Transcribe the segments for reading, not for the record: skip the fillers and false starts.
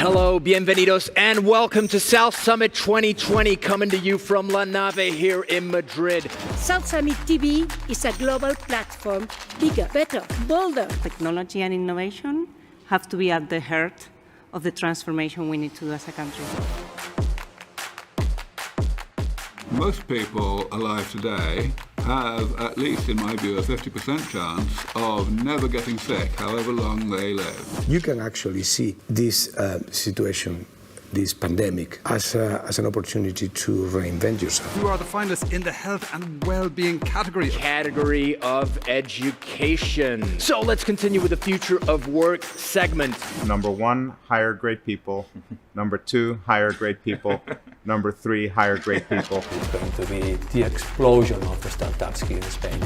Hello, bienvenidos, and welcome to South Summit 2020, coming to you from La Nave here in Madrid. South Summit TV is a global platform, bigger, better, bolder. Technology and innovation have to be at the heart of the transformation we need to do as a country. Most people alive today have, at least in my view, a 50% chance of never getting sick, however long they live. You can actually see this situation, this pandemic, as an opportunity to reinvent yourself. You are the finalists in the health and well-being category. Category of education. So let's continue with the future of work segment. Number 1, hire great people. Number 2, hire great people. Number 3, hire great people. It's going to be the explosion of the startups here in Spain.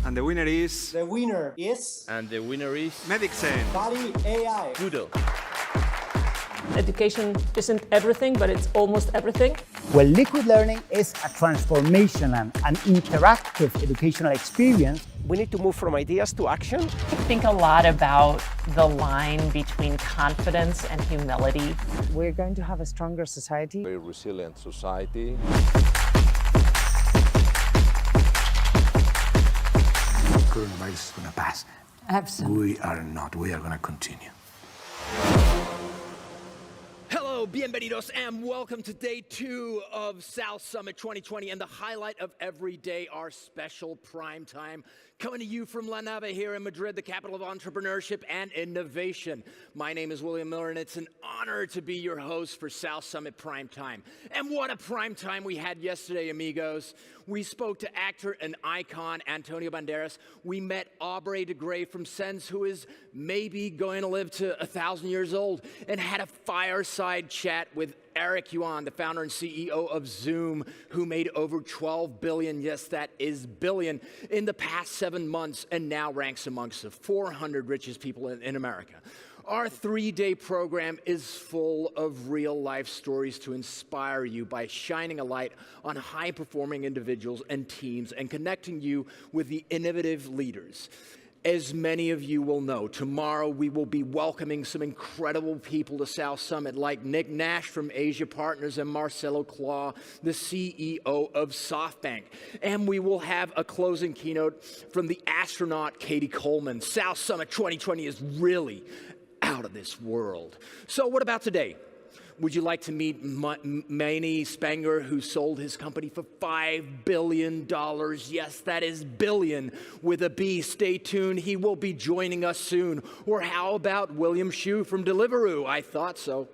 And the winner is... The winner is... And the winner is... Medicsen. Body AI. Google. Education isn't everything, but it's almost everything. Well, liquid learning is a transformational and interactive educational experience. We need to move from ideas to action. I think a lot about the line between confidence and humility. We're going to have a stronger society. Very resilient society. Coronavirus is going to pass. Absolutely. We are not. We are going to continue. Hello, bienvenidos, and welcome to day 2 of South Summit 2020, and the highlight of every day, our special prime time, coming to you from La Nave here in Madrid, the capital of entrepreneurship and innovation. My name is William Miller, and it's an honor to be your host for South Summit Prime Time. And what a prime time we had yesterday, amigos. We spoke to actor and icon Antonio Banderas. We met Aubrey de Grey from Sens, who is maybe going to live to 1,000 years old, and had a fireside chat with Eric Yuan, the founder and CEO of Zoom, who made over 12 billion, yes, that is billion, in the past 7 months, and now ranks amongst the 400 richest people in America. Our 3-day program is full of real-life stories to inspire you by shining a light on high-performing individuals and teams and connecting you with the innovative leaders. As many of you will know, tomorrow we will be welcoming some incredible people to South Summit, like Nick Nash from Asia Partners and Marcelo Claw, the CEO of SoftBank. And we will have a closing keynote from the astronaut Katie Coleman. South Summit 2020 is really out of this world. So what about today? Would you like to meet Manny Spanger, who sold his company for $5 billion? Yes, that is billion with a B. Stay tuned. He will be joining us soon. Or how about William Shu from Deliveroo? I thought so.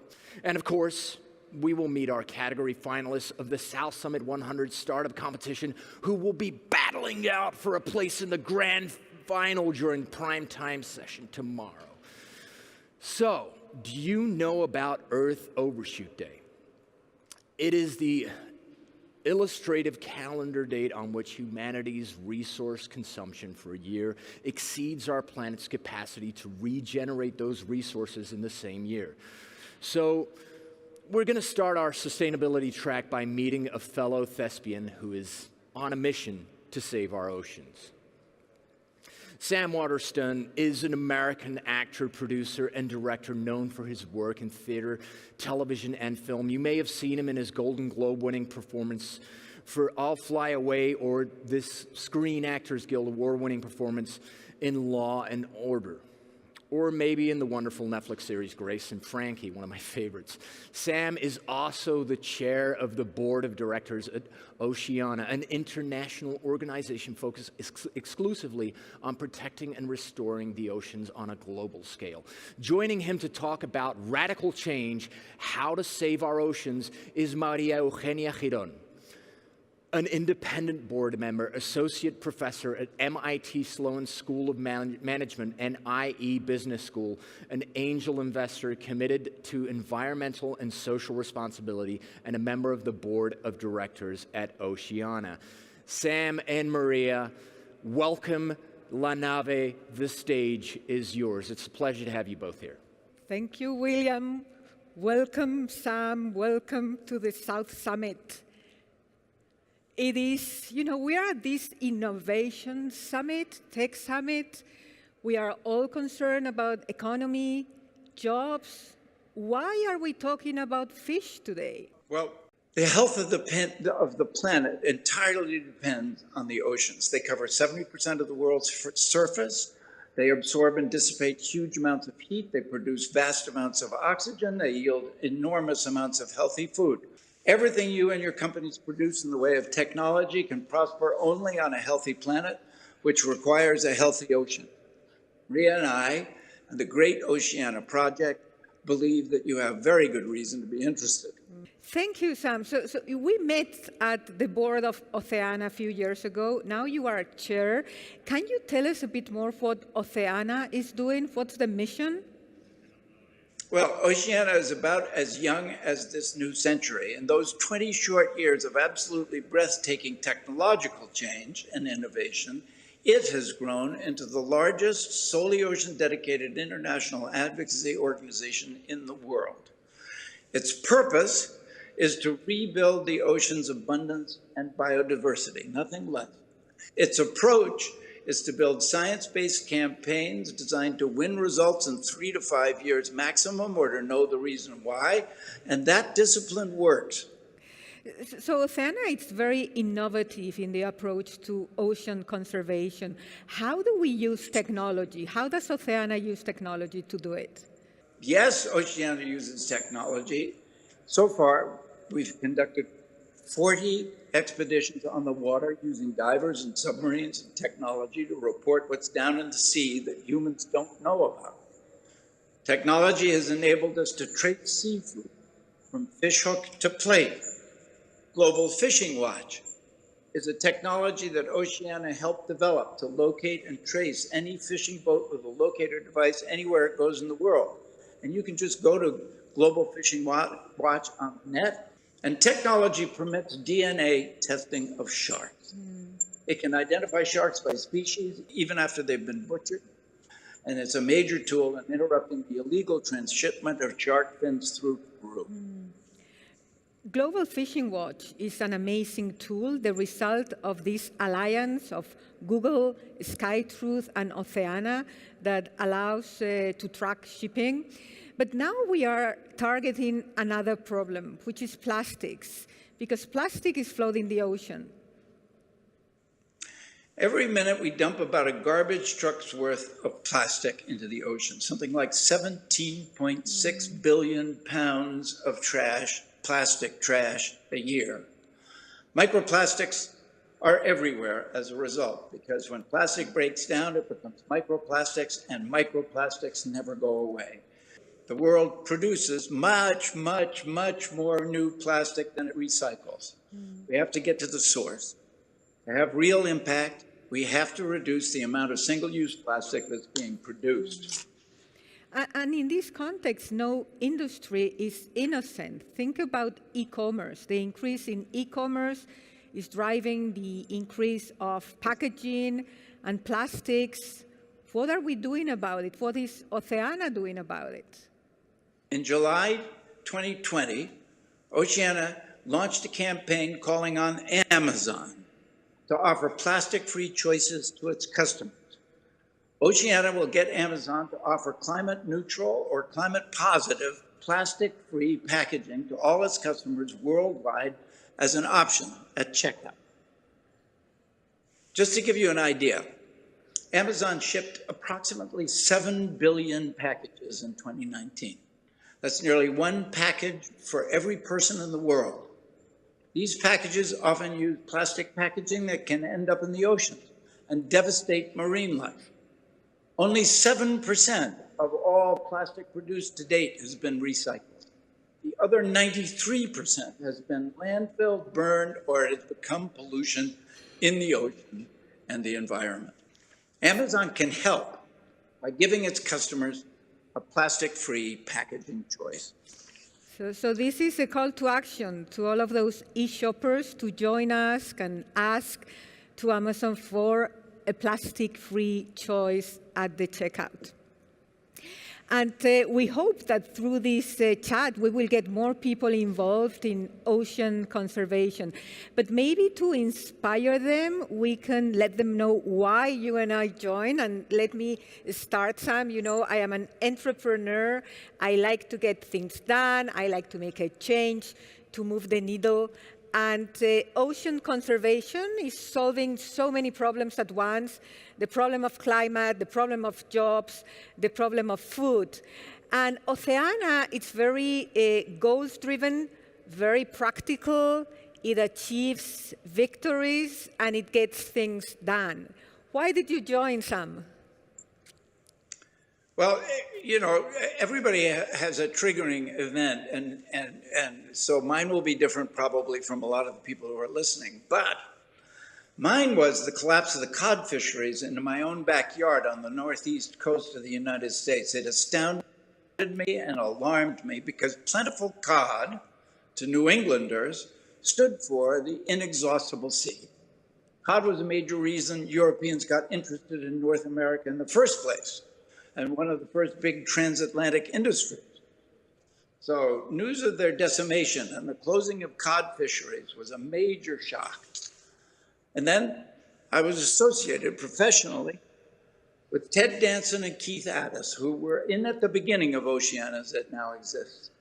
And of course, we will meet our category finalists of the South Summit 100 Startup Competition, who will be battling out for a place in the grand final during prime time session tomorrow. So, do you know about Earth Overshoot Day? It is the illustrative calendar date on which humanity's resource consumption for a year exceeds our planet's capacity to regenerate those resources in the same year. So, we're going to start our sustainability track by meeting a fellow thespian who is on a mission to save our oceans. Sam Waterston is an American actor, producer, and director known for his work in theater, television, and film. You may have seen him in his Golden Globe-winning performance for I'll Fly Away, or this Screen Actors Guild Award-winning performance in Law and Order. Or maybe in the wonderful Netflix series Grace and Frankie, one of my favorites. Sam is also the chair of the board of directors at Oceana, an international organization focused exclusively on protecting and restoring the oceans on a global scale. Joining him to talk about radical change, how to save our oceans, is Maria Eugenia Girón, an independent board member, associate professor at MIT Sloan School of Management and IE Business School, an angel investor committed to environmental and social responsibility, and a member of the board of directors at Oceana. Sam and Maria, welcome La Nave. The stage is yours. It's a pleasure to have you both here. Thank you, William. Welcome, Sam. Welcome to the South Summit. It is, we are at this innovation summit, tech summit. We are all concerned about economy, jobs. Why are we talking about fish today? Well, the health of the planet entirely depends on the oceans. They cover 70% of the world's surface. They absorb and dissipate huge amounts of heat. They produce vast amounts of oxygen. They yield enormous amounts of healthy food. Everything you and your companies produce in the way of technology can prosper only on a healthy planet, which requires a healthy ocean. Ria and I, and the Great Oceania Project, believe that you have very good reason to be interested. Thank you, Sam. So we met at the board of Oceana a few years ago. Now you are chair. Can you tell us a bit more what Oceana is doing? What's the mission? Well, Oceana is about as young as this new century. In those 20 short years of absolutely breathtaking technological change and innovation, it has grown into the largest solely ocean-dedicated international advocacy organization in the world. Its purpose is to rebuild the ocean's abundance and biodiversity, nothing less. Its approach is to build science-based campaigns designed to win results in 3 to 5 years maximum, or to know the reason why, and that discipline works. So Oceana is very innovative in the approach to ocean conservation. How do we use technology? How does Oceana use technology to do it? Yes, Oceana uses technology. So far, we've conducted 40 expeditions on the water using divers and submarines and technology to report what's down in the sea that humans don't know about. Technology has enabled us to trace seafood from fishhook to plate. Global Fishing Watch is a technology that Oceana helped develop to locate and trace any fishing boat with a locator device anywhere it goes in the world. And you can just go to Global Fishing Watch on the net, and technology permits DNA testing of sharks. It can identify sharks by species even after they've been butchered, and it's a major tool in interrupting the illegal transshipment of shark fins through Peru. Global Fishing Watch is an amazing tool, the result of this alliance of Google, SkyTruth, and Oceana that allows to track shipping. But now we are targeting another problem, which is plastics, because plastic is flooding the ocean. Every minute we dump about a garbage truck's worth of plastic into the ocean, something like 17.6 billion pounds of trash, plastic trash, a year. Microplastics are everywhere as a result, because when plastic breaks down, it becomes microplastics, and microplastics never go away. The world produces much, much, much more new plastic than it recycles. We have to get to the source. To have real impact, we have to reduce the amount of single-use plastic that's being produced. And in this context, no industry is innocent. Think about e-commerce. The increase in e-commerce is driving the increase of packaging and plastics. What are we doing about it? What is Oceana doing about it? In July 2020, Oceana launched a campaign calling on Amazon to offer plastic-free choices to its customers. Oceana will get Amazon to offer climate-neutral or climate-positive plastic-free packaging to all its customers worldwide as an option at checkout. Just to give you an idea, Amazon shipped approximately 7 billion packages in 2019. That's nearly one package for every person in the world. These packages often use plastic packaging that can end up in the oceans and devastate marine life. Only 7% of all plastic produced to date has been recycled. The other 93% has been landfilled, burned, or it has become pollution in the ocean and the environment. Amazon can help by giving its customers a plastic-free packaging choice. So this is a call to action to all of those e-shoppers to join us and ask to Amazon for a plastic-free choice at the checkout. And we hope that through this chat, we will get more people involved in ocean conservation. But maybe to inspire them, we can let them know why you and I joined. And let me start, Sam. You know, I am an entrepreneur. I like to get things done. I like to make a change, to move the needle. And ocean conservation is solving so many problems at once: the problem of climate, the problem of jobs, the problem of food. And Oceana, it's very goals-driven, very practical. It achieves victories, and it gets things done. Why did you join, Sam? Well, you know, everybody has a triggering event, and so mine will be different probably from a lot of the people who are listening. But mine was the collapse of the cod fisheries in my own backyard on the northeast coast of the United States. It astounded me and alarmed me because plentiful cod, to New Englanders, stood for the inexhaustible sea. Cod was a major reason Europeans got interested in North America in the first place, and one of the first big transatlantic industries. So news of their decimation and the closing of cod fisheries was a major shock. And then I was associated professionally with Ted Danson and Keith Addis, who were in at the beginning of Oceana as it now exists.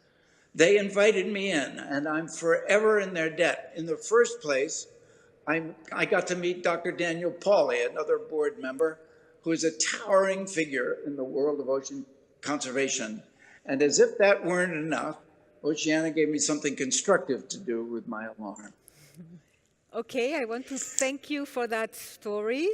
They invited me in, and I'm forever in their debt. In the first place, I got to meet Dr. Daniel Pauly, another board member, who is a towering figure in the world of ocean conservation. And as if that weren't enough, Oceana gave me something constructive to do with my alarm. Okay, I want to thank you for that story.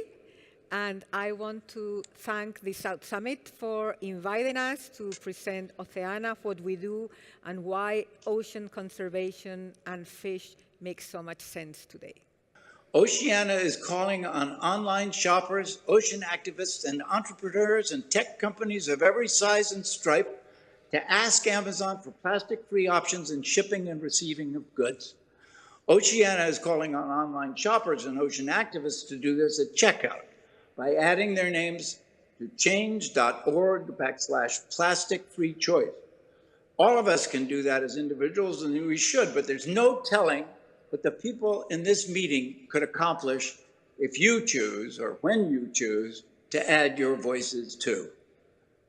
And I want to thank the South Summit for inviting us to present Oceana, what we do, and why ocean conservation and fish makes so much sense today. Oceana is calling on online shoppers, ocean activists, and entrepreneurs and tech companies of every size and stripe to ask Amazon for plastic-free options in shipping and receiving of goods. Oceana is calling on online shoppers and ocean activists to do this at checkout by adding their names to change.org/plastic-free choice. All of us can do that as individuals, and we should, but there's no telling what the people in this meeting could accomplish if you choose, or when you choose, to add your voices too.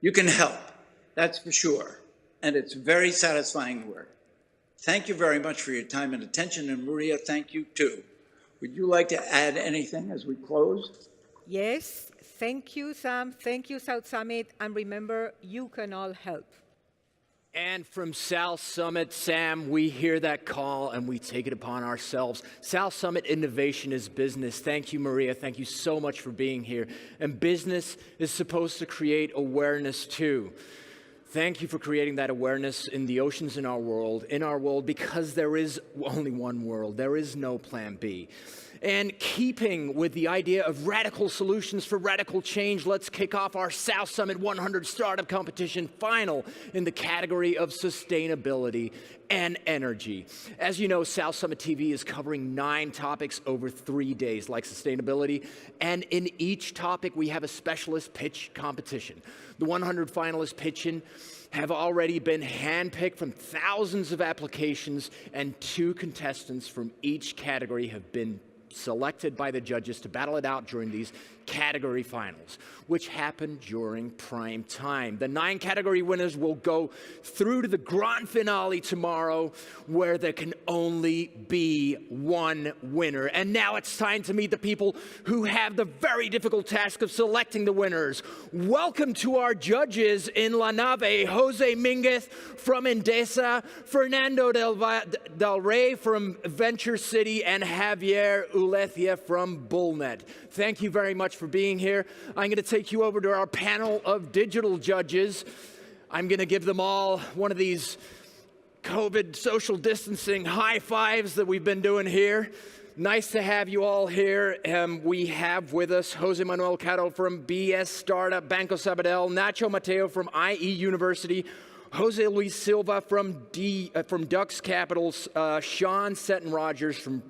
You can help, that's for sure, and it's very satisfying work. Thank you very much for your time and attention, and Maria, thank you too. Would you like to add anything as we close? Yes, thank you, Sam. Thank you, South Summit. And remember, you can all help. And from South Summit, Sam, we hear that call and we take it upon ourselves. South Summit Innovation is business. Thank you, Maria. Thank you so much for being here. And business is supposed to create awareness too. Thank you for creating that awareness in the oceans in our world, because there is only one world. There is no plan B. And keeping with the idea of radical solutions for radical change, let's kick off our South Summit 100 Startup Competition final in the category of sustainability and energy. As you know, South Summit TV is covering 9 topics over 3 days, like sustainability. And in each topic, we have a specialist pitch competition. The 100 finalists pitching have already been handpicked from thousands of applications, and 2 contestants from each category have been selected by the judges to battle it out during these category finals, which happen during prime time. The 9 category winners will go through to the grand finale tomorrow, where there can only be one winner. And now it's time to meet the people who have the very difficult task of selecting the winners. Welcome to our judges in La Nave, Jose Minguez from Endesa, Fernando Del Rey from Venture City, and Javier Ulecia from Bullnet. Thank you very much for being here. I'm going to take you over to our panel of digital judges. I'm going to give them all one of these COVID social distancing high fives that we've been doing here. Nice to have you all here. We have with us Jose Manuel Caro from BS Startup, Banco Sabadell, Nacho Mateo from IE University, Jose Luis Silva from Dux Capitals, Sean Seton Rogers from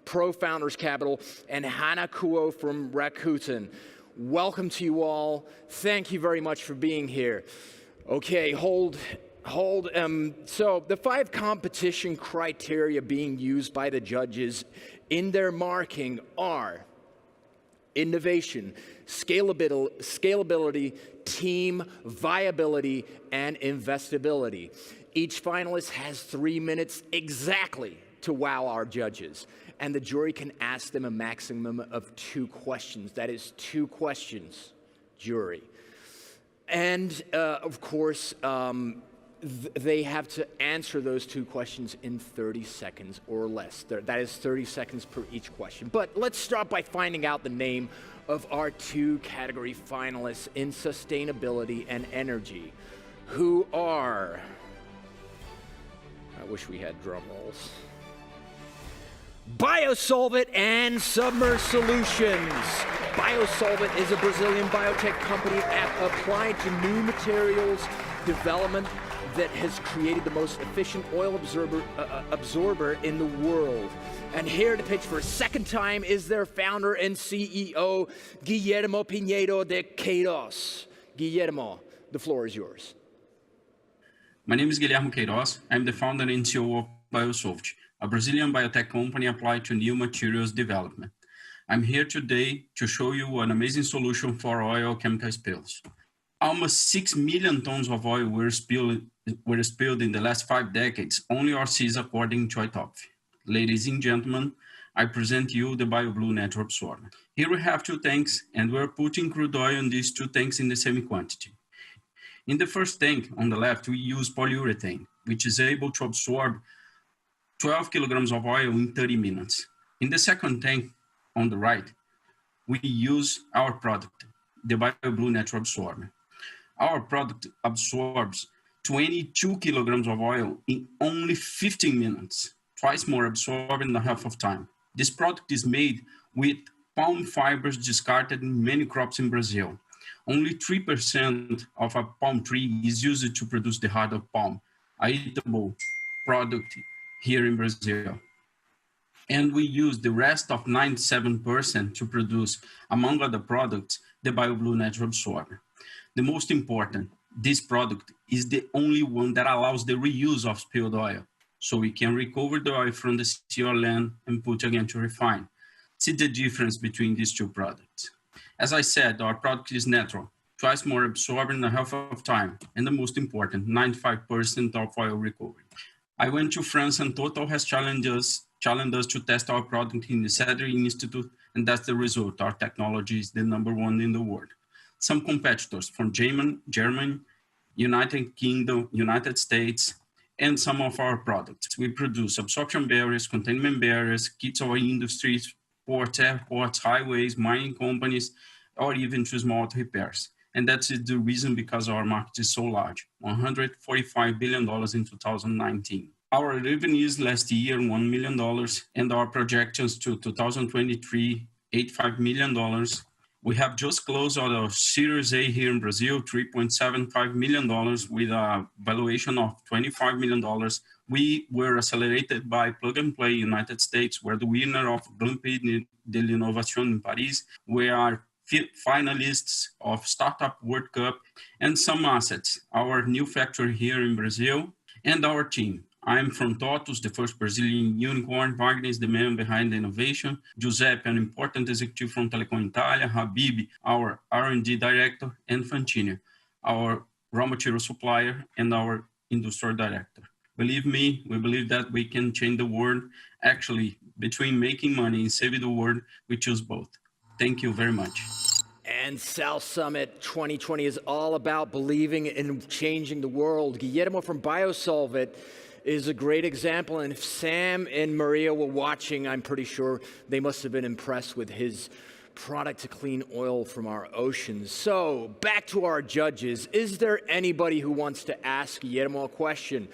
Pro Founders Capital, and Hannah Kuo from Rakuten. Welcome to you all. Thank you very much for being here. Okay, hold. So the 5 competition criteria being used by the judges in their marking are innovation, scalability, team, viability, and investability. Each finalist has 3 minutes exactly to wow our judges, and the jury can ask them a maximum of 2 questions. That is 2 questions, jury. And of course, they have to answer those 2 questions in 30 seconds or less. That is 30 seconds per each question. But let's start by finding out the name of our 2 category finalists in sustainability and energy, who are, I wish we had drum rolls, Biosolvit and Submerged Solutions. Biosolvit is a Brazilian biotech company applied to new materials development that has created the most efficient oil absorber in the world. And here to pitch for a second time is their founder and CEO, Guillermo Pinheiro de Queiroz. Guillermo, the floor is yours. My name is Guillermo Queiroz. I'm the founder and CEO of Biosolvit, a Brazilian biotech company applied to new materials development. I'm here today to show you an amazing solution for oil chemical spills. Almost 6 million tons of oil were spilled in the last 5 decades, only overseas according to autopsy. Ladies and gentlemen, I present you the BioBlue natural absorber. Here we have 2 tanks, and we're putting crude oil in these 2 tanks in the same quantity. In the first tank on the left, we use polyurethane, which is able to absorb 12 kilograms of oil in 30 minutes. In the second tank on the right, we use our product, the BioBlue natural absorber. Our product absorbs 22 kilograms of oil in only 15 minutes, twice more absorbed in the half of time. This product is made with palm fibers discarded in many crops in Brazil. Only 3% of a palm tree is used to produce the heart of palm, a eatable product here in Brazil. And we use the rest of 97% to produce, among other products, the BioBlue natural absorber. The most important, this product is the only one that allows the reuse of spilled oil. So we can recover the oil from the sea or land and put again to refine. See the difference between these 2 products. As I said, our product is natural, twice more absorbed in a half of time, and the most important, 95% of oil recovery. I went to France and Total has challenged us to test our product in the Cedric Institute, and that's the result. Our technology is the #1 in the world. Some competitors from Germany, United Kingdom, United States, and some of our products. We produce absorption barriers, containment barriers, kits of industries, ports, airports, highways, mining companies, or even to small repairs. And that's the reason because our market is so large, $145 billion in 2019. Our revenues last year, $1 million, and our projections to 2023, $85 million. We have just closed our Series A here in Brazil, $3.75 million with a valuation of $25 million. We were accelerated by Plug and Play United States. We're the winner of Grand Prix de l'Innovation in Paris. We are finalists of Startup World Cup and some assets. Our new factory here in Brazil and our team. I'm from TOTUS, the first Brazilian unicorn. Wagner is the man behind the innovation. Giuseppe, an important executive from Telecom Italia. Habib, our R&D director. And Fantini, our raw material supplier and our industrial director. Believe me, we believe that we can change the world. Actually, between making money and saving the world, we choose both. Thank you very much. And South Summit 2020 is all about believing in changing the world. Guillermo from Biosolvit is a great example, and if Sam and Maria were watching, I'm pretty sure they must have been impressed with his product to clean oil from our oceans. So, back to our judges. Is there anybody who wants to ask Guillermo a question?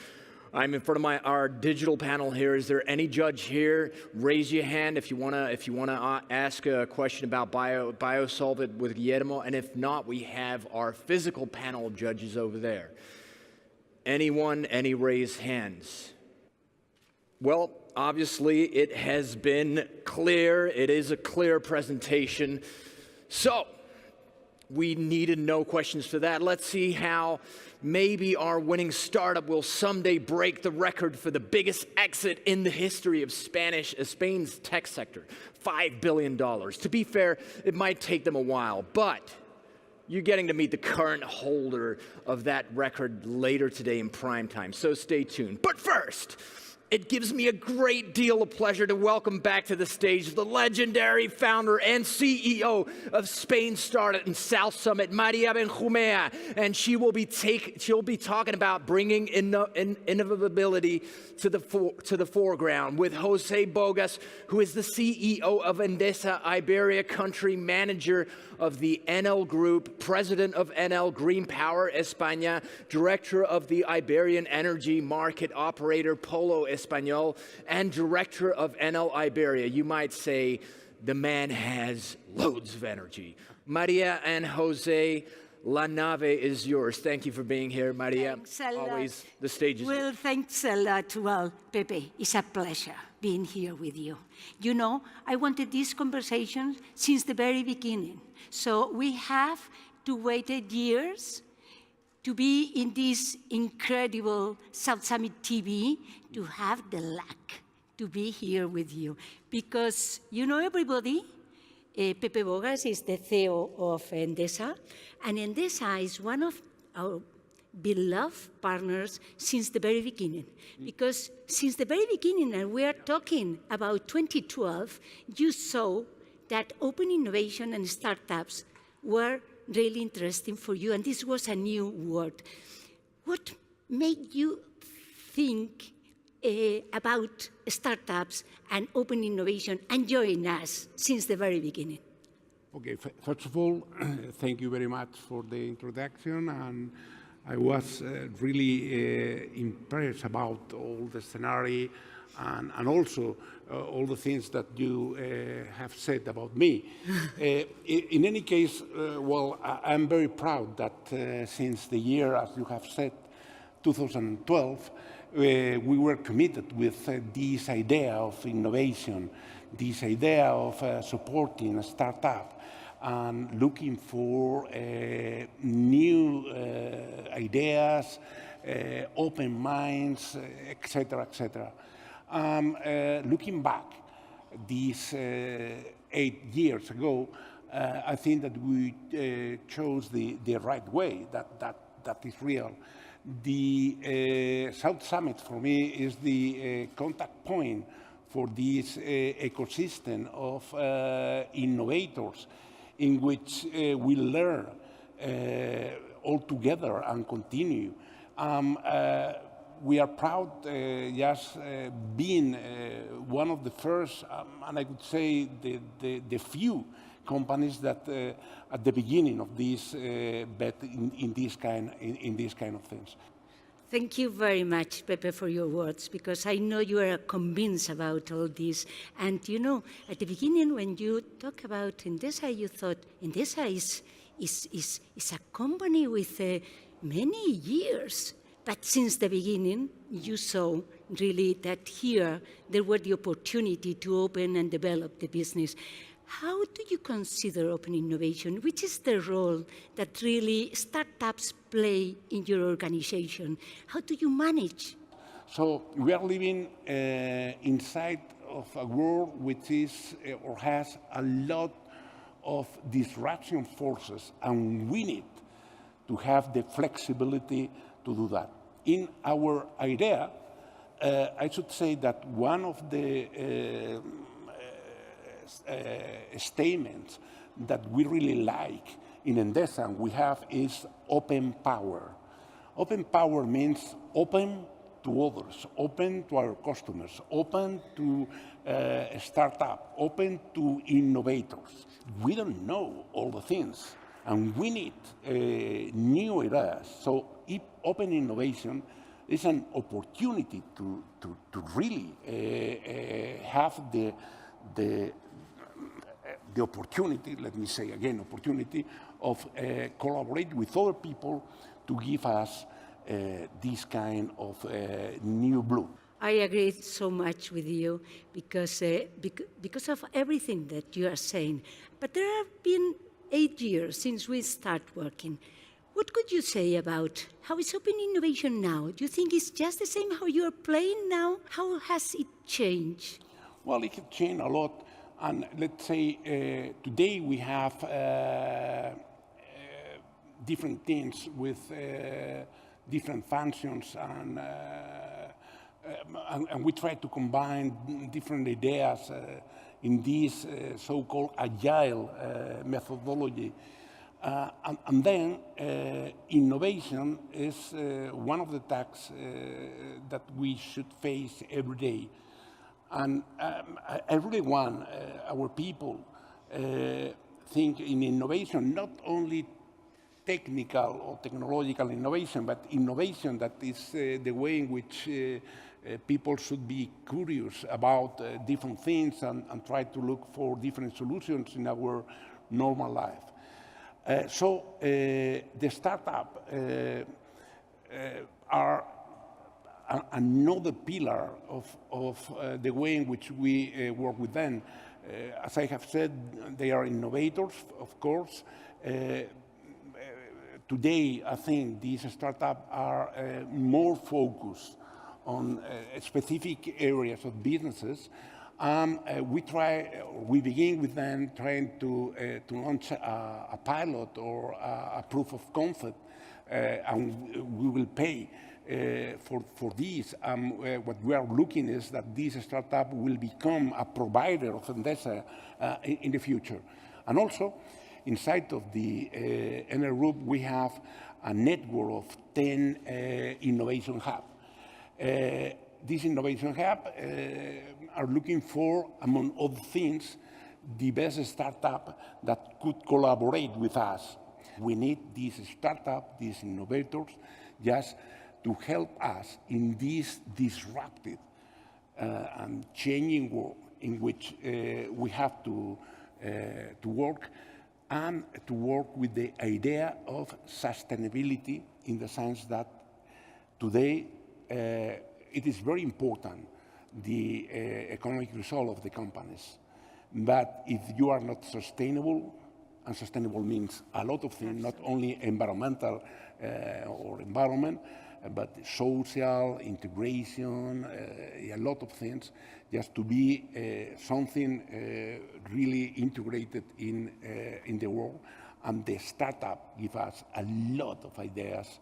I'm in front of our digital panel here. Is there any judge here? Raise your hand if you wanna ask a question about Biosolvit with Guillermo, and if not, we have our physical panel of judges over there. Anyone, any raised hands? Well, obviously it has been clear. It is a clear presentation. So, We needed no questions for that. Let's see how maybe our winning startup will someday break the record for the biggest exit in the history of Spain's tech sector, $5 billion. To be fair, it might take them a while, but you're getting to meet the current holder of that record later today in prime time, so stay tuned. But first, it gives me a great deal of pleasure to welcome back to the stage the legendary founder and CEO of Spain Startup and South Summit, Maria Benjumea, and she'll be talking about bringing innovability to the foreground with Jose Bogas, who is the CEO of Endesa Iberia, country manager of the NL Group, president of NL Green Power España, director of the Iberian Energy Market Operator Polo Español, and director of NL Iberia. You might say the man has loads of energy. Maria and Jose, La Nave is yours. Thank you for being here, Maria. Thanks a lot. Always the stage is yours. Well, thanks a lot. Well, Pepe, it's a pleasure being here with you. You know, I wanted this conversation since the very beginning. So we have to wait years to be in this incredible South Summit TV, to have the luck to be here with you. Because, you know, everybody, Pepe Bogas is the CEO of Endesa, and Endesa is one of our beloved partners since the very beginning. Because since the very beginning, and we are talking about 2012, you saw that open innovation and startups were really interesting for you, and this was a new word. What made you think about startups and open innovation and join us since the very beginning? Okay, first of all, thank you very much for the introduction, and I was really impressed about all the scenario and also all the things that you have said about me. In any case, well, I'm very proud that since the year, as you have said, 2012, we were committed with this idea of innovation, this idea of supporting a startup and looking for new ideas, open minds, etc., etc. Looking back, these 8 years ago, I think that we chose the right way. That is real. The South Summit for me is the contact point for this ecosystem of innovators, in which we learn all together and continue. We are proud just being one of the first, and I would say the few companies that at the beginning of this bet in this kind of things. Thank you very much, Pepe, for your words, because I know you are convinced about all this. And you know, at the beginning, when you talk about Endesa, you thought Endesa is a company with many years. But since the beginning, you saw really that here there was the opportunity to open and develop the business. How do you consider open innovation? Which is the role that really startups play in your organization? How do you manage? So we are living inside of a world which is or has a lot of disruption forces, and we need to have the flexibility to do that. In our idea, I should say that one of the statements that we really like in Endesa and we have is open power. Open power means open to others, open to our customers, open to startup, open to innovators. We don't know all the things, and we need new ideas. So open innovation is an opportunity to really have the opportunity, let me say again, opportunity of collaborate with other people to give us this kind of new blue. I agree so much with you because of everything that you are saying. But there have been 8 years since we start working. What could you say about how is open innovation now? Do you think it's just the same how you're playing now? How has it changed? Well, it has changed a lot. And let's say today we have different teams with different functions, and we try to combine different ideas in this so-called agile methodology. And then innovation is one of the tasks that we should face every day. And I really want our people think in innovation, not only technical or technological innovation, but innovation that is the way in which people should be curious about different things and try to look for different solutions in our normal life. So the startup are another pillar of the way in which we work with them. As I have said, they are innovators, of course. Today, I think these startups are more focused on specific areas of businesses. We begin with them trying to launch a pilot or a proof of concept, and we will pay for this. What we are looking is that this startup will become a provider of Endesa in the future. And also, inside of the Enel Group, we have a network of 10 innovation hubs. These innovation hubs are looking for, among other things, the best startup that could collaborate with us. We need these startups, these innovators, just to help us in this disruptive and changing world in which we have to work, and to work with the idea of sustainability in the sense that today it is very important, the economic result of the companies. But if you are not sustainable, and sustainable means a lot of things, not only environmental or environment, but social, integration, a lot of things, just to be something really integrated in the world. And the startup give us a lot of ideas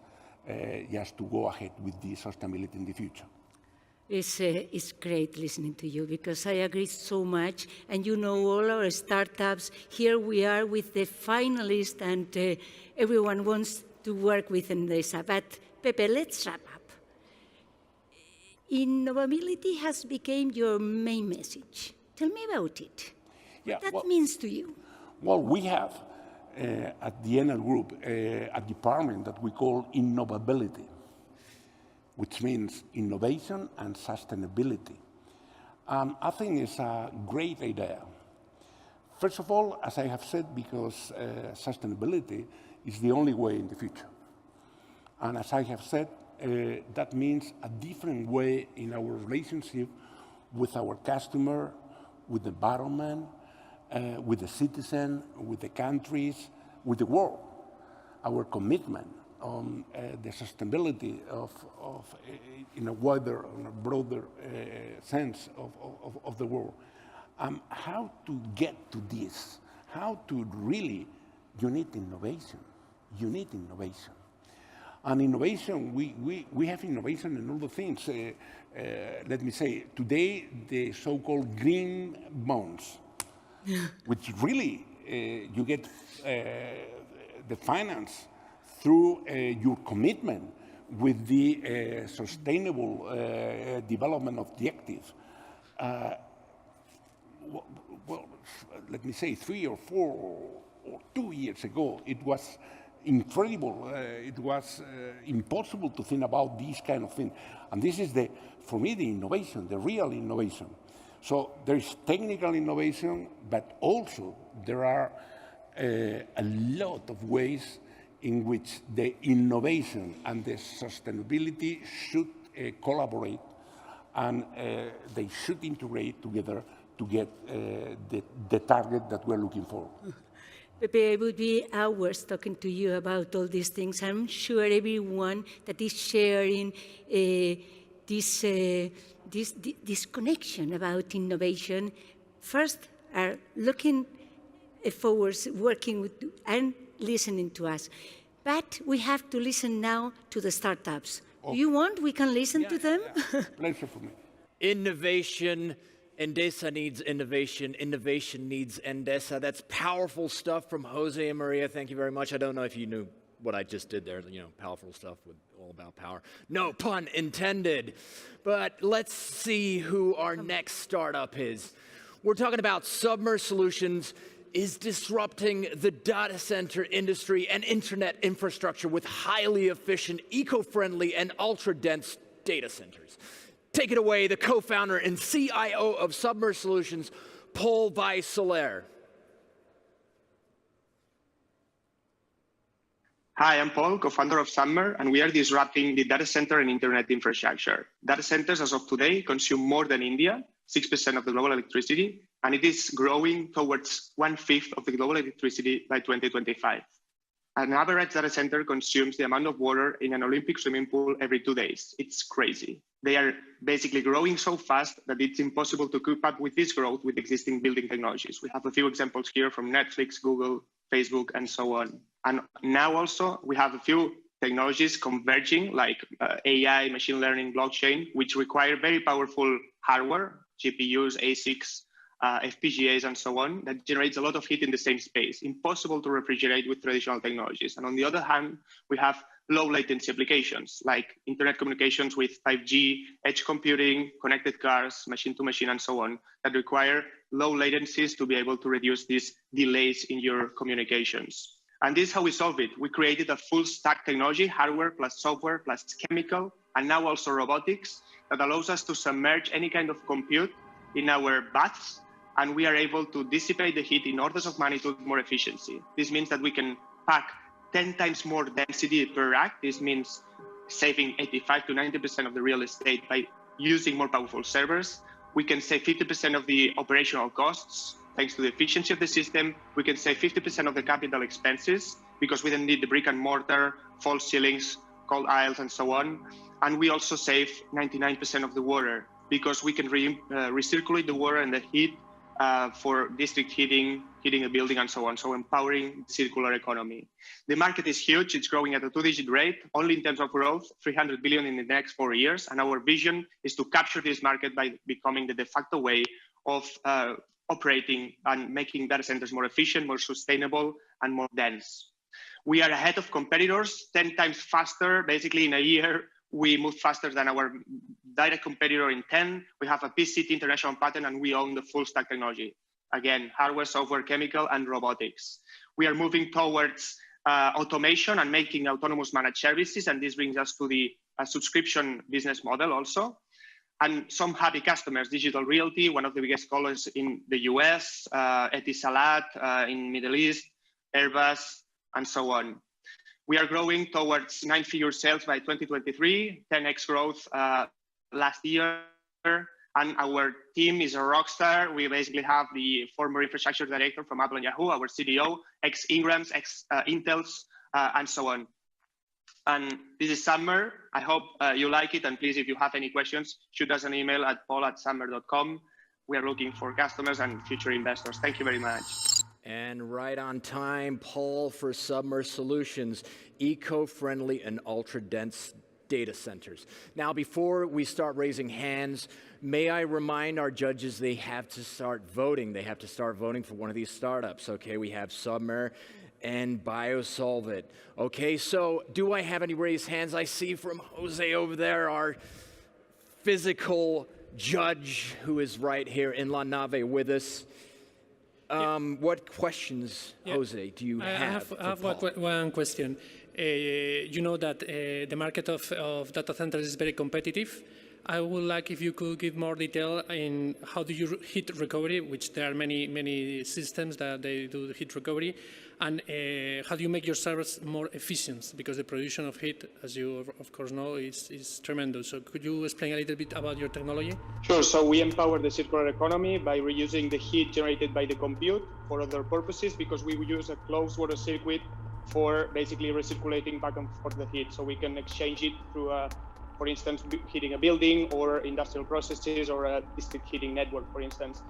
just to go ahead with the sustainability in the future. It's great listening to you because I agree so much. And you know, all our startups, here we are with the finalists, and everyone wants to work with Endesa. But Pepe, let's wrap up. Innovability has become your main message. Tell me about it. What that means to you. Well, we have at the Enel Group a department that we call innovability, which means innovation and sustainability. I think it's a great idea. First of all, as I have said, because sustainability is the only way in the future. And as I have said, that means a different way in our relationship with our customer, with the environment, with the citizen, with the countries, with the world. Our commitment on the sustainability in a wider, in a broader sense of the world. How to get to this? How to really, you need innovation. You need innovation. And innovation, we have innovation in all the things. Let me say, today, the so-called green bonds, which really you get the finance through your commitment with the sustainable development objectives. Well, let me say 3 or 4 or 2 years ago, it was incredible. It was impossible to think about this kind of thing. And this is, for me, the innovation, the real innovation. So there is technical innovation, but also there are a lot of ways in which the innovation and the sustainability should collaborate, and they should integrate together to get the target that we're looking for. Pepe, I would be hours talking to you about all these things. I'm sure everyone that is sharing this connection about innovation, first are looking forward, working with and listening to us. But we have to listen now to the startups. Oh. Do you want? We can listen to them. Pleasure for me. Innovation. Endesa needs innovation. Innovation needs Endesa. That's powerful stuff from Jose and Maria. Thank you very much. I don't know if you knew what I just did there. You know, powerful stuff with all about power. No pun intended. But let's see who our next startup is. We're talking about Submer Solutions is disrupting the data center industry and internet infrastructure with highly efficient, eco-friendly, and ultra-dense data centers. Take it away, the co-founder and CIO of Submer Solutions, Paul Weiseler. Hi, I'm Paul, co-founder of Submer, and we are disrupting the data center and internet infrastructure. Data centers, as of today, consume more than India, 6% of the global electricity, and it is growing towards 1/5 of the global electricity by 2025. An average data center consumes the amount of water in an Olympic swimming pool every 2 days. It's crazy. They are basically growing so fast that it's impossible to keep up with this growth with existing building technologies. We have a few examples here from Netflix, Google, Facebook, and so on. And now also we have a few technologies converging like AI, machine learning, blockchain, which require very powerful hardware, GPUs, ASICs, FPGAs, and so on, that generates a lot of heat in the same space, impossible to refrigerate with traditional technologies. And on the other hand, we have low latency applications like internet communications with 5G, edge computing, connected cars, machine-to-machine, and so on, that require low latencies to be able to reduce these delays in your communications. And this is how we solve it. We created a full stack technology, hardware plus software plus chemical, and now also robotics, that allows us to submerge any kind of compute in our baths, and we are able to dissipate the heat in orders of magnitude more efficiency. This means that we can pack 10 times more density per rack. This means saving 85 to 90% of the real estate by using more powerful servers. We can save 50% of the operational costs thanks to the efficiency of the system. We can save 50% of the capital expenses because we don't need the brick and mortar, false ceilings, cold aisles, and so on. And we also save 99% of the water because we can recirculate the water and the heat for district heating a building, and so on, so empowering circular economy. The market is huge. It's growing at a 2-digit rate, only in terms of growth, 300 billion in the next 4 years. And our vision is to capture this market by becoming the de facto way of operating and making data centers more efficient, more sustainable, and more dense. We are ahead of competitors, 10 times faster. Basically, in a year, we move faster than our direct competitor in 10. We have a PCT international patent, and we own the full stack technology. Again, hardware, software, chemical, and robotics. We are moving towards automation and making autonomous managed services, and this brings us to the subscription business model also. And some happy customers, Digital Realty, one of the biggest scholars in the US, Etisalat in Middle East, Airbus, and so on. We are growing towards 9-figure sales by 2023, 10x growth last year, and our team is a rock star. We basically have the former infrastructure director from Apple and Yahoo, our CDO, ex-Ingrams, ex-Intels, and so on. And this is Submer. I hope you like it, and please, if you have any questions, shoot us an email at paul@submer.com. We are looking for customers and future investors. Thank you very much. And right on time, Paul for Submer Solutions, eco-friendly and ultra-dense data centers. Now, before we start raising hands, may I remind our judges they have to start voting. They have to start voting for one of these startups. Okay, we have Submer and Biosolvit. Okay, so do I have any raised hands? I see from Jose over there, our physical judge who is right here in La Nave with us. What questions, Jose, do you have? I have one question. You know that the market of data centers is very competitive, I would like if you could give more detail in how do you heat recovery, which there are many systems that they do heat recovery, and how do you make your servers more efficient, because the production of heat, as you of course know, is tremendous. So could you explain a little bit about your technology? Sure. So we empower the circular economy by reusing the heat generated by the compute for other purposes, because we use a closed water circuit for basically recirculating back and forth the heat. So we can exchange it through for instance, heating a building or industrial processes or a district heating network, for instance.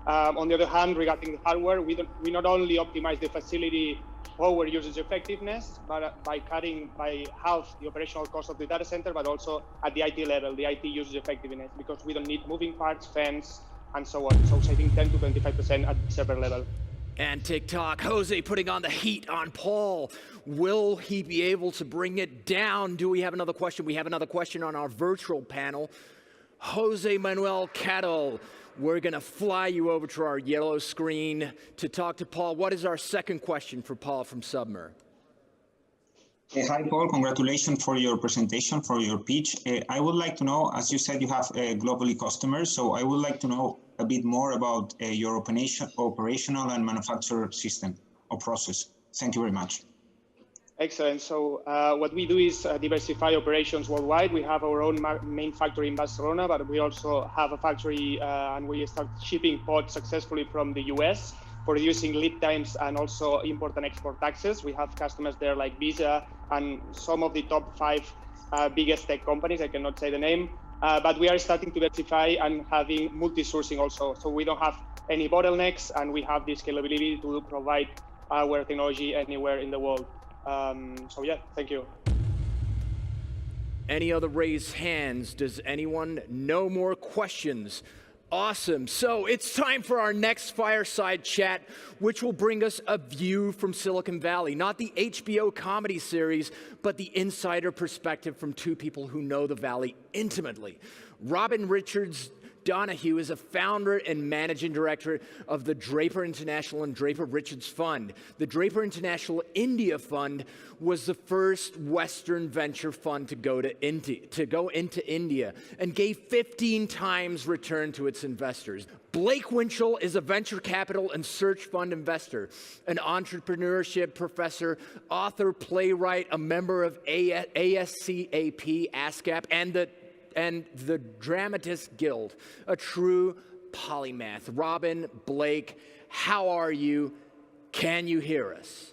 On the other hand, regarding the hardware, we not only optimize the facility power usage effectiveness, but by cutting by half the operational cost of the data center, but also at the IT level, the IT usage effectiveness, because we don't need moving parts, fans, and so on. So saving 10 to 25% at the server level. And TikTok, Jose putting on the heat on Paul. Will he be able to bring it down? Do we have another question? We have another question on our virtual panel. Jose Manuel Cattle, we're going to fly you over to our yellow screen to talk to Paul. What is our second question for Paul from Submer? Hi, Paul. Congratulations for your presentation, for your pitch. I would like to know, as you said, you have globally customers, so I would like to know a bit more about your operational and manufacturer system or process. Thank you very much. Excellent. So what we do is diversify operations worldwide. We have our own main factory in Barcelona, but we also have a factory and we start shipping pods successfully from the US for reducing lead times and also import and export taxes. We have customers there like Visa and some of the top 5 biggest tech companies. I cannot say the name, but we are starting to diversify and having multi-sourcing also. So we don't have any bottlenecks and we have the scalability to provide our technology anywhere in the world. So yeah, thank you. Any other raised hands? Does anyone know more questions? Awesome. So it's time for our next fireside chat, which will bring us a view from Silicon Valley. Not the HBO comedy series, but the insider perspective from two people who know the Valley intimately. Robin Richards Donahue is a founder and managing director of the Draper International and Draper Richards Fund. The Draper International India Fund was the first Western venture fund to go into India and gave 15 times return to its investors. Blake Winchell is a venture capital and search fund investor, an entrepreneurship professor, author, playwright, a member of ASCAP, ASCAP, and the Dramatists Guild, a true polymath. Robin, Blake, how are you? Can you hear us?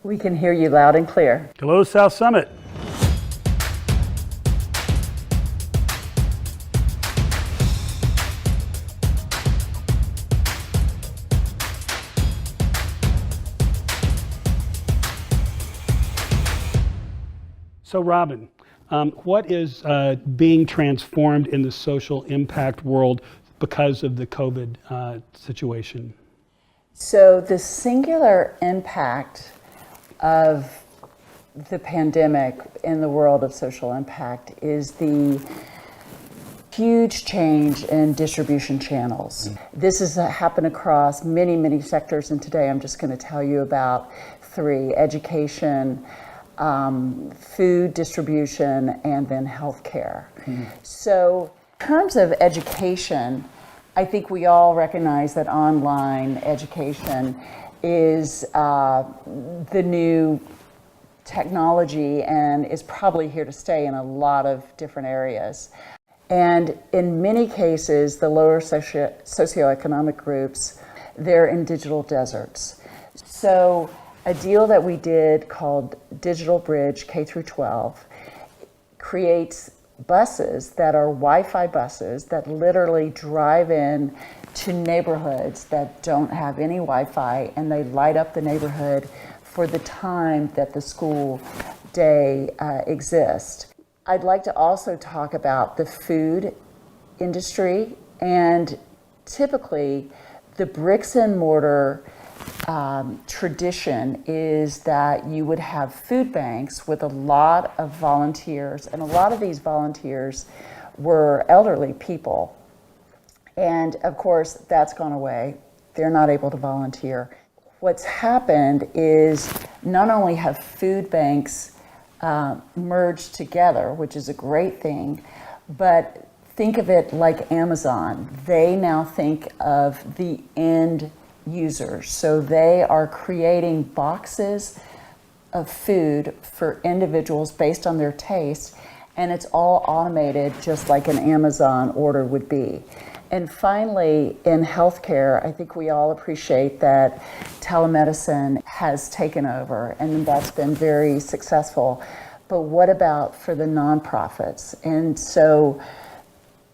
We can hear you loud and clear. Hello, South Summit. So, Robin, what is being transformed in the social impact world because of the COVID situation? So the singular impact of the pandemic in the world of social impact is the huge change in distribution channels. This has happened across many, many sectors, and today I'm just going to tell you about 3: education, food distribution, and then healthcare. So in terms of education, I think we all recognize that online education is the new technology and is probably here to stay in a lot of different areas. And in many cases, the lower socioeconomic groups, they're in digital deserts. So a deal that we did called Digital Bridge K-12 creates buses that are Wi-Fi buses that literally drive in to neighborhoods that don't have any Wi-Fi, and they light up the neighborhood for the time that the school day exists. I'd like to also talk about the food industry, and typically the bricks and mortar tradition is that you would have food banks with a lot of volunteers, and a lot of these volunteers were elderly people. And of course, that's gone away. They're not able to volunteer. What's happened is not only have food banks merged together, which is a great thing, but think of it like Amazon. They now think of the end user. So they are creating boxes of food for individuals based on their taste, and it's all automated just like an Amazon order would be. And finally, in healthcare, I think we all appreciate that telemedicine has taken over, and that's been very successful. But what about for the nonprofits? And so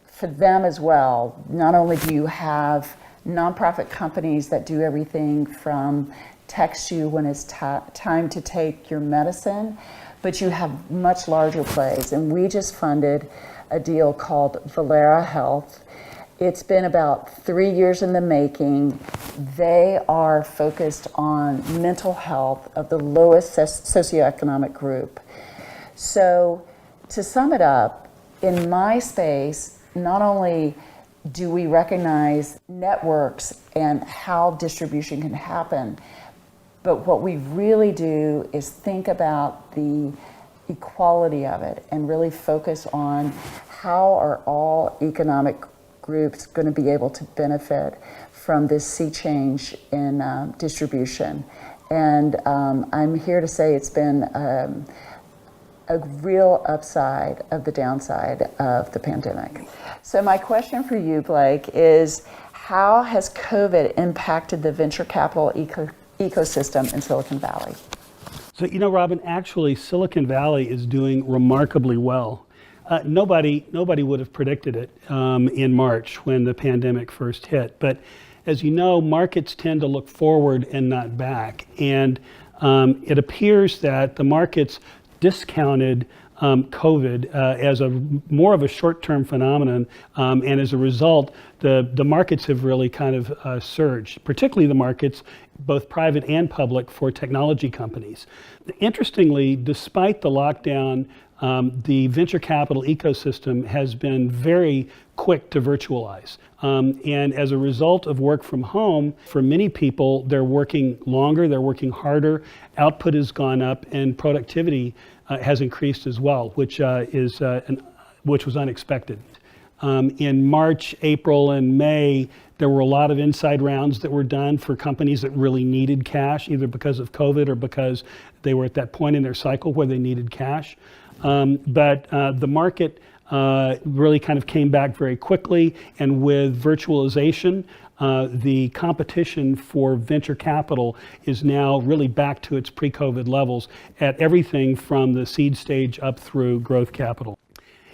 for them as well, not only do you have nonprofit companies that do everything from text you when it's time to take your medicine, but you have much larger plays. And we just funded a deal called celebrará Health. It's been about 3 years in the making. They are focused on mental health of the lowest socioeconomic group. So to sum it up, in my space, not only do we recognize networks and how distribution can happen, but what we really do is think about the equality of it and really focus on how are all economic groups going to be able to benefit from this sea change in distribution. And I'm here to say it's been a real upside of the downside of the pandemic. So my question for you, Blake, is how has COVID impacted the venture capital ecosystem in Silicon Valley? So, you know, Robin, actually Silicon Valley is doing remarkably well. Nobody would have predicted it in March when the pandemic first hit. But as you know, markets tend to look forward and not back. And it appears that the markets discounted COVID as more of a short-term phenomenon, and as a result, the markets have really kind of surged, particularly the markets, both private and public, for technology companies. Interestingly, despite the lockdown, the venture capital ecosystem has been very quick to virtualize. And as a result of work from home, for many people, they're working longer, they're working harder, output has gone up, and productivity has increased as well, which was unexpected. In March, April, and May, there were a lot of inside rounds that were done for companies that really needed cash, either because of COVID or because they were at that point in their cycle where they needed cash. But the market really kind of came back very quickly, and with virtualization, the competition for venture capital is now really back to its pre-COVID levels at everything from the seed stage up through growth capital.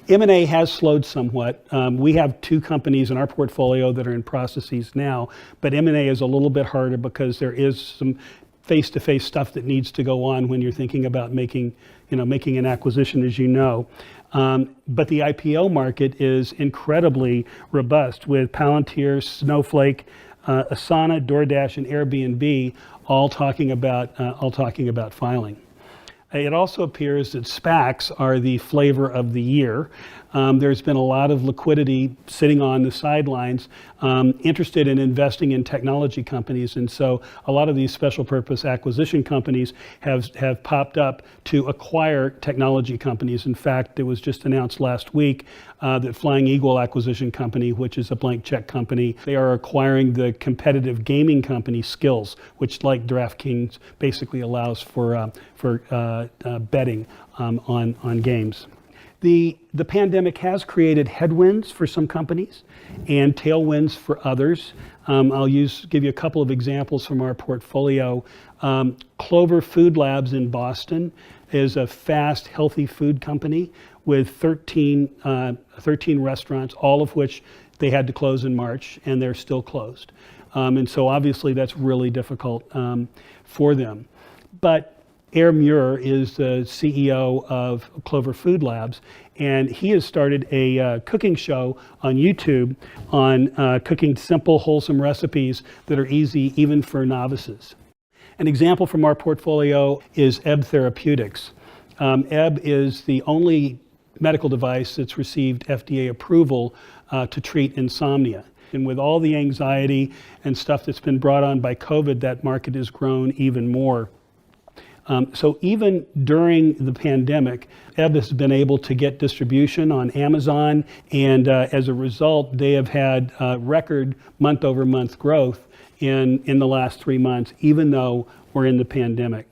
M&A has slowed somewhat. We have 2 companies in our portfolio that are in processes now, but M&A is a little bit harder because there is some face-to-face stuff that needs to go on when you're thinking about making an acquisition, as you know. But the IPO market is incredibly robust, with Palantir, Snowflake, Asana, DoorDash, and Airbnb all talking about filing. It also appears that SPACs are the flavor of the year. There's been a lot of liquidity sitting on the sidelines, interested in investing in technology companies, and so a lot of these special purpose acquisition companies have popped up to acquire technology companies. In fact, it was just announced last week that Flying Eagle Acquisition Company, which is a blank check company, they are acquiring the competitive gaming company Skills, which, like DraftKings, basically allows for betting on games. The pandemic has created headwinds for some companies and tailwinds for others. I'll give you a couple of examples from our portfolio. Clover Food Labs in Boston is a fast, healthy food company with 13 restaurants, all of which they had to close in March, and they're still closed. And so obviously that's really difficult for them. But Air Muir is the CEO of Clover Food Labs, and he has started a cooking show on YouTube on cooking simple, wholesome recipes that are easy even for novices. An example from our portfolio is Ebb Therapeutics. Ebb is the only medical device that's received FDA approval to treat insomnia. And with all the anxiety and stuff that's been brought on by COVID, that market has grown even more. So even during the pandemic, Ebb has been able to get distribution on Amazon, and as a result, they have had record month-over-month growth in the last 3 months, even though we're in the pandemic.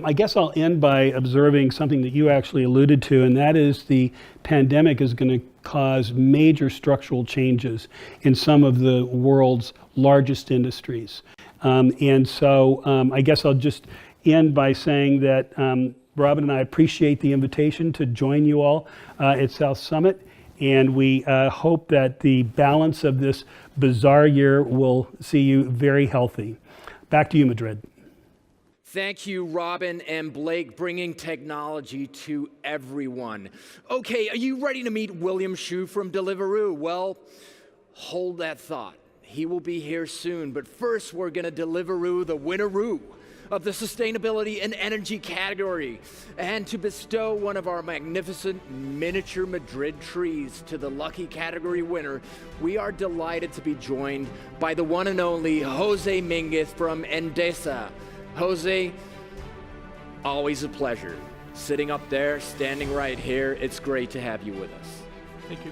I guess I'll end by observing something that you actually alluded to, and that is the pandemic is going to cause major structural changes in some of the world's largest industries. And so I guess I'll just end by saying that Robin and I appreciate the invitation to join you all at South Summit, and we hope that the balance of this bizarre year will see you very healthy. Back to you, Madrid. Thank you, Robin and Blake, bringing technology to everyone. Okay, are you ready to meet William Shu from Deliveroo? Well, hold that thought. He will be here soon, but first we're going to Deliveroo the winneroo of the sustainability and energy category, and to bestow one of our magnificent miniature Madrid trees to the lucky category winner, we are delighted to be joined by the one and only Jose Minguez from Endesa. Jose, always a pleasure. Sitting up there, standing right here, it's great to have you with us. Thank you.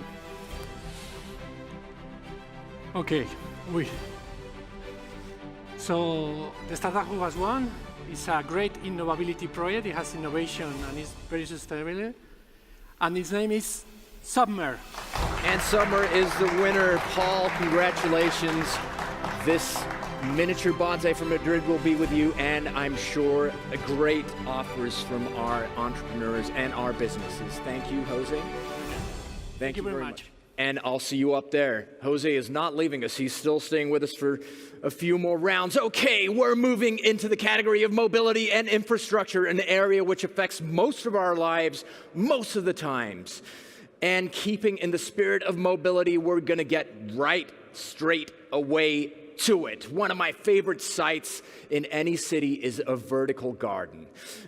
Okay, so the startup who has won is a great innovability project. It has innovation and it's very sustainable. And its name is Submer. And Submer is the winner. Paul, congratulations. This miniature bonsai from Madrid will be with you, and I'm sure great offers from our entrepreneurs and our businesses. Thank you, Jose. Thank you very much. And I'll see you up there. Jose is not leaving us. He's still staying with us for a few more rounds. Okay, we're moving into the category of mobility and infrastructure, an area which affects most of our lives most of the times. And keeping in the spirit of mobility, we're going to get right straight away to it. One of my favorite sights in any city is a vertical garden.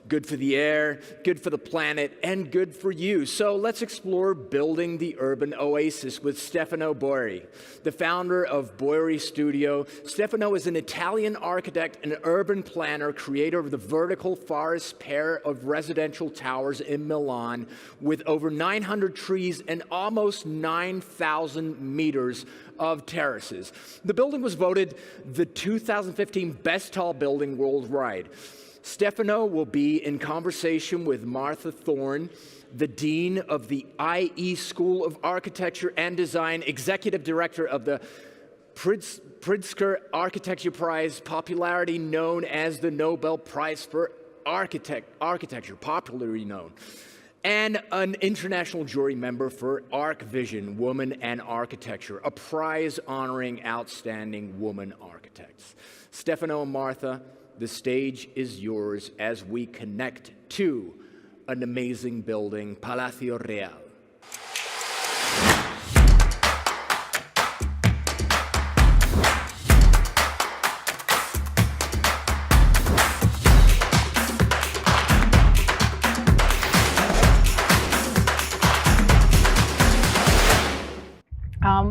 Good for the air, good for the planet, and good for you. So let's explore building the urban oasis with Stefano Boeri, the founder of Boeri Studio. Stefano is an Italian architect and urban planner, creator of the vertical forest pair of residential towers in Milan with over 900 trees and almost 9,000 meters of terraces. The building was voted the 2015 best tall building worldwide. Stefano will be in conversation with Martha Thorne, the Dean of the IE School of Architecture and Design, Executive Director of the Pritzker Architecture Prize, popularity known as the Nobel Prize for Architecture, popularly known, and an international jury member for Arc Vision, Woman and Architecture, a prize honoring outstanding woman architects. Stefano and Martha, the stage is yours as we connect to an amazing building, Palacio Real.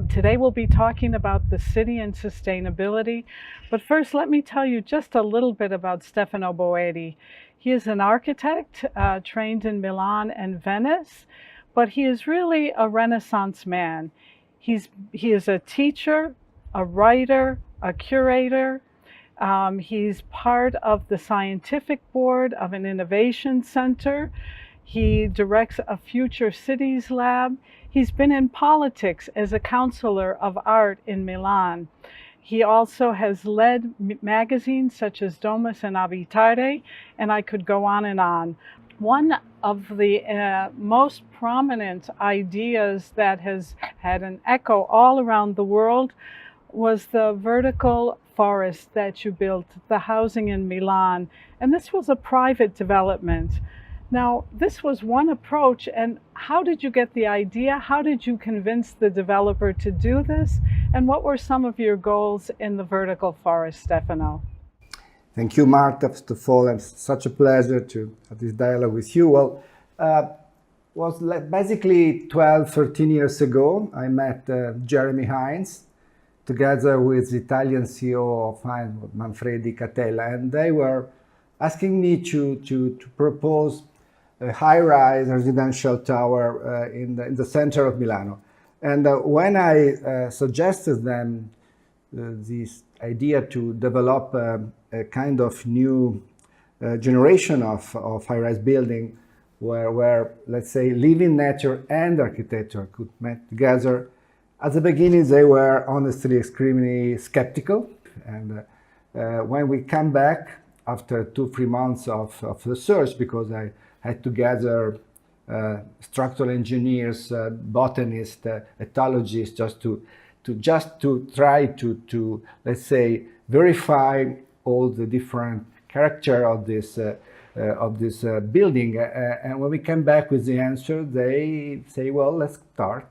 Today we'll be talking about the city and sustainability, but first let me tell you just a little bit about Stefano Boeri. He is an architect trained in Milan and Venice, but he is really a Renaissance man. He is a teacher, a writer, a curator. He's part of the scientific board of an innovation center. He directs a Future Cities lab. He's been in politics as a counselor of art in Milan. He also has led magazines such as Domus and Abitare, and I could go on and on. One of the most prominent ideas that has had an echo all around the world was the vertical forest that you built, the housing in Milan. And this was a private development. Now, this was one approach, and how did you get the idea? How did you convince the developer to do this? And what were some of your goals in the vertical forest, Stefano? Thank you, Marta. First of all, it's such a pleasure to have this dialogue with you. Well, was basically 12, 13 years ago, I met Jeremy Hines, together with the Italian CEO of Hines, Manfredi Catella, and they were asking me to propose a high-rise residential tower in the center of Milano. And when I suggested them this idea to develop a kind of new generation of high-rise building where, let's say, living nature and architecture could meet together, at the beginning they were honestly extremely skeptical. And when we come back after 2-3 months of research, because I had to gather structural engineers, botanists, ethologists, just to try to let's say verify all the different character of this building. And when we come back with the answer, they say, well, let's start,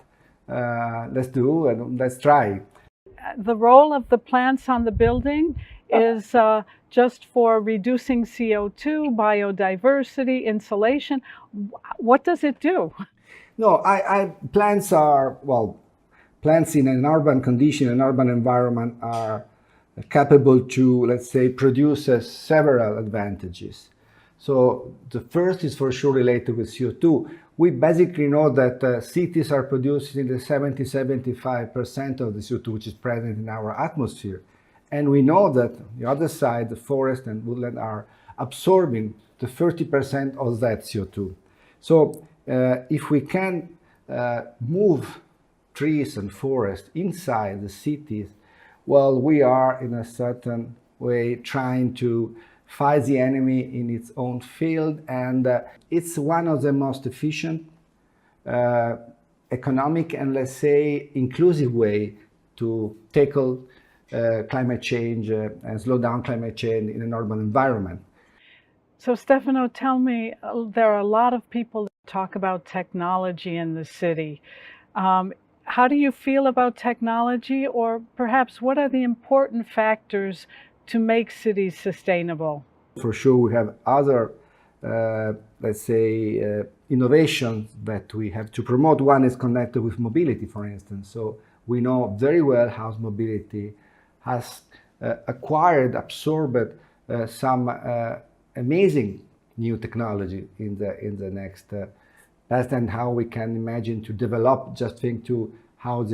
let's do, and let's try. The role of the plants on the building is just for reducing CO2, biodiversity, insulation. What does it do? No, plants are, well, plants in an urban condition, an urban environment are capable to, let's say, produce several advantages. So the first is for sure related with CO2. We basically know that cities are producing the 70-75% of the CO2 which is present in our atmosphere. And we know that on the other side, the forest and woodland are absorbing the 30% of that CO2. So if we can move trees and forests inside the cities, well, we are in a certain way trying to fight the enemy in its own field, and it's one of the most efficient, economic, and let's say inclusive way to tackle climate change and slow down climate change in an urban environment. So Stefano, tell me, there are a lot of people that talk about technology in the city. How do you feel about technology, or perhaps what are the important factors to make cities sustainable? For sure, we have other, let's say, innovations that we have to promote. One is connected with mobility, for instance. So we know very well how mobility has acquired, absorbed some amazing new technology in the next past, and how we can imagine to develop. Just think to how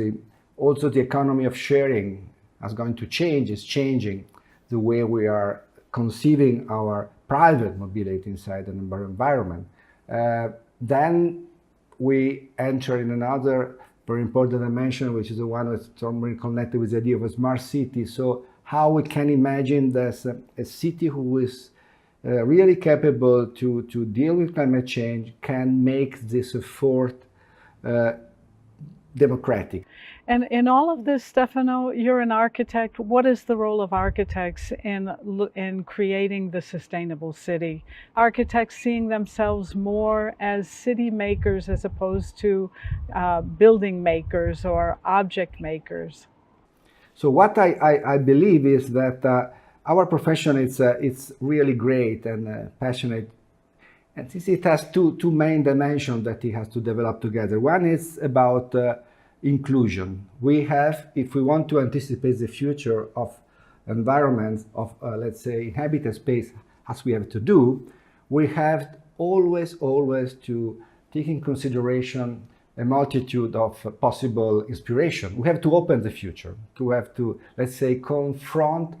also the economy of sharing is going to change, is changing the way we are conceiving our private mobility inside an environment. Then we enter in another very important dimension, which is the one that's normally connected with the idea of a smart city. So how we can imagine there's a city who is really capable to deal with climate change, can make this effort democratic. And in all of this, Stefano, you're an architect. What is the role of architects in creating the sustainable city? Architects seeing themselves more as city makers as opposed to building makers or object makers? So what I believe is that our profession it's really great and passionate. And it has two main dimensions that it has to develop together. One is about inclusion. We have, if we want to anticipate the future of environments, of let's say inhabited space, as we have to do, we have always to take in consideration a multitude of possible inspiration. We have to open the future, to have to, let's say, confront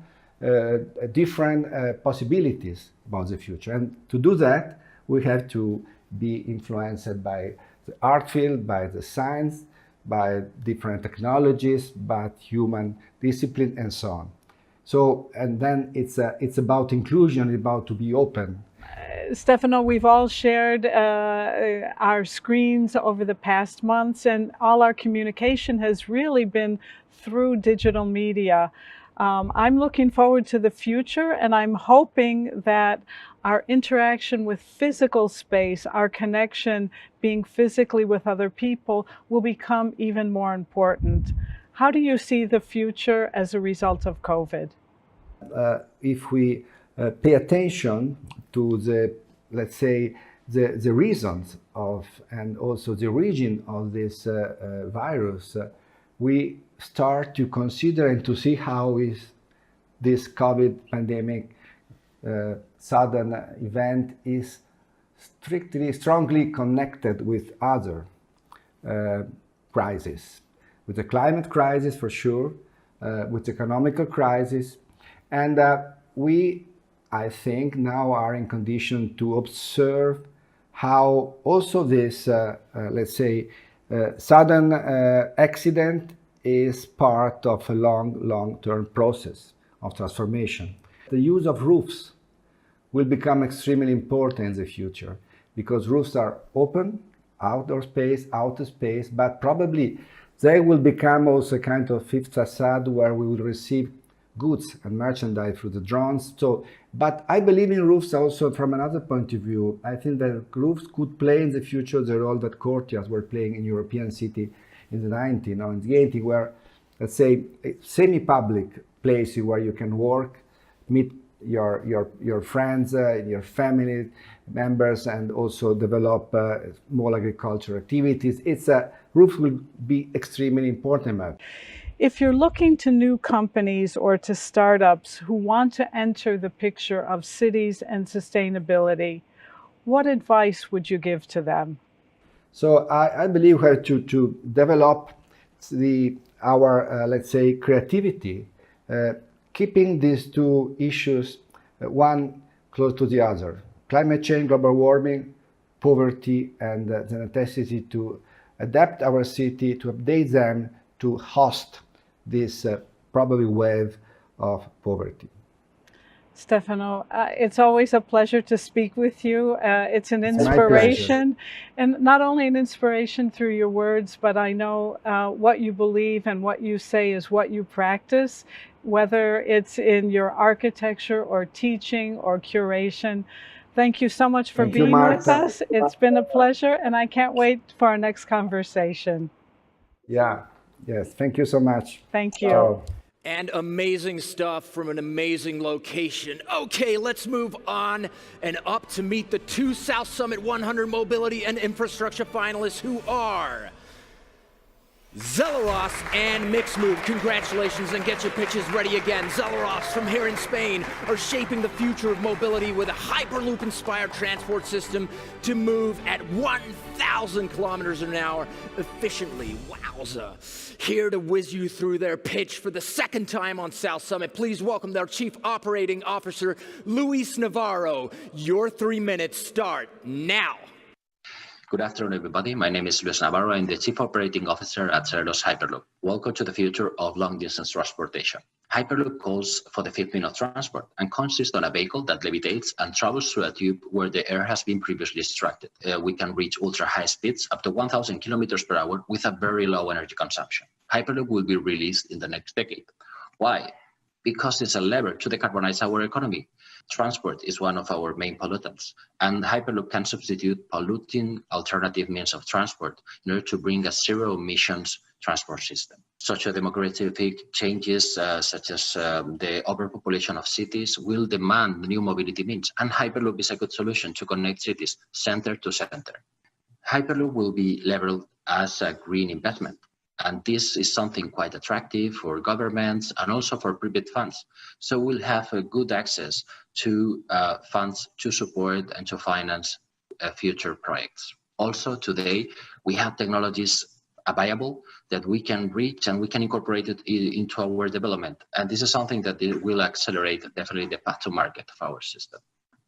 different possibilities about the future. And to do that, we have to be influenced by the art field, by the science, by different technologies, by human discipline, and so on. So, and then it's about inclusion, about to be open. Stefano, we've all shared our screens over the past months, and all our communication has really been through digital media. I'm looking forward to the future, and I'm hoping that our interaction with physical space, our connection being physically with other people, will become even more important. How do you see the future as a result of COVID? If we pay attention to the, let's say, the reasons of and also the origin of this virus, we start to consider and to see how is this COVID pandemic sudden event is strongly connected with other crises, with the climate crisis for sure, with the economical crisis, and we, I think, now are in condition to observe how also this, let's say, sudden accident is part of a long-term process of transformation. The use of roofs will become extremely important in the future because roofs are open, outdoor space, outer space, but probably they will become also a kind of fifth facade where we will receive goods and merchandise through the drones. So, but I believe in roofs also from another point of view. I think that roofs could play in the future the role that courtyards were playing in European city in the 90s, in the 80s, where, let's say, semi-public places where you can work, meet your friends, your family members, and also develop small agricultural activities. Roofs will be extremely important. If you're looking to new companies or to startups who want to enter the picture of cities and sustainability, what advice would you give to them? So I believe we have to develop our let's say, creativity, keeping these two issues one close to the other. Climate change, global warming, poverty, and the necessity to adapt our city, to update them, to host this probably wave of poverty. Stefano, it's always a pleasure to speak with you. It's an inspiration, and not only an inspiration through your words, but I know what you believe and what you say is what you practice, whether it's in your architecture or teaching or curation. Thank you so much for being with us. It's been a pleasure, and I can't wait for our next conversation. Yeah, yes, thank you so much. Thank you. Ciao. And amazing stuff from an amazing location. Okay, let's move on and up to meet the two South Summit 100 Mobility and Infrastructure finalists, who are Celebrará and Mixmove. Congratulations, and get your pitches ready again. Celebrará from here in Spain are shaping the future of mobility with a Hyperloop-inspired transport system to move at 1,000 kilometers an hour efficiently. Wowza. Here to whiz you through their pitch for the second time on South Summit, please welcome their Chief Operating Officer, Luis Navarro. Your 3 minutes start now. Good afternoon, everybody. My name is Luis Navarro. I'm the Chief Operating Officer at Celebrará Hyperloop. Welcome to the future of long-distance transportation. Hyperloop calls for the fifth mean of transport and consists on a vehicle that levitates and travels through a tube where the air has been previously extracted. We can reach ultra-high speeds up to 1,000 kilometers per hour with a very low energy consumption. Hyperloop will be released in the next decade. Why? Because it's a lever to decarbonize our economy. Transport is one of our main pollutants, and Hyperloop can substitute polluting alternative means of transport in order to bring a zero-emissions transport system. Socio-demographic changes, such as the overpopulation of cities, will demand new mobility means, and Hyperloop is a good solution to connect cities center to center. Hyperloop will be labeled as a green investment. And this is something quite attractive for governments and also for private funds. So we'll have a good access to funds to support and to finance future projects. Also today, we have technologies available that we can reach and we can incorporate it into our development. And this is something that will accelerate definitely the path to market of our system.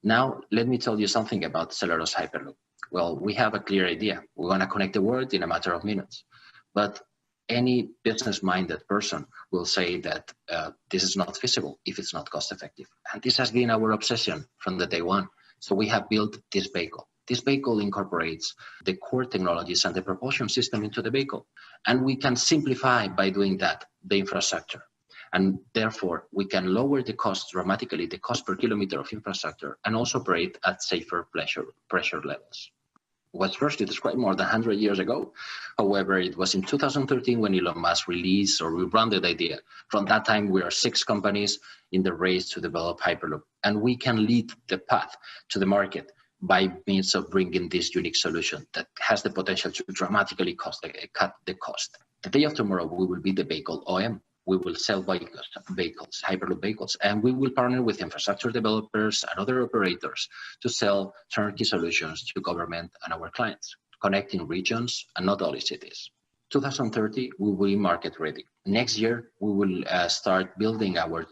Now, let me tell you something about Celebrará Hyperloop. Well, we have a clear idea. We want to connect the world in a matter of minutes. But any business-minded person will say that this is not feasible if it's not cost-effective. And this has been our obsession from the day one. So we have built this vehicle. This vehicle incorporates the core technologies and the propulsion system into the vehicle. And we can simplify by doing that, the infrastructure. And therefore, we can lower the cost dramatically, the cost per kilometer of infrastructure, and also operate at safer pressure levels. Was first described more than 100 years ago. However, it was in 2013 when Elon Musk released or rebranded the idea. From that time, we are 6 companies in the race to develop Hyperloop. And we can lead the path to the market by means of bringing this unique solution that has the potential to dramatically cut the cost. The day of tomorrow, we will be the vehicle OEM. We will sell vehicles, Hyperloop vehicles, and we will partner with infrastructure developers and other operators to sell turnkey solutions to government and our clients, connecting regions and not only cities. 2030, we will be market ready. Next year, we will start building our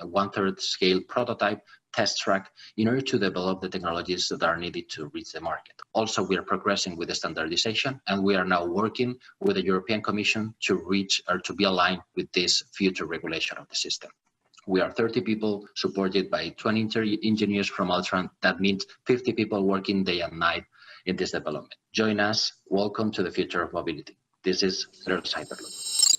one-third scale prototype test track in order to develop the technologies that are needed to reach the market. Also, we are progressing with the standardization, and we are now working with the European Commission to reach or to be aligned with this future regulation of the system. We are 30 people supported by 20 engineers from Altran. That means 50 people working day and night in this development. Join us. Welcome to the future of mobility. This is Celebrará Hyperloop.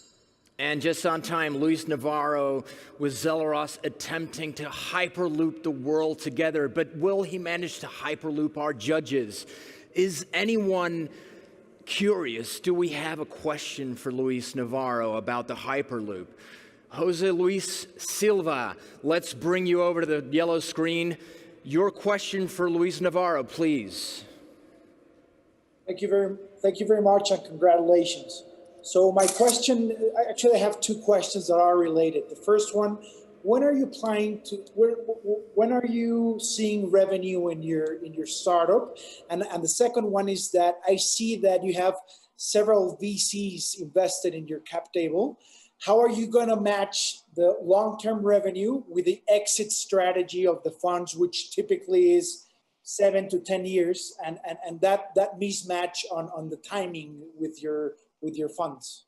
And just on time, Luis Navarro with Celebrará attempting to hyperloop the world together, but will he manage to hyperloop our judges? Is anyone curious? Do we have a question for Luis Navarro about the hyperloop? Jose Luis Silva, let's bring you over to the yellow screen. Your question for Luis Navarro, please. Thank you very much, and congratulations. So my question, actually I have two questions that are related. The first one, when are you planning to, when are you seeing revenue in your startup? And the second one is that I see that you have several VCs invested in your cap table. How are you going to match the long-term revenue with the exit strategy of the funds, which typically is 7 to 10 years, and that mismatch on the timing with your funds?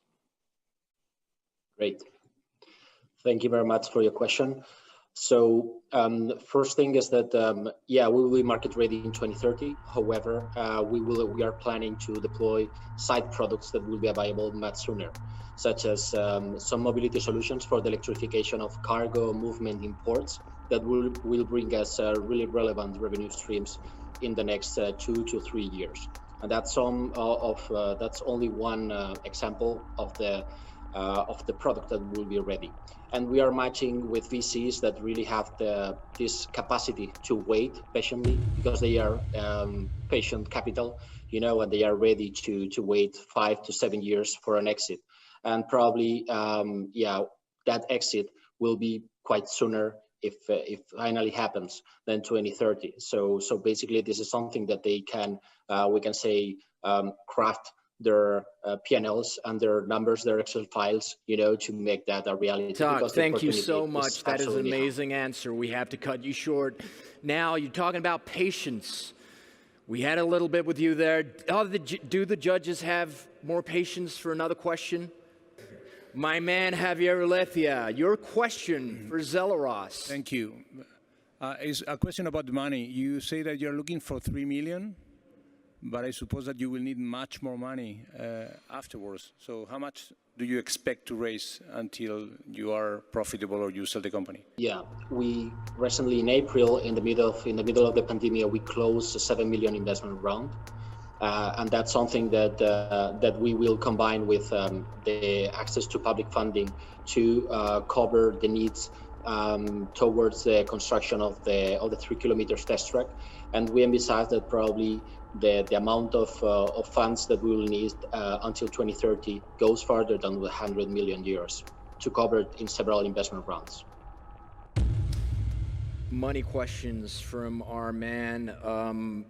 Great. Thank you very much for your question. So first thing is that, yeah, we will be market ready in 2030. However, we are planning to deploy side products that will be available much sooner, such as some mobility solutions for the electrification of cargo movement in ports that will bring us really relevant revenue streams in the next 2 to 3 years. And that's that's only one example of the product that will be ready. And we are matching with VCs that really have this capacity to wait patiently, because they are patient capital, you know, and they are ready to wait 5 to 7 years for an exit. And probably, yeah, that exit will be quite sooner if finally happens than 2030. So basically, this is something that they can, we can say, craft their P&Ls and their numbers, their Excel files, you know, to make that a reality. Doc, thank you so much. That is an amazing answer. We have to cut you short. Now, you're talking about patience. We had a little bit with you there. Do the judges have more patience for another question? My man, Javier Ulecia, your question for Celebrará. Thank you. It's a question about the money. You say that you're looking for 3 million, but I suppose that you will need much more money afterwards. So how much do you expect to raise until you are profitable or you sell the company? Yeah, we recently in April, in the middle of the pandemic, we closed a 7 million investment round. And that's something that we will combine with the access to public funding to cover the needs towards the construction of the 3 kilometers test track. And we envisage that probably the amount of funds that we will need until 2030 goes further than 100 million euros to cover it in several investment rounds. Money questions from our man.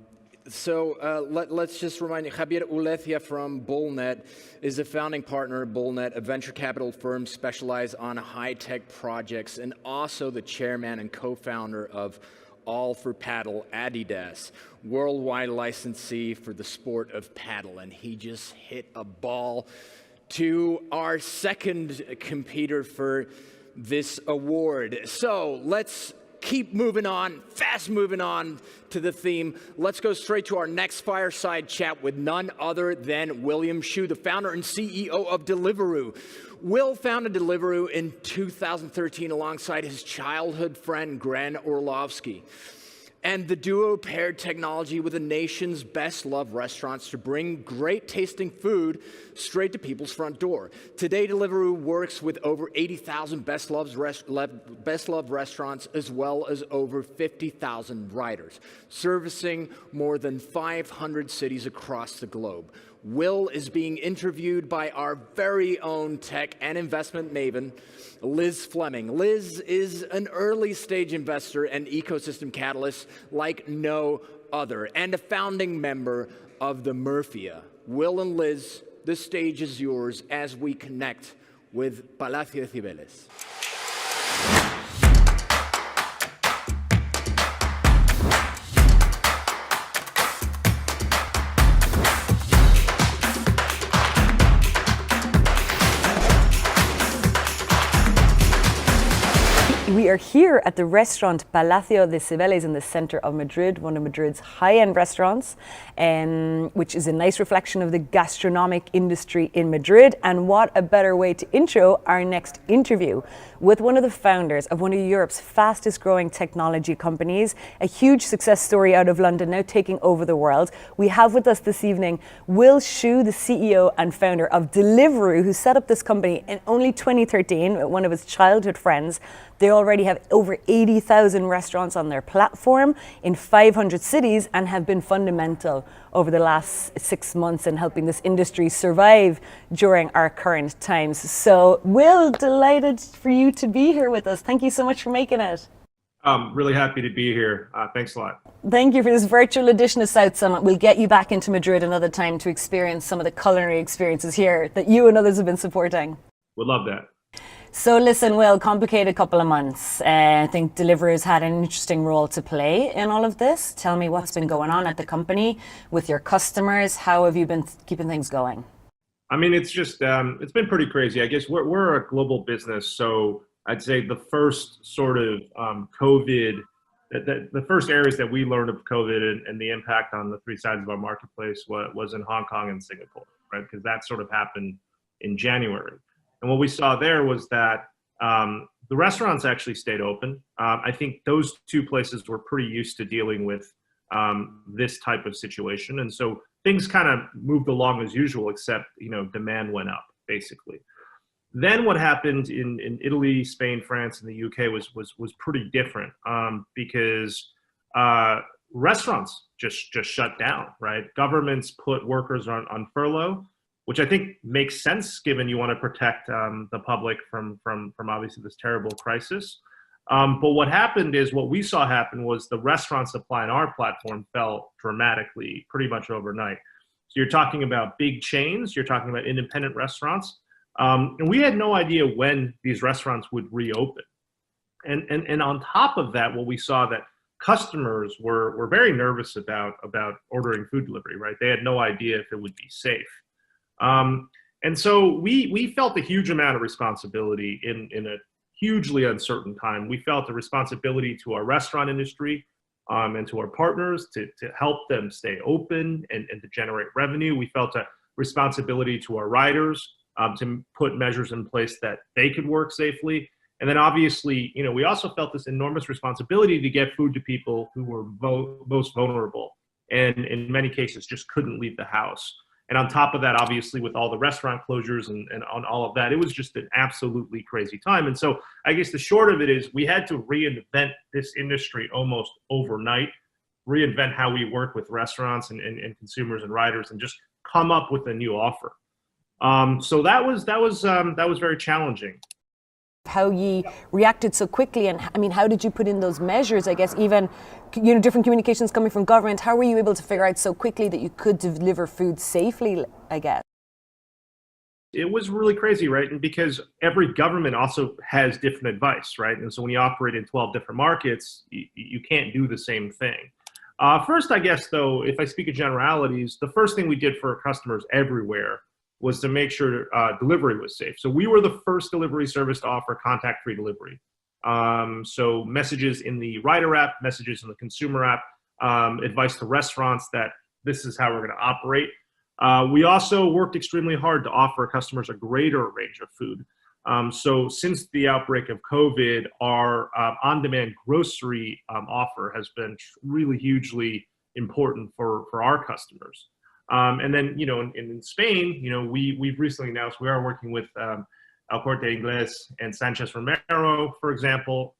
Let's just remind you, Javier Ulecia from Bullnet is a founding partner of Bullnet, a venture capital firm specialized on high-tech projects, and also the chairman and co-founder of All for Paddle Adidas, worldwide licensee for the sport of paddle. And he just hit a ball to our second competitor for this award. So let's keep moving on, fast moving on to the theme. Let's go straight to our next fireside chat with none other than William Shu, the founder and CEO of Deliveroo. Will founded Deliveroo in 2013 alongside his childhood friend, Gren Orlovsky. And the duo paired technology with the nation's best-loved restaurants to bring great tasting food straight to people's front door. Today, Deliveroo works with over 80,000 best-loved restaurants, as well as over 50,000 riders, servicing more than 500 cities across the globe. Will is being interviewed by our very own tech and investment maven, Liz Fleming. Liz is an early stage investor and ecosystem catalyst like no other, and a founding member of the Murphia. Will and Liz, the stage is yours as we connect with Palacio de Cibeles. We are here at the restaurant Palacio de Cibeles in the center of Madrid, one of Madrid's high-end restaurants, which is a nice reflection of the gastronomic industry in Madrid. And what a better way to intro our next interview with one of the founders of one of Europe's fastest growing technology companies, a huge success story out of London, now taking over the world. We have with us this evening Will Shu, the CEO and founder of Deliveroo, who set up this company in only 2013 with one of his childhood friends. They already have over 80,000 restaurants on their platform in 500 cities and have been fundamental over the last 6 months in helping this industry survive during our current times. So, Will, delighted for you to be here with us. Thank you so much for making it. I'm really happy to be here. Thanks a lot. Thank you for this virtual edition of South Summit. We'll get you back into Madrid another time to experience some of the culinary experiences here that you and others have been supporting. Would love that. So listen, Will, complicated couple of months. I think Deliveroo's had an interesting role to play in all of this. Tell me what's been going on at the company with your customers. How have you been keeping things going? I mean, it's just, it's been pretty crazy. I guess we're a global business. So I'd say the first sort of COVID, the first areas that we learned of COVID and the impact on the three sides of our marketplace was in Hong Kong and Singapore, right? Because that sort of happened in January. And what we saw there was that the restaurants actually stayed open. I think those two places were pretty used to dealing with this type of situation. And so things kind of moved along as usual, except, demand went up, basically. Then what happened in Italy, Spain, France, and the UK was pretty different because restaurants just shut down, right? Governments put workers on furlough, which I think makes sense given you want to protect the public from obviously this terrible crisis. But what happened is what we saw happen was the restaurant supply on our platform fell dramatically, pretty much overnight. So you're talking about big chains, you're talking about independent restaurants. And we had no idea when these restaurants would reopen. And on top of that, what we saw that customers were very nervous about ordering food delivery, right? They had no idea if it would be safe. And so we felt a huge amount of responsibility in a hugely uncertain time. We felt a responsibility to our restaurant industry and to our partners to help them stay open and to generate revenue. We felt a responsibility to our riders to put measures in place that they could work safely. And then obviously, we also felt this enormous responsibility to get food to people who were most vulnerable and in many cases just couldn't leave the house. And on top of that, obviously, with all the restaurant closures and on all of that, it was just an absolutely crazy time. And so I guess the short of it is we had to reinvent this industry almost overnight, reinvent how we work with restaurants and consumers and riders and just come up with a new offer. So that was very challenging. How ye reacted so quickly, and I mean, how did you put in those measures? I guess even, different communications coming from government. How were you able to figure out so quickly that you could deliver food safely, I guess? It was really crazy, right? And because every government also has different advice, right? And so when you operate in 12 different markets, you can't do the same thing. First, I guess, though, if I speak of generalities, the first thing we did for our customers everywhere was to make sure delivery was safe. So we were the first delivery service to offer contact-free delivery. So messages in the rider app, messages in the consumer app, advice to restaurants that this is how we're going to operate. We also worked extremely hard to offer customers a greater range of food. So since the outbreak of COVID, our on-demand grocery offer has been really hugely important for our customers. And then, in Spain, we've recently announced we are working with El Corte Inglés and Sanchez Romero, for example.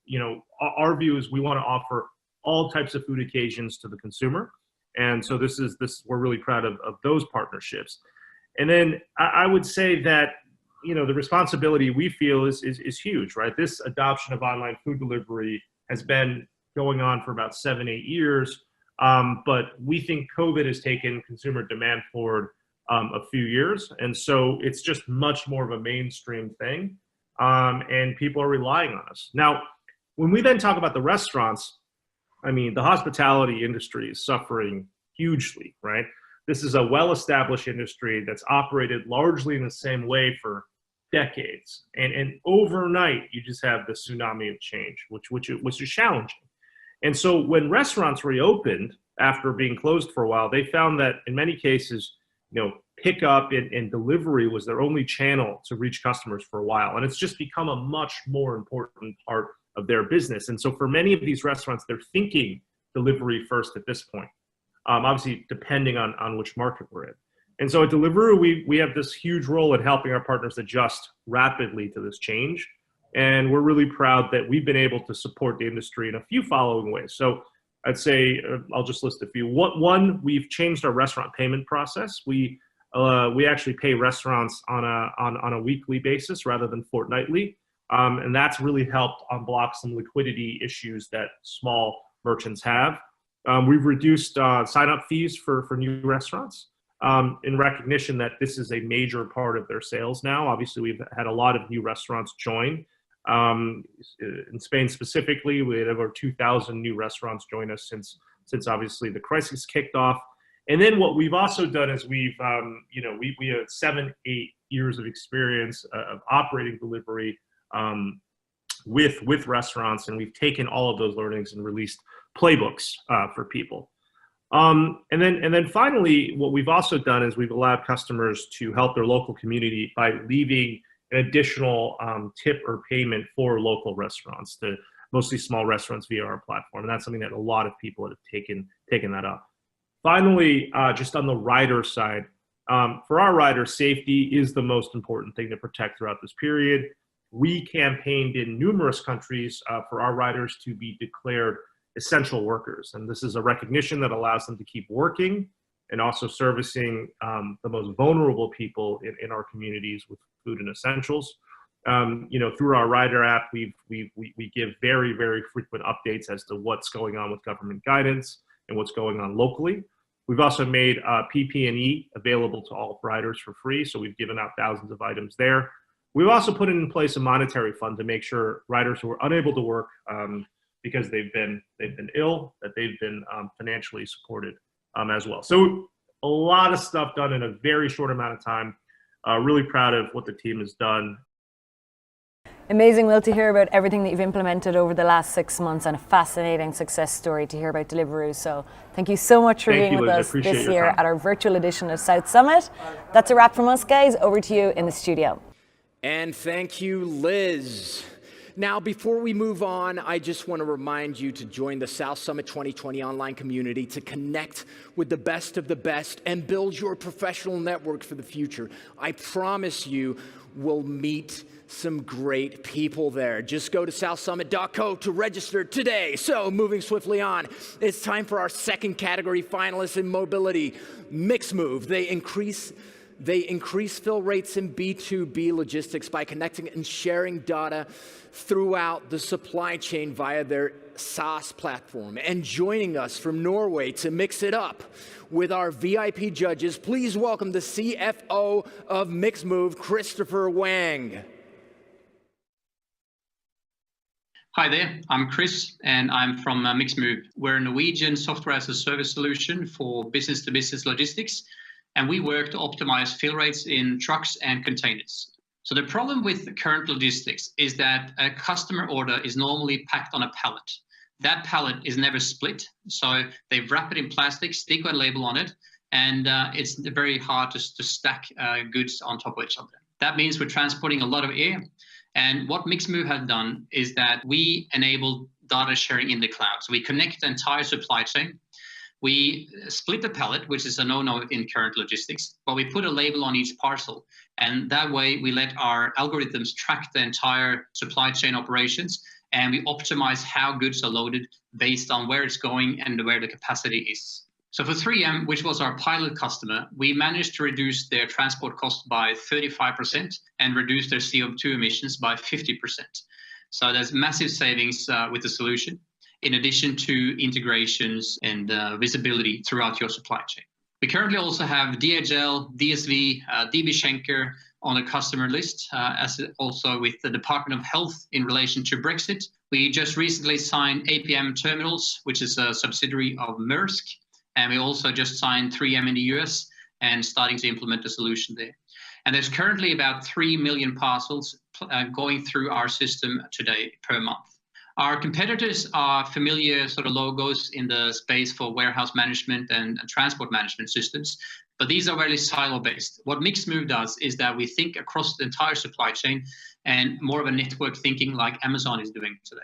Our view is we want to offer all types of food occasions to the consumer. And so we're really proud of those partnerships. And then I would say that, you know, the responsibility we feel is huge, right? This adoption of online food delivery has been going on for about 7-8 years. But we think COVID has taken consumer demand forward a few years. And so it's just much more of a mainstream thing. And people are relying on us. Now, when we then talk about the restaurants, I mean, the hospitality industry is suffering hugely, right? This is a well-established industry that's operated largely in the same way for decades. And overnight, you just have the tsunami of change, which is challenging. And so when restaurants reopened after being closed for a while, they found that in many cases, you know, pickup and delivery was their only channel to reach customers for a while. And it's just become a much more important part of their business. And so for many of these restaurants, they're thinking delivery first at this point, obviously depending on which market we're in. And so at Deliveroo, we have this huge role in helping our partners adjust rapidly to this change. And we're really proud that we've been able to support the industry in a few following ways. So I'd say, I'll just list a few. One, we've changed our restaurant payment process. We actually pay restaurants on a weekly basis rather than fortnightly. And that's really helped unblock some liquidity issues that small merchants have. We've reduced sign-up fees for new restaurants in recognition that this is a major part of their sales now. Obviously, we've had a lot of new restaurants join. In Spain specifically, we had over 2,000 new restaurants join us since obviously the crisis kicked off. And then what we've also done is we have 7-8 years of experience of operating delivery with restaurants, and we've taken all of those learnings and released playbooks for people. And then finally, what we've also done is we've allowed customers to help their local community by leaving an additional tip or payment for local restaurants, to mostly small restaurants via our platform. And that's something that a lot of people have taken that up. Finally, just on the rider side, for our riders, safety is the most important thing to protect throughout this period. We campaigned in numerous countries for our riders to be declared essential workers. And this is a recognition that allows them to keep working and also servicing the most vulnerable people in our communities with food and essentials. Through our rider app, we give very, very frequent updates as to what's going on with government guidance and what's going on locally. We've also made PP&E available to all riders for free, so we've given out thousands of items there. We've also put in place a monetary fund to make sure riders who are unable to work because they've been ill, that they've been financially supported as well. So a lot of stuff done in a very short amount of time. Really proud of what the team has done. Amazing, Will, to hear about everything that you've implemented over the last 6 months, and a fascinating success story to hear about Deliveroo. So thank you so much for being with us this year at our virtual edition of South Summit. That's a wrap from us, guys. Over to you in the studio. And thank you, Liz. Now, before we move on, I just want to remind you to join the South Summit 2020 online community to connect with the best of the best and build your professional network for the future. I promise you will meet some great people there. Just go to southsummit.co to register today. So moving swiftly on, it's time for our second category finalists in mobility, MixMove. They increase fill rates in B2B logistics by connecting and sharing data throughout the supply chain via their SaaS platform. And joining us from Norway to mix it up with our VIP judges, please welcome the CFO of MixMove, Christopher Wang. Hi there, I'm Chris and I'm from MixMove. We're a Norwegian software as a service solution for business-to-business logistics, and we work to optimize fill rates in trucks and containers. So the problem with current logistics is that a customer order is normally packed on a pallet. That pallet is never split, so they wrap it in plastic, stick a label on it, and it's very hard to stack goods on top of each other. That means we're transporting a lot of air. And what MixMove has done is that we enable data sharing in the cloud. So we connect the entire supply chain. We split the pallet, which is a no-no in current logistics, but we put a label on each parcel. And that way we let our algorithms track the entire supply chain operations, and we optimize how goods are loaded based on where it's going and where the capacity is. So for 3M, which was our pilot customer, we managed to reduce their transport cost by 35% and reduce their CO2 emissions by 50%. So there's massive savings with the solution, in addition to integrations and visibility throughout your supply chain. We currently also have DHL, DSV, DB Schenker on the customer list, as also with the Department of Health in relation to Brexit. We just recently signed APM Terminals, which is a subsidiary of Maersk. And we also just signed 3M in the US and starting to implement the solution there. And there's currently about 3 million parcels going through our system today per month. Our competitors are familiar sort of logos in the space for warehouse management and transport management systems, but these are very silo-based. What MixMove does is that we think across the entire supply chain and more of a network thinking like Amazon is doing today.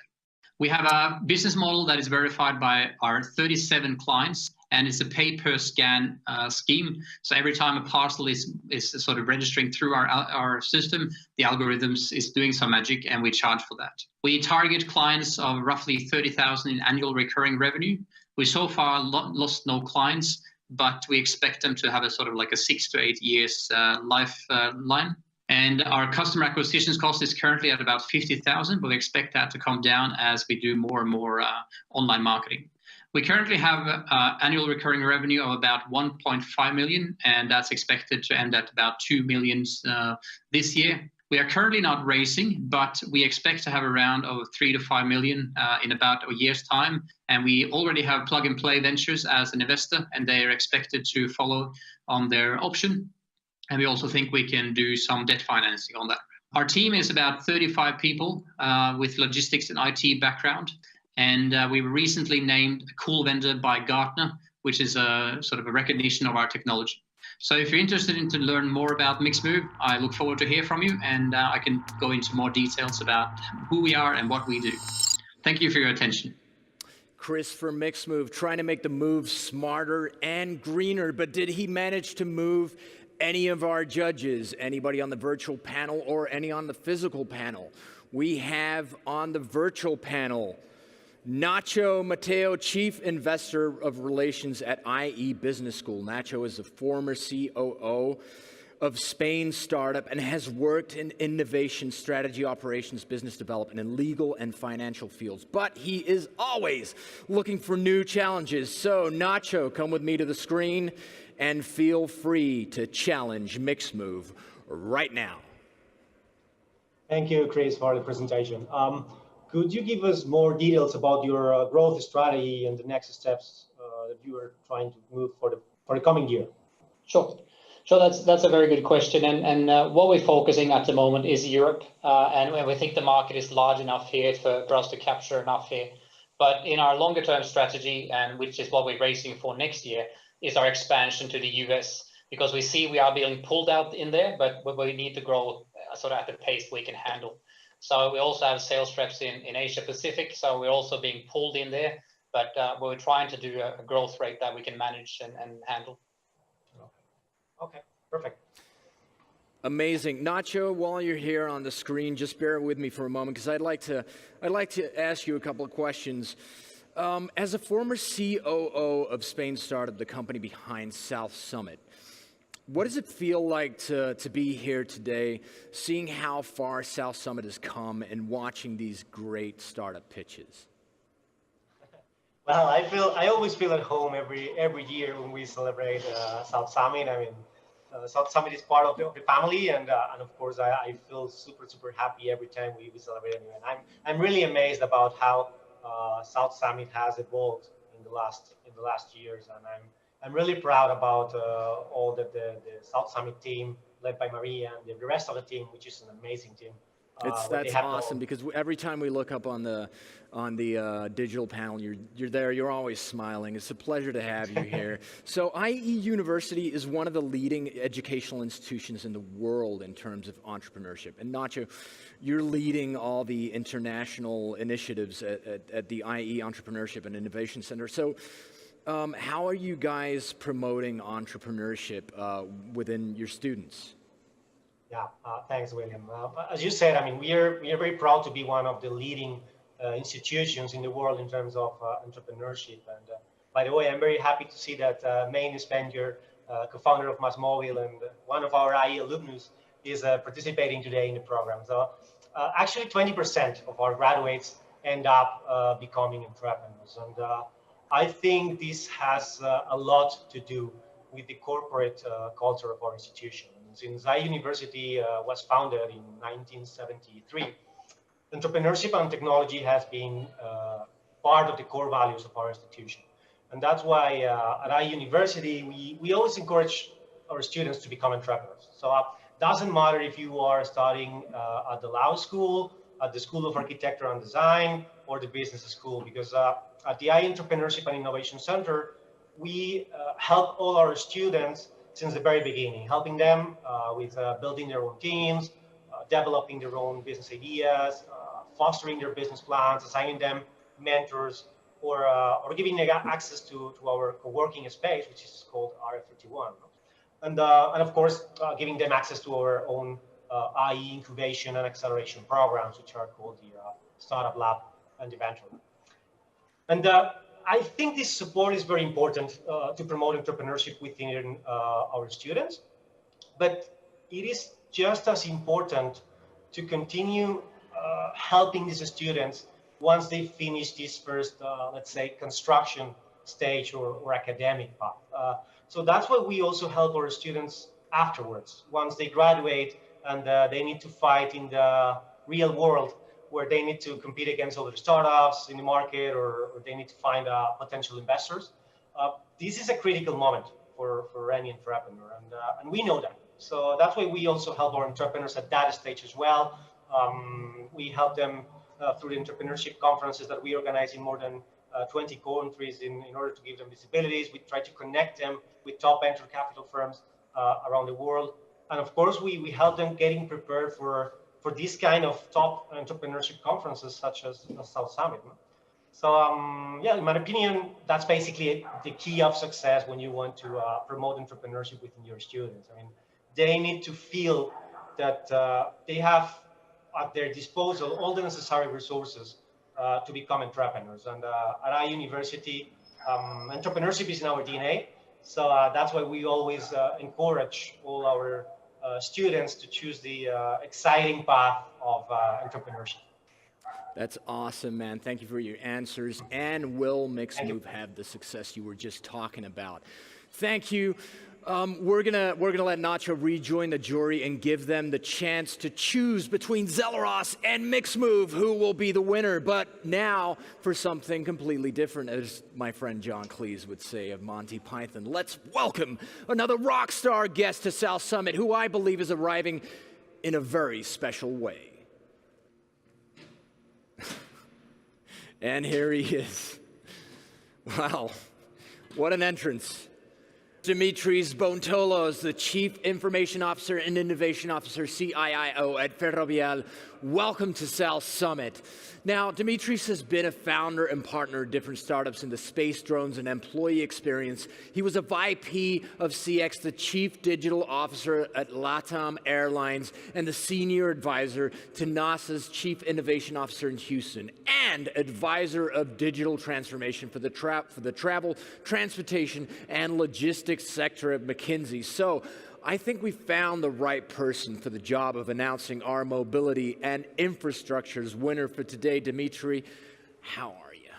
We have a business model that is verified by our 37 clients, and it's a pay-per-scan scheme. So every time a parcel is sort of registering through our system, the algorithms is doing some magic, and we charge for that. We target clients of roughly 30,000 in annual recurring revenue. We so far lost no clients, but we expect them to have a sort of like a 6 to 8 years lifeline. And our customer acquisitions cost is currently at about 50,000, but we expect that to come down as we do more and more online marketing. We currently have annual recurring revenue of about 1.5 million, and that's expected to end at about 2 million this year. We are currently not raising, but we expect to have a round of 3 to 5 million in about a year's time. And we already have Plug and Play Ventures as an investor, and they are expected to follow on their option. And we also think we can do some debt financing on that. Our team is about 35 people with logistics and IT background. And we were recently named a cool vendor by Gartner, which is a sort of a recognition of our technology. So if you're interested in to learn more about MixMove, I look forward to hear from you, and I can go into more details about who we are and what we do. Thank you for your attention. Chris for MixMove, trying to make the move smarter and greener, but did he manage to move any of our judges, anybody on the virtual panel or any on the physical panel? We have on the virtual panel Nacho Mateo, Chief Investor of Relations at IE Business School. Nacho is a former COO of Spain startup and has worked in innovation, strategy, operations, business development, and legal and financial fields. But he is always looking for new challenges. So Nacho, come with me to the screen and feel free to challenge MixMove right now. Thank you, Chris, for the presentation. Could you give us more details about your growth strategy and the next steps that you are trying to move for the coming year? Sure. That's a very good question. And what we're focusing at the moment is Europe. And we think the market is large enough here for us to capture enough here. But in our longer term strategy, and which is what we're racing for next year, is our expansion to the US. Because we see we are being pulled out in there, but we need to grow sort of at the pace we can handle. So we also have sales reps in Asia Pacific. So we're also being pulled in there, but we're trying to do a growth rate that we can manage and handle. Okay, perfect. Amazing. Nacho, while you're here on the screen, just bear with me for a moment because I'd like to ask you a couple of questions. As a former COO of Spain Startup, the company behind South Summit, what does it feel like to be here today, seeing how far South Summit has come and watching these great startup pitches? Well, I always feel at home every year when we celebrate South Summit. I mean, South Summit is part of the family, and of course I feel super happy every time we celebrate it. And I'm really amazed about how South Summit has evolved in the last years, and I'm really proud about all the South Summit team led by Maria and the rest of the team, which is an amazing team. That's awesome because every time we look up on the digital panel, you're there. You're always smiling. It's a pleasure to have you here. So IE University is one of the leading educational institutions in the world in terms of entrepreneurship. And Nacho, you're leading all the international initiatives at the IE Entrepreneurship and Innovation Center. So how are you guys promoting entrepreneurship within your students? Yeah, thanks, William. As you said, I mean, we are very proud to be one of the leading institutions in the world in terms of entrepreneurship, By the way, I'm very happy to see that Maine Spender, co-founder of MassMobile and one of our IE alumnus, is participating today in the program. So actually 20% of our graduates end up becoming entrepreneurs. And I think this has a lot to do with the corporate culture of our institution. And since University was founded in 1973, entrepreneurship and technology has been part of the core values of our institution. And that's why at University, we always encourage our students to become entrepreneurs. So it doesn't matter if you are studying at the law school, at the School of Architecture and Design, or the business school, because at the Entrepreneurship and Innovation Center, we help all our students since the very beginning, helping them with building their own teams, developing their own business ideas, fostering their business plans, assigning them mentors, or giving them access to our co-working space, which is called RF51. And of course, giving them access to our own IE incubation and acceleration programs, which are called the Startup Lab and the Venture Lab. And I think this support is very important to promote entrepreneurship within our students, but it is just as important to continue helping these students once they finish this first, let's say, construction stage or academic path. So that's why we also help our students afterwards, once they graduate and they need to fight in the real world, where they need to compete against other startups in the market, or they need to find potential investors. This is a critical moment for any entrepreneur, and we know that. So that's why we also help our entrepreneurs at that stage as well. We help them through the entrepreneurship conferences that we organize in more than 20 countries in order to give them visibilities. We try to connect them with top venture capital firms around the world. And of course, we help them getting prepared for this kind of top entrepreneurship conferences, such as South Summit. So yeah, in my opinion, that's basically the key of success when you want to promote entrepreneurship within your students. I mean, they need to feel that they have at their disposal all the necessary resources to become entrepreneurs. And at our university, entrepreneurship is in our DNA. So that's why we always encourage all our students to choose the exciting path of entrepreneurship. That's awesome, man. Thank you for your answers. And will MixMove have the success you were just talking about? Thank you. We're gonna let Nacho rejoin the jury and give them the chance to choose between Celebrará and MixMove who will be the winner. But now for something completely different, as my friend John Cleese would say of Monty Python. Let's welcome another rock star guest to South Summit, who I believe is arriving in a very special way. And here he is. Wow, what an entrance. Dimitris Bontolos, the Chief Information Officer and Innovation Officer, CIIO at Ferrovial. Welcome to South Summit. Now, Dimitris has been a founder and partner of different startups in the space, drones, and employee experience. He was a VP of CX, the Chief Digital Officer at LATAM Airlines, and the Senior Advisor to NASA's Chief Innovation Officer in Houston, and Advisor of Digital Transformation for the travel, transportation, and logistics sector at McKinsey. So, I think we found the right person for the job of announcing our mobility and infrastructure's winner for today. Dimitri, how are you?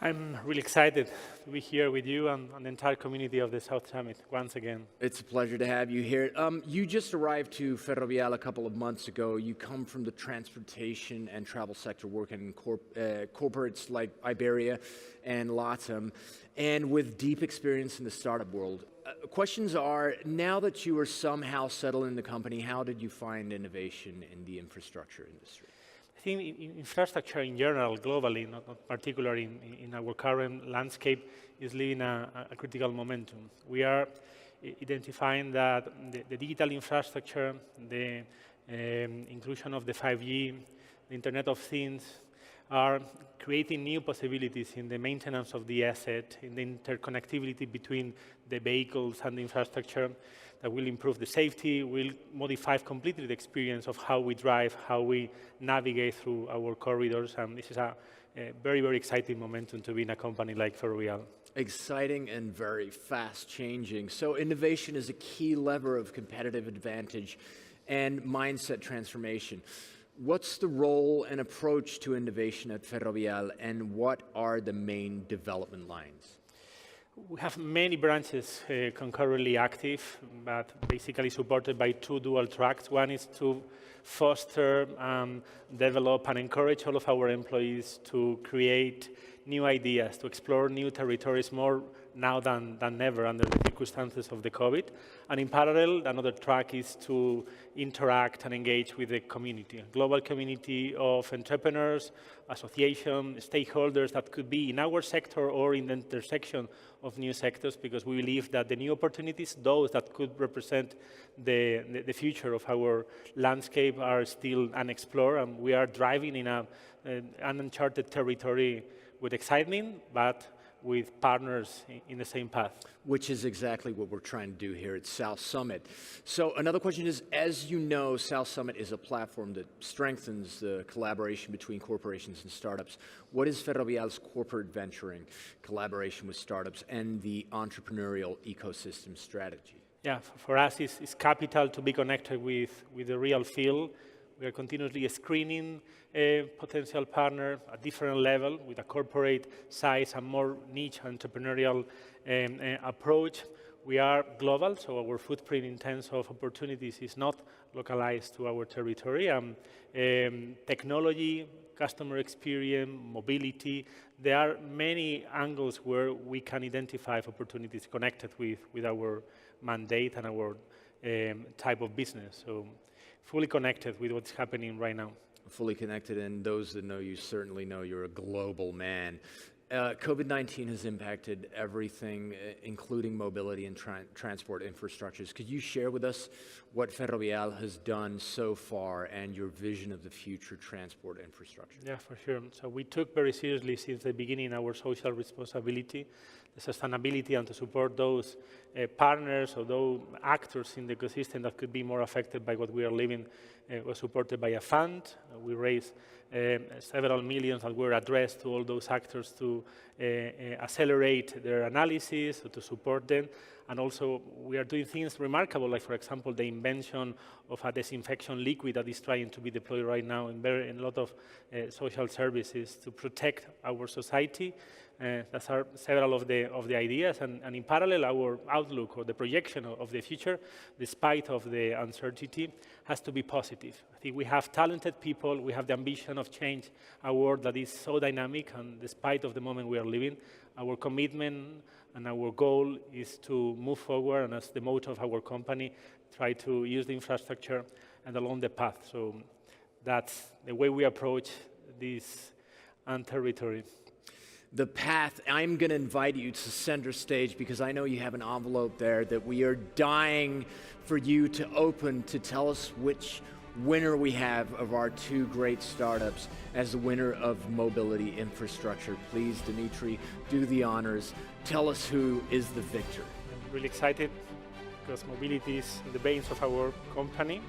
I'm really excited to be here with you and the entire community of the South Summit once again. It's a pleasure to have you here. You just arrived to Ferrovial a couple of months ago. You come from the transportation and travel sector, working in corporates like Iberia and LATAM, and with deep experience in the startup world. Questions are, now that you are somehow settled in the company, how did you find innovation in the infrastructure industry? I think infrastructure in general, globally, not particularly in our current landscape, is living a critical momentum. We are identifying that the digital infrastructure, the inclusion of the 5G, the Internet of Things, are creating new possibilities in the maintenance of the asset, in the interconnectivity between the vehicles and the infrastructure that will improve the safety, will modify completely the experience of how we drive, how we navigate through our corridors. And this is a very, very exciting momentum to be in a company like Ferrovial. Exciting and very fast changing. So innovation is a key lever of competitive advantage and mindset transformation. What's the role and approach to innovation at Ferrovial, and what are the main development lines? We have many branches concurrently active, but basically supported by two dual tracks. One is to foster, develop, and encourage all of our employees to create new ideas, to explore new territories more now than ever under the circumstances of the COVID. And in parallel, another track is to interact and engage with the community, a global community of entrepreneurs, associations, stakeholders that could be in our sector or in the intersection of new sectors, because we believe that the new opportunities, those that could represent the future of our landscape, are still unexplored, and we are driving in an uncharted territory with excitement, but with partners in the same path. Which is exactly what we're trying to do here at South Summit. So another question is, as you know, South Summit is a platform that strengthens the collaboration between corporations and startups. What is Ferrovial's corporate venturing, collaboration with startups, and the entrepreneurial ecosystem strategy? Yeah, for us, it's capital to be connected with the real field. We are continuously screening a potential partner at different level with a corporate size and more niche entrepreneurial approach. We are global, so our footprint in terms of opportunities is not localized to our territory. Technology, customer experience, mobility, there are many angles where we can identify opportunities connected with our mandate and our type of business. So fully connected with what's happening right now. Fully connected, and those that know you certainly know you're a global man. COVID-19 has impacted everything, including mobility and transport infrastructures. Could you share with us what Ferrovial has done so far and your vision of the future transport infrastructure? Yeah, for sure. So we took very seriously since the beginning our social responsibility, the sustainability, and to support those partners or those actors in the ecosystem that could be more affected by what we are living. Was supported by a fund. We raised several millions that were addressed to all those actors to accelerate their analysis, or to support them. And also, we are doing things remarkable, like, for example, the invention of a disinfection liquid that is trying to be deployed right now in a lot of social services to protect our society. Those are several of the ideas, and in parallel, our outlook or the projection of the future, despite of the uncertainty, has to be positive. I think we have talented people, we have the ambition of change a world that is so dynamic, and despite of the moment we are living, our commitment and our goal is to move forward, and as the motto of our company, try to use the infrastructure and along the path. So that's the way we approach this territory. The path, I'm going to invite you to center stage because I know you have an envelope there that we are dying for you to open to tell us which winner we have of our two great startups as the winner of mobility infrastructure. Please, Dimitri, do the honors. Tell us who is the victor. I'm really excited because mobility is in the veins of our company,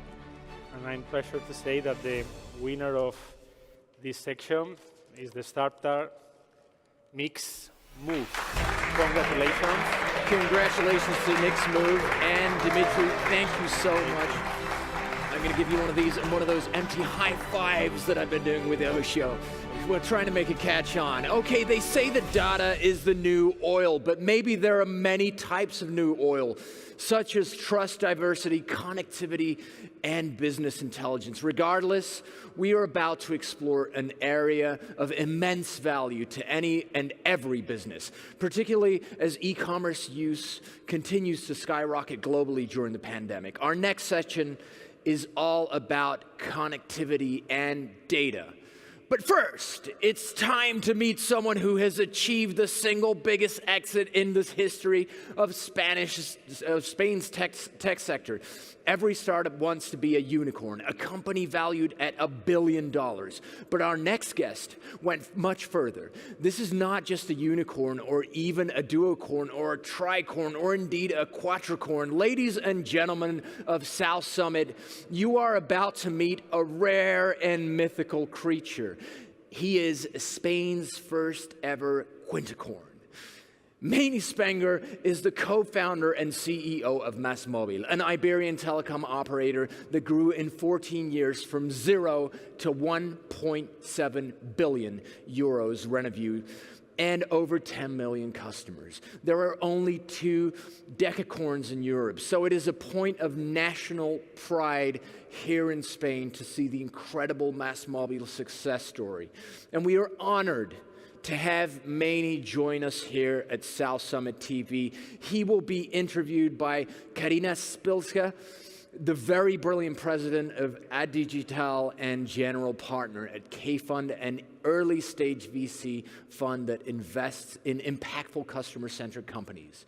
and I'm pleased to say that the winner of this section is the startup Mix Move. Congratulations. Congratulations to Mix Move, and Dimitri, thank you so much. I'm going to give you one of those empty high fives that I've been doing with the other show. We're trying to make it catch on. Okay, they say that data is the new oil, but maybe there are many types of new oil, such as trust, diversity, connectivity, and business intelligence. Regardless, we are about to explore an area of immense value to any and every business, particularly as e-commerce use continues to skyrocket globally during the pandemic. Our next section is all about connectivity and data. But first, it's time to meet someone who has achieved the single biggest exit in the history of Spain's tech sector. Every startup wants to be a unicorn, a company valued at $1 billion. But our next guest went much further. This is not just a unicorn or even a duocorn or a tricorn or indeed a quadricorn. Ladies and gentlemen of South Summit, you are about to meet a rare and mythical creature. He is Spain's first ever quinticorn. Meini Spenger is the co-founder and CEO of MásMóvil, an Iberian telecom operator that grew in 14 years from 0 to 1.7 billion euros revenue and over 10 million customers. There are only 2 decacorns in Europe, so it is a point of national pride here in Spain to see the incredible MásMóvil success story. And we are honored to have Meini join us here at South Summit TV. He will be interviewed by Karina Spilska, the very brilliant president of Ad Digital and general partner at K-Fund, an early stage VC fund that invests in impactful customer-centric companies.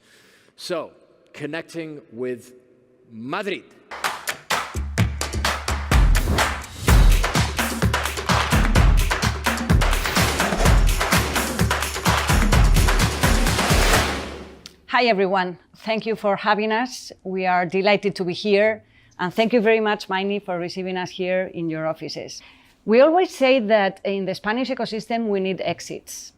So, connecting with Madrid. Hi, everyone. Thank you for having us. We are delighted to be here. And thank you very much, Meini, for receiving us here in your offices. We always say that in the Spanish ecosystem, we need exits.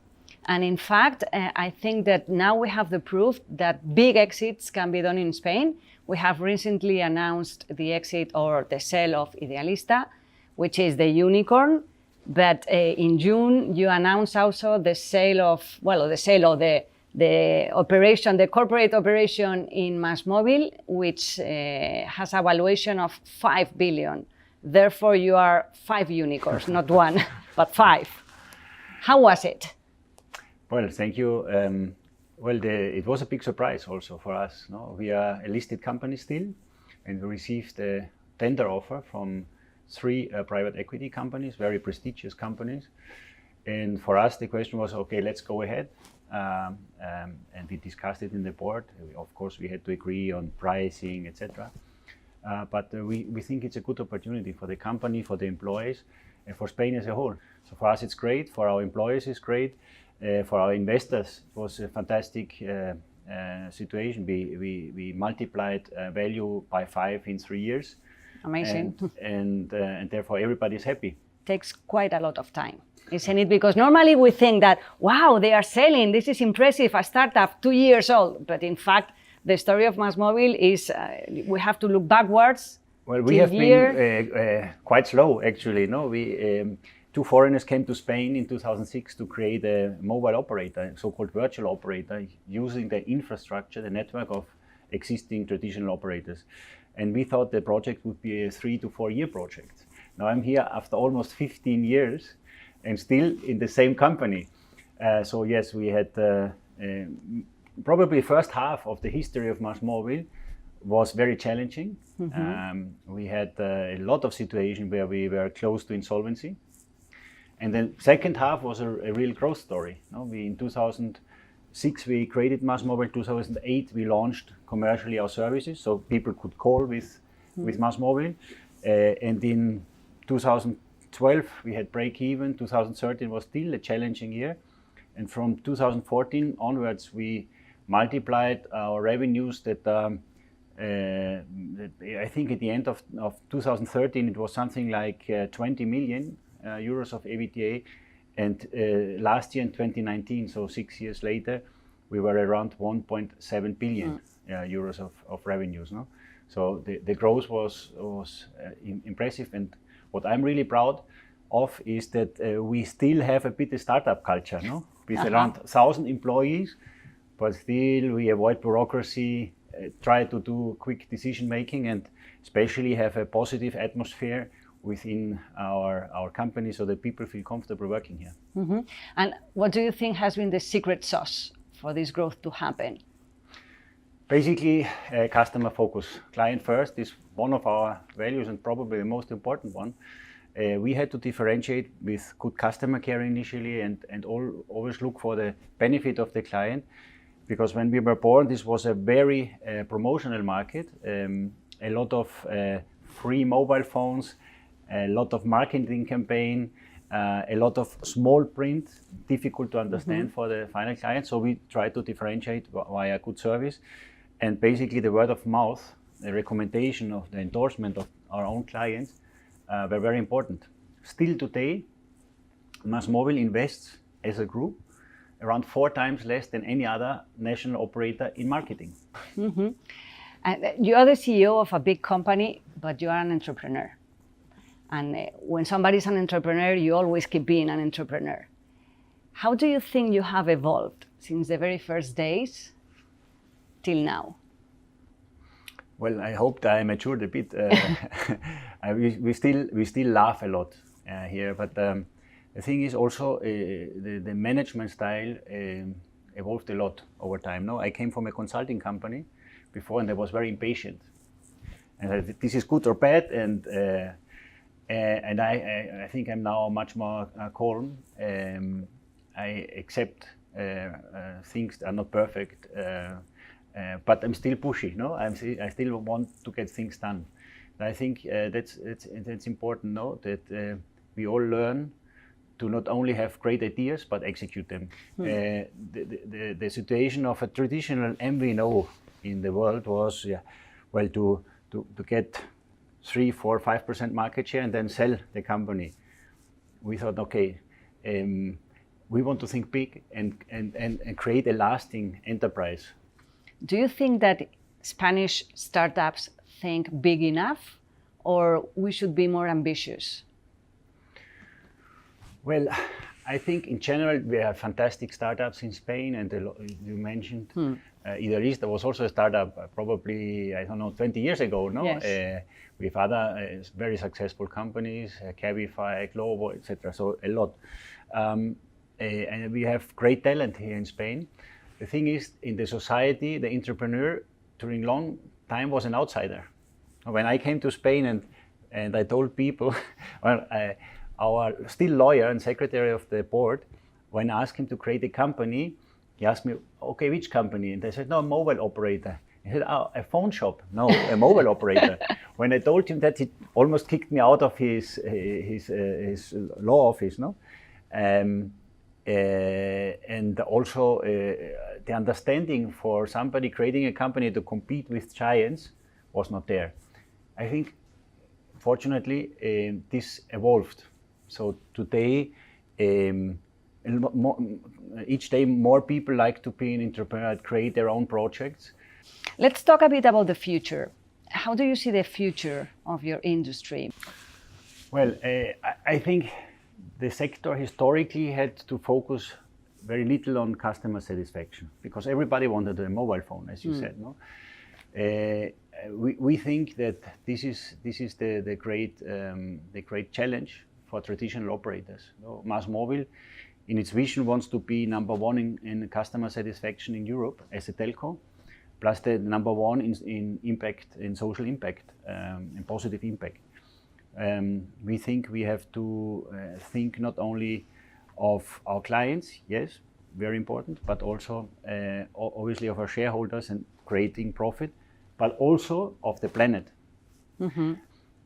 And in fact, I think that now we have the proof that big exits can be done in Spain. We have recently announced the exit or the sale of Idealista, which is the unicorn. But in June, you announced also the sale of, the operation, the corporate operation in MásMóvil, which has a valuation of 5 billion. Therefore, you are 5 unicorns, not 1, but 5. How was it? Well, thank you. It was a big surprise also for us. No? We are a listed company still, and we received a tender offer from 3 private equity companies, very prestigious companies. And for us, the question was, okay, let's go ahead. And we discussed it in the board. Of course, we had to agree on pricing, etc. But we think it's a good opportunity for the company, for the employees, and for Spain as a whole. So for us, it's great. For our employees, it's great. For our investors, it was a fantastic situation. We multiplied value by 5 in 3 years. Amazing. And therefore, everybody's happy. Takes quite a lot of time, isn't it? Because normally we think that, wow, they are selling, this is impressive, a startup, 2 years old. But in fact, the story of MásMóvil is we have to look backwards. Well, we have been quite slow, actually. No, 2 foreigners came to Spain in 2006 to create a mobile operator, so-called virtual operator, using the infrastructure, the network of existing traditional operators. And we thought the project would be a 3 to 4 year project. Now I'm here after almost 15 years and still in the same company. So yes, we had probably first half of the history of MásMóvil was very challenging. Mm-hmm. We had a lot of situations where we were close to insolvency. And then second half was a real growth story. No? In 2006, we created MásMóvil. 2008, we launched commercially our services, so people could call with MásMóvil. And in 2012, we had break even. 2013 was still a challenging year. And from 2014 onwards, we multiplied our revenues that I think at the end of 2013, it was something like 20 million euros of EBITDA. And last year in 2019, so 6 years later, we were around 1.7 billion euros of revenues. No? So the growth was impressive. And what I'm really proud of is that we still have a bit of startup culture, no? With around 1,000 employees, but still we avoid bureaucracy, try to do quick decision making, and especially have a positive atmosphere within our company so that people feel comfortable working here. Mm-hmm. And what do you think has been the secret sauce for this growth to happen? Basically, customer focus. Client first is one of our values and probably the most important one. We had to differentiate with good customer care initially and always look for the benefit of the client. Because when we were born, this was a very promotional market. A lot of free mobile phones, a lot of marketing campaign, a lot of small print, difficult to understand for the final client. So we tried to differentiate via good service. And basically the word of mouth, the recommendation of the endorsement of our own clients were very important. Still today, MásMóvil invests as a group around 4 times less than any other national operator in marketing. You are the CEO of a big company, but you are an entrepreneur. And when somebody's an entrepreneur, you always keep being an entrepreneur. How do you think you have evolved since the very first days till now? Well, I hope that I matured a bit. We still laugh a lot here, but the thing is also the management style evolved a lot over time. No, I came from a consulting company before, and I was very impatient. And I said, this is good or bad, and I think I'm now much more calm. I accept things that are not perfect, but I'm still pushy. No, I still want to get things done. And I think that's important. No, that we all learn to not only have great ideas but execute them. The situation of a traditional MVNO in the world was, well, to get 3, 4, 5% market share and then sell the company. We thought, okay, we want to think big and create a lasting enterprise. Do you think that Spanish startups think big enough, or we should be more ambitious? Well, I think in general we have fantastic startups in Spain, and you mentioned Idaris. There was also a startup probably, I don't know, 20 years ago, no? Yes. With other very successful companies, Cabify, Globo, etc. So a lot. And we have great talent here in Spain. The thing is, in the society, the entrepreneur during long time was an outsider. When I came to Spain and I told people, well, our still lawyer and secretary of the board, when I asked him to create a company, he asked me, okay, which company? And I said, no, a mobile operator. He said, oh, a phone shop? No, a mobile operator. When I told him that, he almost kicked me out of his law office, no? And also the understanding for somebody creating a company to compete with giants was not there. I think, fortunately, this evolved. So today, each day more people like to be an entrepreneur, create their own projects. Let's talk a bit about the future. How do you see the future of your industry? Well, I think the sector historically had to focus very little on customer satisfaction because everybody wanted a mobile phone, as you said. No, we think that this is the great challenge for traditional operators. No? MásMóvil, in its vision, wants to be number one in customer satisfaction in Europe as a telco, plus the number one in impact, in social impact, and positive impact. We think we have to think not only of our clients, yes, very important, but also obviously of our shareholders and creating profit, but also of the planet.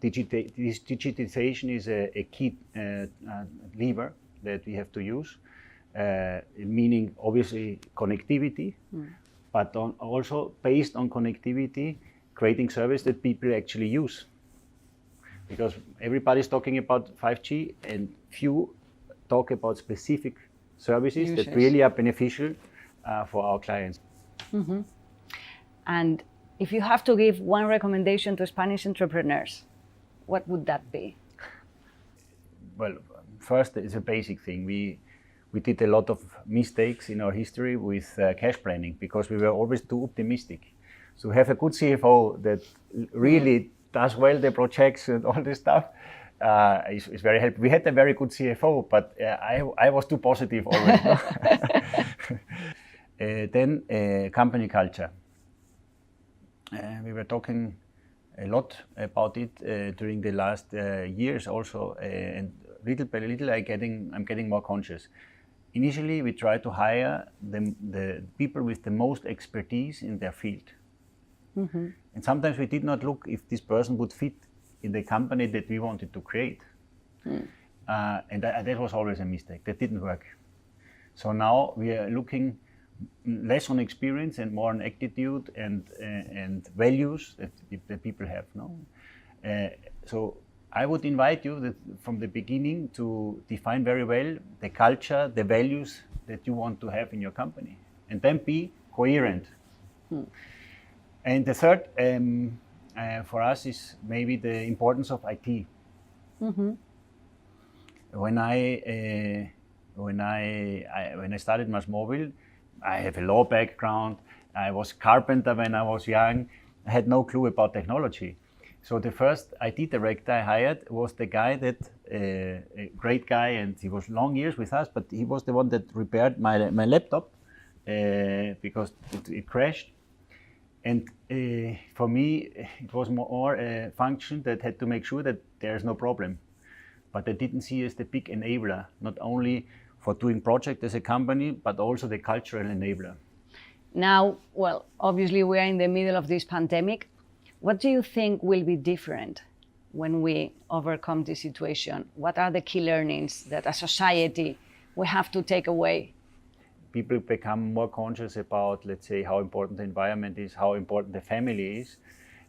Digitization is a key lever that we have to use, meaning obviously connectivity, but also based on connectivity, creating service that people actually use. Because everybody's talking about 5G and few talk about specific services that really are beneficial for our clients. And if you have to give one recommendation to Spanish entrepreneurs, what would that be? Well, first, it's a basic thing. We did a lot of mistakes in our history with cash planning because we were always too optimistic. So have a good CFO that really does well the projects and all this stuff is very helpful. We had a very good CFO, but I was too positive always. Then company culture. We were talking a lot about it during the last years also, and little by little I'm getting more conscious. Initially, we try to hire the people with the most expertise in their field. Mm-hmm. And sometimes we did not look if this person would fit in the company that we wanted to create. Mm. And that was always a mistake. That didn't work. So now we are looking less on experience and more on attitude and values that people have. No? So I would invite you from the beginning to define very well the culture, the values that you want to have in your company, and then be coherent. Mm. And the third for us is maybe the importance of IT. Mm-hmm. When I started MásMóvil, I have a law background. I was carpenter when I was young. I had no clue about technology. So the first IT director I hired was the guy that, a great guy, and he was long years with us, but he was the one that repaired my laptop because it crashed. And for me, it was more a function that had to make sure that there's no problem. But I didn't see as the big enabler, not only for doing project as a company, but also the cultural enabler. Now, well, obviously we are in the middle of this pandemic. What do you think will be different when we overcome this situation? What are the key learnings that as a society we have to take away? People become more conscious about, let's say, how important the environment is, how important the family is.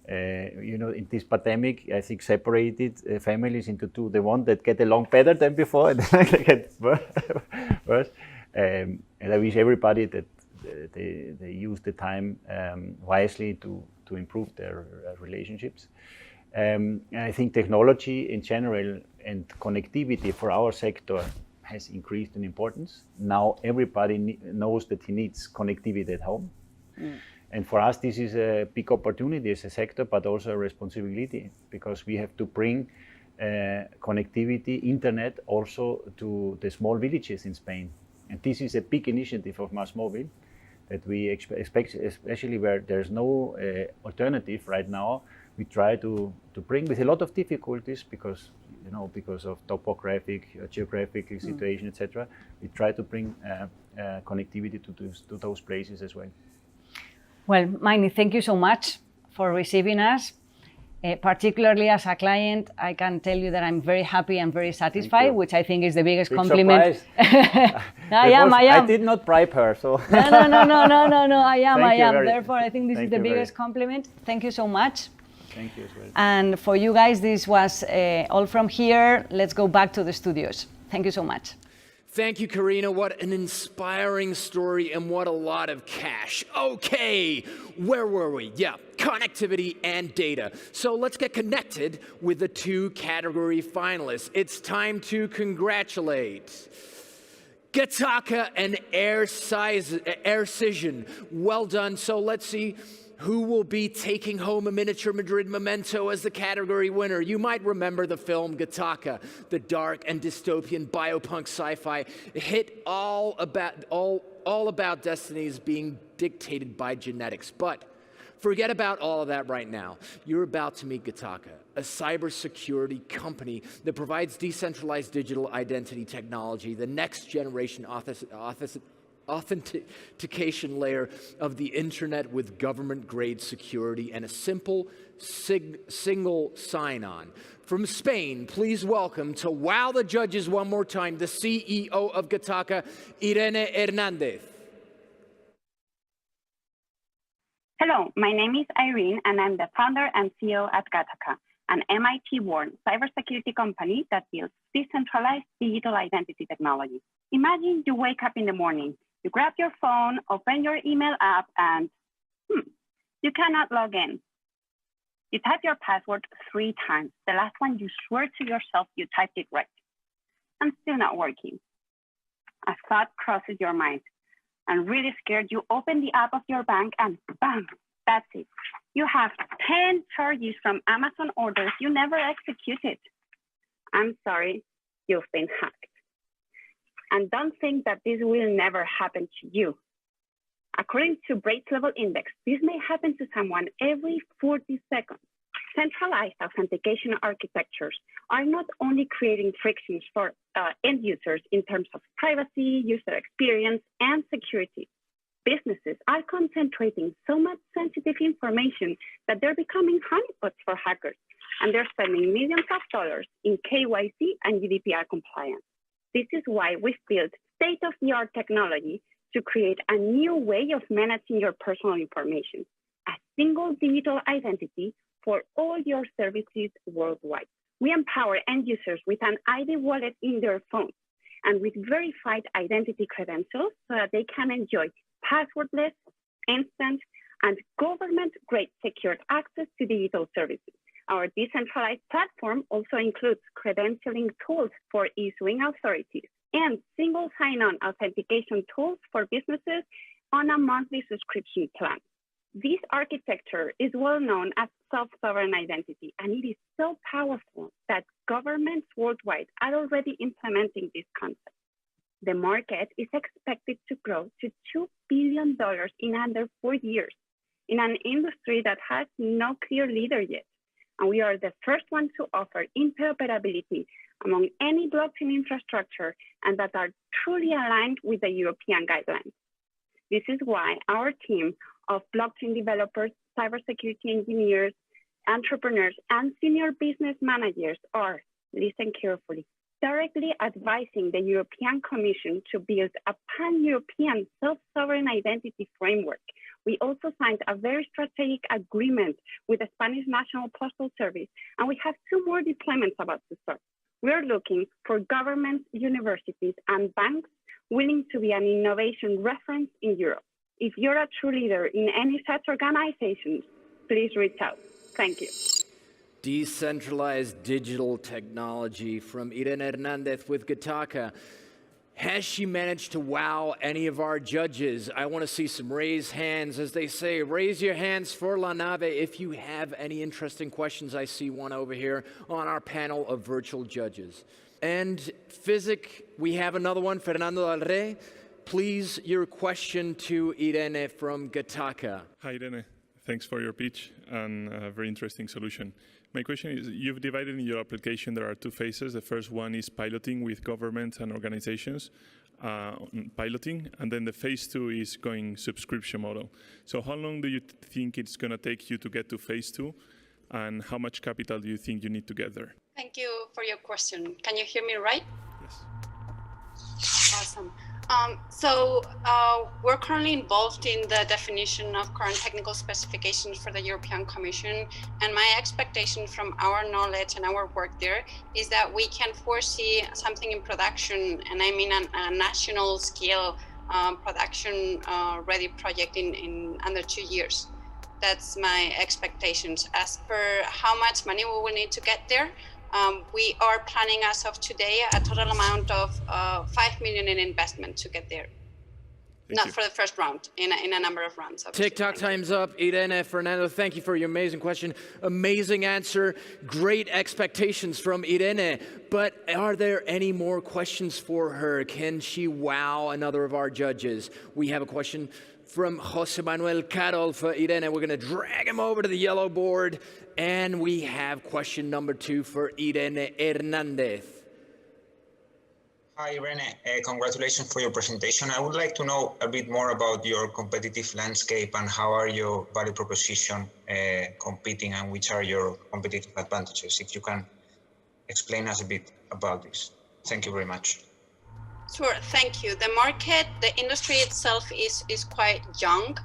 In this pandemic, I think separated families into two. The one that get along better than before, and then they get worse. And I wish everybody that they use the time wisely to improve their relationships. I think technology in general and connectivity for our sector has increased in importance. Now everybody knows that he needs connectivity at home. Mm. And for us, this is a big opportunity as a sector, but also a responsibility, because we have to bring connectivity, internet, also to the small villages in Spain. And this is a big initiative of MásMóvil that we expect, especially where there's no alternative right now. We try to bring, with a lot of difficulties, because of topographic, geographical situation, etc. We try to bring connectivity to those places as well. Well, Maini, thank you so much for receiving us. Particularly as a client, I can tell you that I'm very happy and very satisfied, which I think is the biggest compliment. I am. I did not bribe her, so. No, I am. Very, Therefore, I think this is the biggest compliment. Thank you so much. Thank you as well. And for you guys, this was all from here. Let's go back to the studios. Thank you so much. Thank you, Karina. What an inspiring story and what a lot of cash. Okay, where were we? Yeah, connectivity and data. So let's get connected with the two category finalists. It's time to congratulate Gataka and Aircision. Well done. So let's see who will be taking home a miniature Madrid memento as the category winner. You might remember the film Gataka, the dark and dystopian biopunk sci-fi hit all about destinies being dictated by genetics. But forget about all of that right now. You're about to meet Gataka, a cybersecurity company that provides decentralized digital identity technology, the next generation authentication layer of the internet with government-grade security and a simple single sign-on. From Spain, please welcome to wow the judges one more time, the CEO of Gataka, Irene Hernandez. Hello, my name is Irene, and I'm the founder and CEO at Gataka, an MIT-born cybersecurity company that builds decentralized digital identity technology. Imagine you wake up in the morning, you grab your phone, open your email app, and you cannot log in. You type your password 3 times. The last one, you swear to yourself you typed it right. And still not working. A thought crosses your mind. And really scared, you open the app of your bank and bam, that's it. You have 10 charges from Amazon orders you never executed. I'm sorry, you've been hacked. And don't think that this will never happen to you. According to Braid's Level Index, this may happen to someone every 40 seconds. Centralized authentication architectures are not only creating frictions for end users in terms of privacy, user experience, and security. Businesses are concentrating so much sensitive information that they're becoming honeypots for hackers, and they're spending millions of dollars in KYC and GDPR compliance. This is why we've built state-of-the-art technology to create a new way of managing your personal information, a single digital identity for all your services worldwide. We empower end users with an ID wallet in their phone and with verified identity credentials so that they can enjoy passwordless, instant, and government-grade secured access to digital services. Our decentralized platform also includes credentialing tools for issuing authorities and single sign-on authentication tools for businesses on a monthly subscription plan. This architecture is well known as self-sovereign identity, and it is so powerful that governments worldwide are already implementing this concept. The market is expected to grow to $2 billion in under 4 years in an industry that has no clear leader yet. And we are the first one to offer interoperability among any blockchain infrastructure and that are truly aligned with the European guidelines. This is why our team of blockchain developers, cybersecurity engineers, entrepreneurs, and senior business managers are, listen carefully, directly advising the European Commission to build a pan-European self-sovereign identity framework. We also signed a very strategic agreement with the Spanish National Postal Service, and we have 2 more deployments about to start. We're looking for governments, universities, and banks willing to be an innovation reference in Europe. If you're a true leader in any such organizations, please reach out. Thank you. Decentralized digital technology from Irene Hernandez with Gataca. Has she managed to wow any of our judges? I want to see some raised hands. As they say, raise your hands for La Nave if you have any interesting questions. I see one over here on our panel of virtual judges. And Physic, we have another one, Fernando Del Rey. Please, your question to Irene from Gataca. Hi, Irene. Thanks for your pitch and a very interesting solution. My question is, you've divided in your application, there are 2 phases. The first one is piloting with governments and organizations, piloting, and then the phase 2 is going subscription model. So how long do you think it's going to take you to get to phase 2? And how much capital do you think you need to get there? Thank you for your question. Can you hear me right? Yes. Awesome. We're currently involved in the definition of current technical specifications for the European Commission, and my expectation from our knowledge and our work there is that we can foresee something in production, and I mean a national scale production ready project in under 2 years. That's my expectations. As per how much money we will need to get there, we are planning as of today a total amount of 5 million in investment to get there. Not for the first round, in a number of rounds. Obviously. TikTok time's up. Irene, Fernando, thank you for your amazing question. Amazing answer. Great expectations from Irene. But are there any more questions for her? Can she wow another of our judges? We have a question from Jose Manuel Carol for Irene. We're going to drag him over to the yellow board. And we have question number 2 for Irene Hernandez. Hi, Irene. Congratulations for your presentation. I would like to know a bit more about your competitive landscape and how are your value proposition competing and which are your competitive advantages. If you can explain us a bit about this. Thank you very much. Sure, thank you. The market, the industry itself is quite young.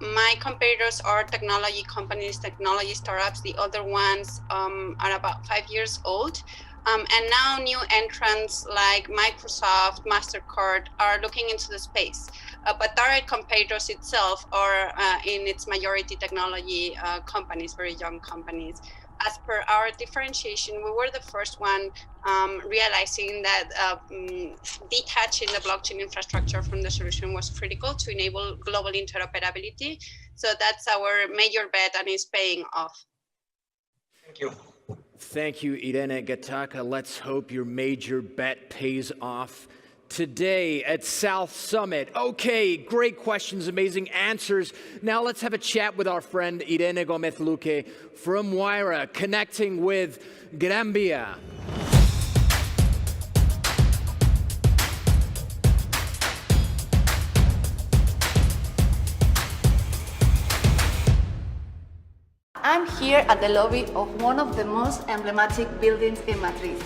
My competitors are technology companies, technology startups. The other ones are about 5 years old. And now new entrants like Microsoft, MasterCard are looking into the space. But direct competitors itself are in its majority technology companies, very young companies. As per our differentiation, we were the first one realizing that detaching the blockchain infrastructure from the solution was critical to enable global interoperability. So that's our major bet and is paying off. Thank you. Thank you, Irene Gataca. Let's hope your major bet pays off. today at South Summit? Okay, great questions, amazing answers. Now let's have a chat with our friend Irene Gomez-Luque from Wayra, connecting with Gran Vía. I'm here at the lobby of one of the most emblematic buildings in Madrid,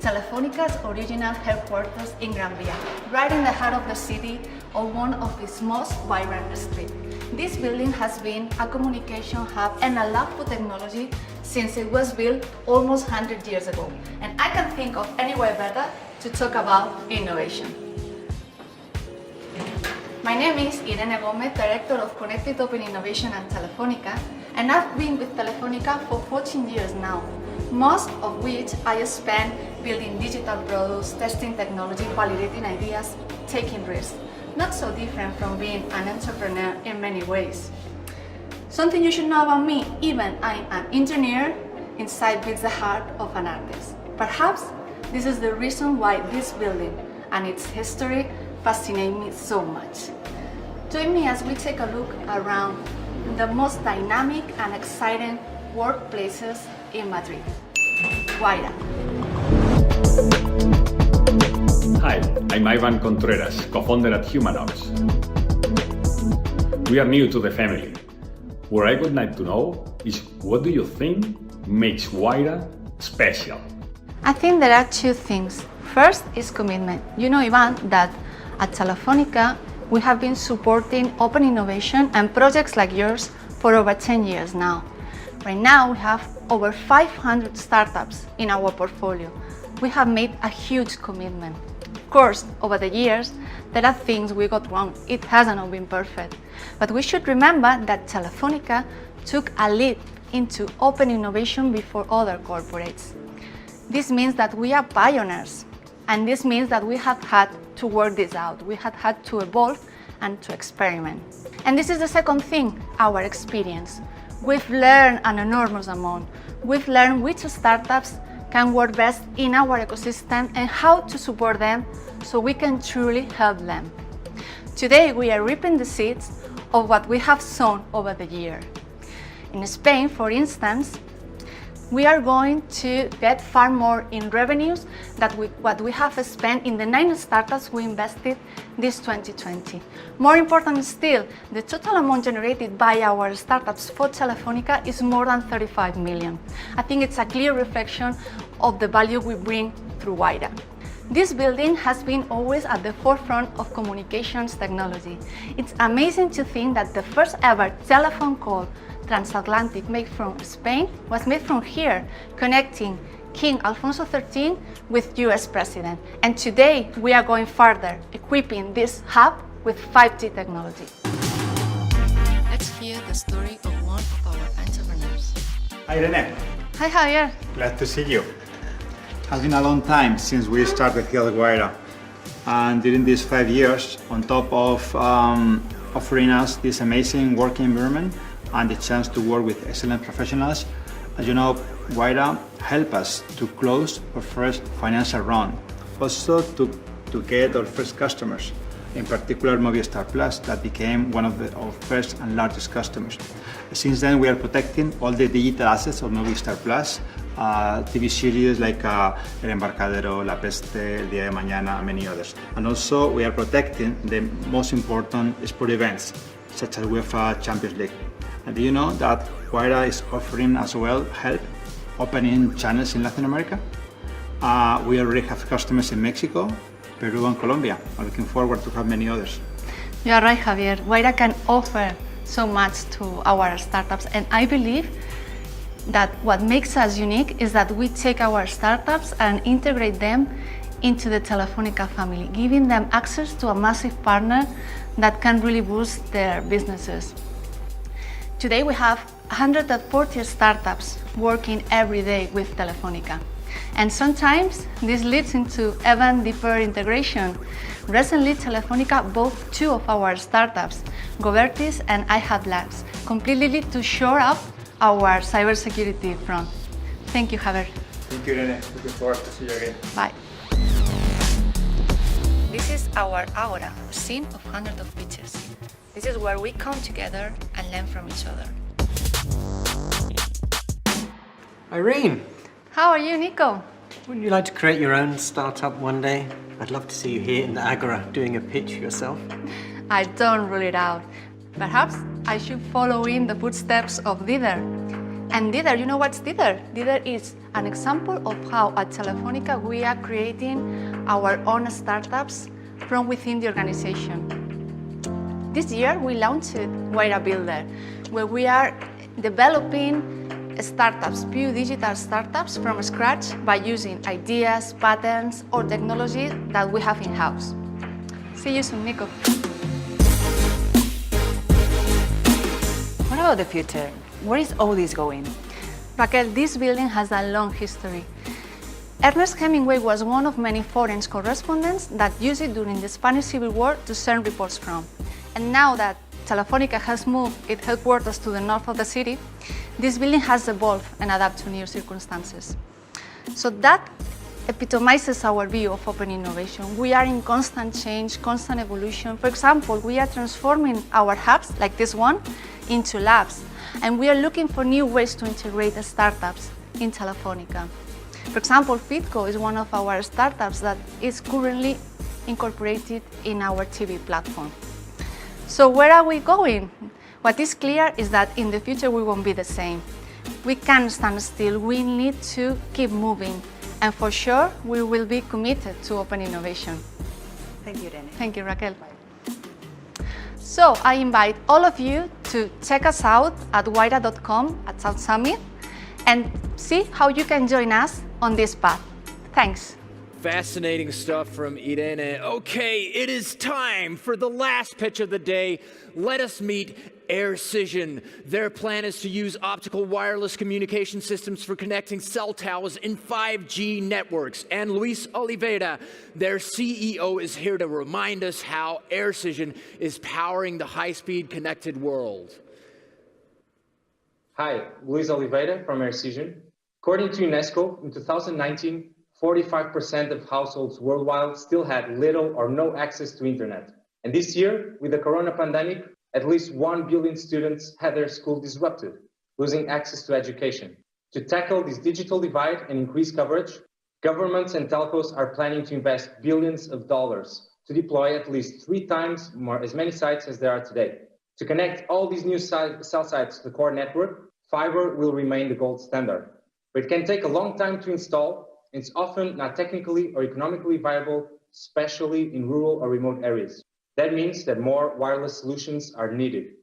Telefónica's original headquarters in Gran Vía, right in the heart of the city on one of its most vibrant streets. This building has been a communication hub and a lab for technology since it was built almost 100 years ago. And I can think of anywhere better to talk about innovation. My name is Irene Gomez, Director of Connected Open Innovation at Telefónica, and I've been with Telefónica for 14 years now, most of which I spent building digital products, testing technology, validating ideas, taking risks. Not so different from being an entrepreneur in many ways. Something you should know about me, even I'm an engineer, inside beats the heart of an artist. Perhaps this is the reason why this building and its history fascinate me so much. Join me as we take a look around the most dynamic and exciting workplaces in Madrid. Wayra. Hi, I'm Ivan Contreras, co-founder at Humanox. We are new to the family. What I would like to know is, what do you think makes Wayra special? I think there are two things. First is commitment. You know, Ivan, that at Telefónica we have been supporting open innovation and projects like yours for over 10 years now. Right now we have over 500 startups in our portfolio. We have made a huge commitment. Of course, over the years, there are things we got wrong. It hasn't all been perfect. But we should remember that Telefónica took a leap into open innovation before other corporates. This means that we are pioneers. And this means that we have had to work this out. We have had to evolve and to experiment. And this is the second thing, our experience. We've learned an enormous amount. We've learned which startups can work best in our ecosystem and how to support them so we can truly help them. Today, we are reaping the seeds of what we have sown over the year. In Spain, for instance, we are going to get far more in revenues than what we have spent in the 9 startups we invested this 2020. More important still, the total amount generated by our startups for Telefónica is more than 35 million. I think it's a clear reflection of the value we bring through Wayra. This building has been always at the forefront of communications technology. It's amazing to think that the first ever telephone call transatlantic made from Spain was made from here, connecting King Alfonso XIII with US President. And today we are going further, equipping this hub with 5G technology. Let's hear the story of one of our entrepreneurs. Hi, Irene. Hi, Javier. Glad to see you. It has been a long time since we started here at Wayra. And during these 5 years, on top of offering us this amazing working environment and the chance to work with excellent professionals, as you know, Wayra helped us to close our first financial round. Also to get our first customers, in particular Movistar Plus, that became one of our first and largest customers. Since then, we are protecting all the digital assets of Movistar Plus, TV series like El Embarcadero, La Peste, El Día de Mañana, and many others. And also, we are protecting the most important sport events, such as UEFA Champions League. And do you know that Wayra is offering as well help opening channels in Latin America? We already have customers in Mexico, Peru and Colombia. I'm looking forward to have many others. You are right, Javier. Wayra can offer so much to our startups, and I believe that what makes us unique is that we take our startups and integrate them into the Telefónica family, giving them access to a massive partner that can really boost their businesses. Today we have 140 startups working every day with Telefónica. And sometimes this leads into even deeper integration. Recently, Telefónica bought 2 of our startups, Govertis and iHub Labs, completely to shore up our cybersecurity front. Thank you, Javier. Thank you, Irene. Looking forward to see you again. Bye. our aura, a scene of hundreds of beaches. This is where we come together and learn from each other. Irene, How are you, Nico? wouldn't you like to create your own startup one day? I'd love to see you here in the Agora doing a pitch yourself. I don't rule it out. Perhaps I should follow in the footsteps of Líder. And Líder, you know what's Líder? Líder is an example of how at Telefónica we are creating our own startups from within the organization. This year we launched Guaira Builder, where we are developing startups, pure digital startups from scratch by using ideas, patterns, or technology that we have in-house. See you soon, Nico. What about the future? Where is all this going? Raquel, this building has a long history. Ernest Hemingway was one of many foreign correspondents that used it during the Spanish Civil War to send reports from. And now that Telefónica has moved its headquarters to the north of the city, this building has evolved and adapted to new circumstances. So that epitomizes our view of open innovation. We are in constant change, constant evolution. For example, we are transforming our hubs, like this one, into labs. And we are looking for new ways to integrate the startups in Telefónica. For example, Fitco is one of our startups that is currently incorporated in our TV platform. So where are we going? What is clear is that in the future we won't be the same. We can't stand still, we need to keep moving. And for sure, we will be committed to open innovation. Thank you, Rene. Thank you, Raquel. So I invite all of you to check us out at guaira.com at South Summit and see how you can join us on this path. Thanks. Fascinating stuff from Irene. Okay, it is time for the last pitch of the day. Let us meet Aircision. Their plan is to use optical wireless communication systems for connecting cell towers in 5G networks. And Luis Oliveira, their CEO, is here to remind us how Aircision is powering the high-speed connected world. Hi, Luis Oliveira from Aircision. According to UNESCO, in 2019, 45% of households worldwide still had little or no access to internet. And this year, with the corona pandemic, at least 1 billion students had their school disrupted, losing access to education. To tackle this digital divide and increase coverage, governments and telcos are planning to invest billions of dollars to deploy at least 3 times as many sites as there are today. To connect all these new cell sites to the core network, fiber will remain the gold standard. But it can take a long time to install. It's often not technically or economically viable, especially in rural or remote areas. That means that more wireless solutions are needed.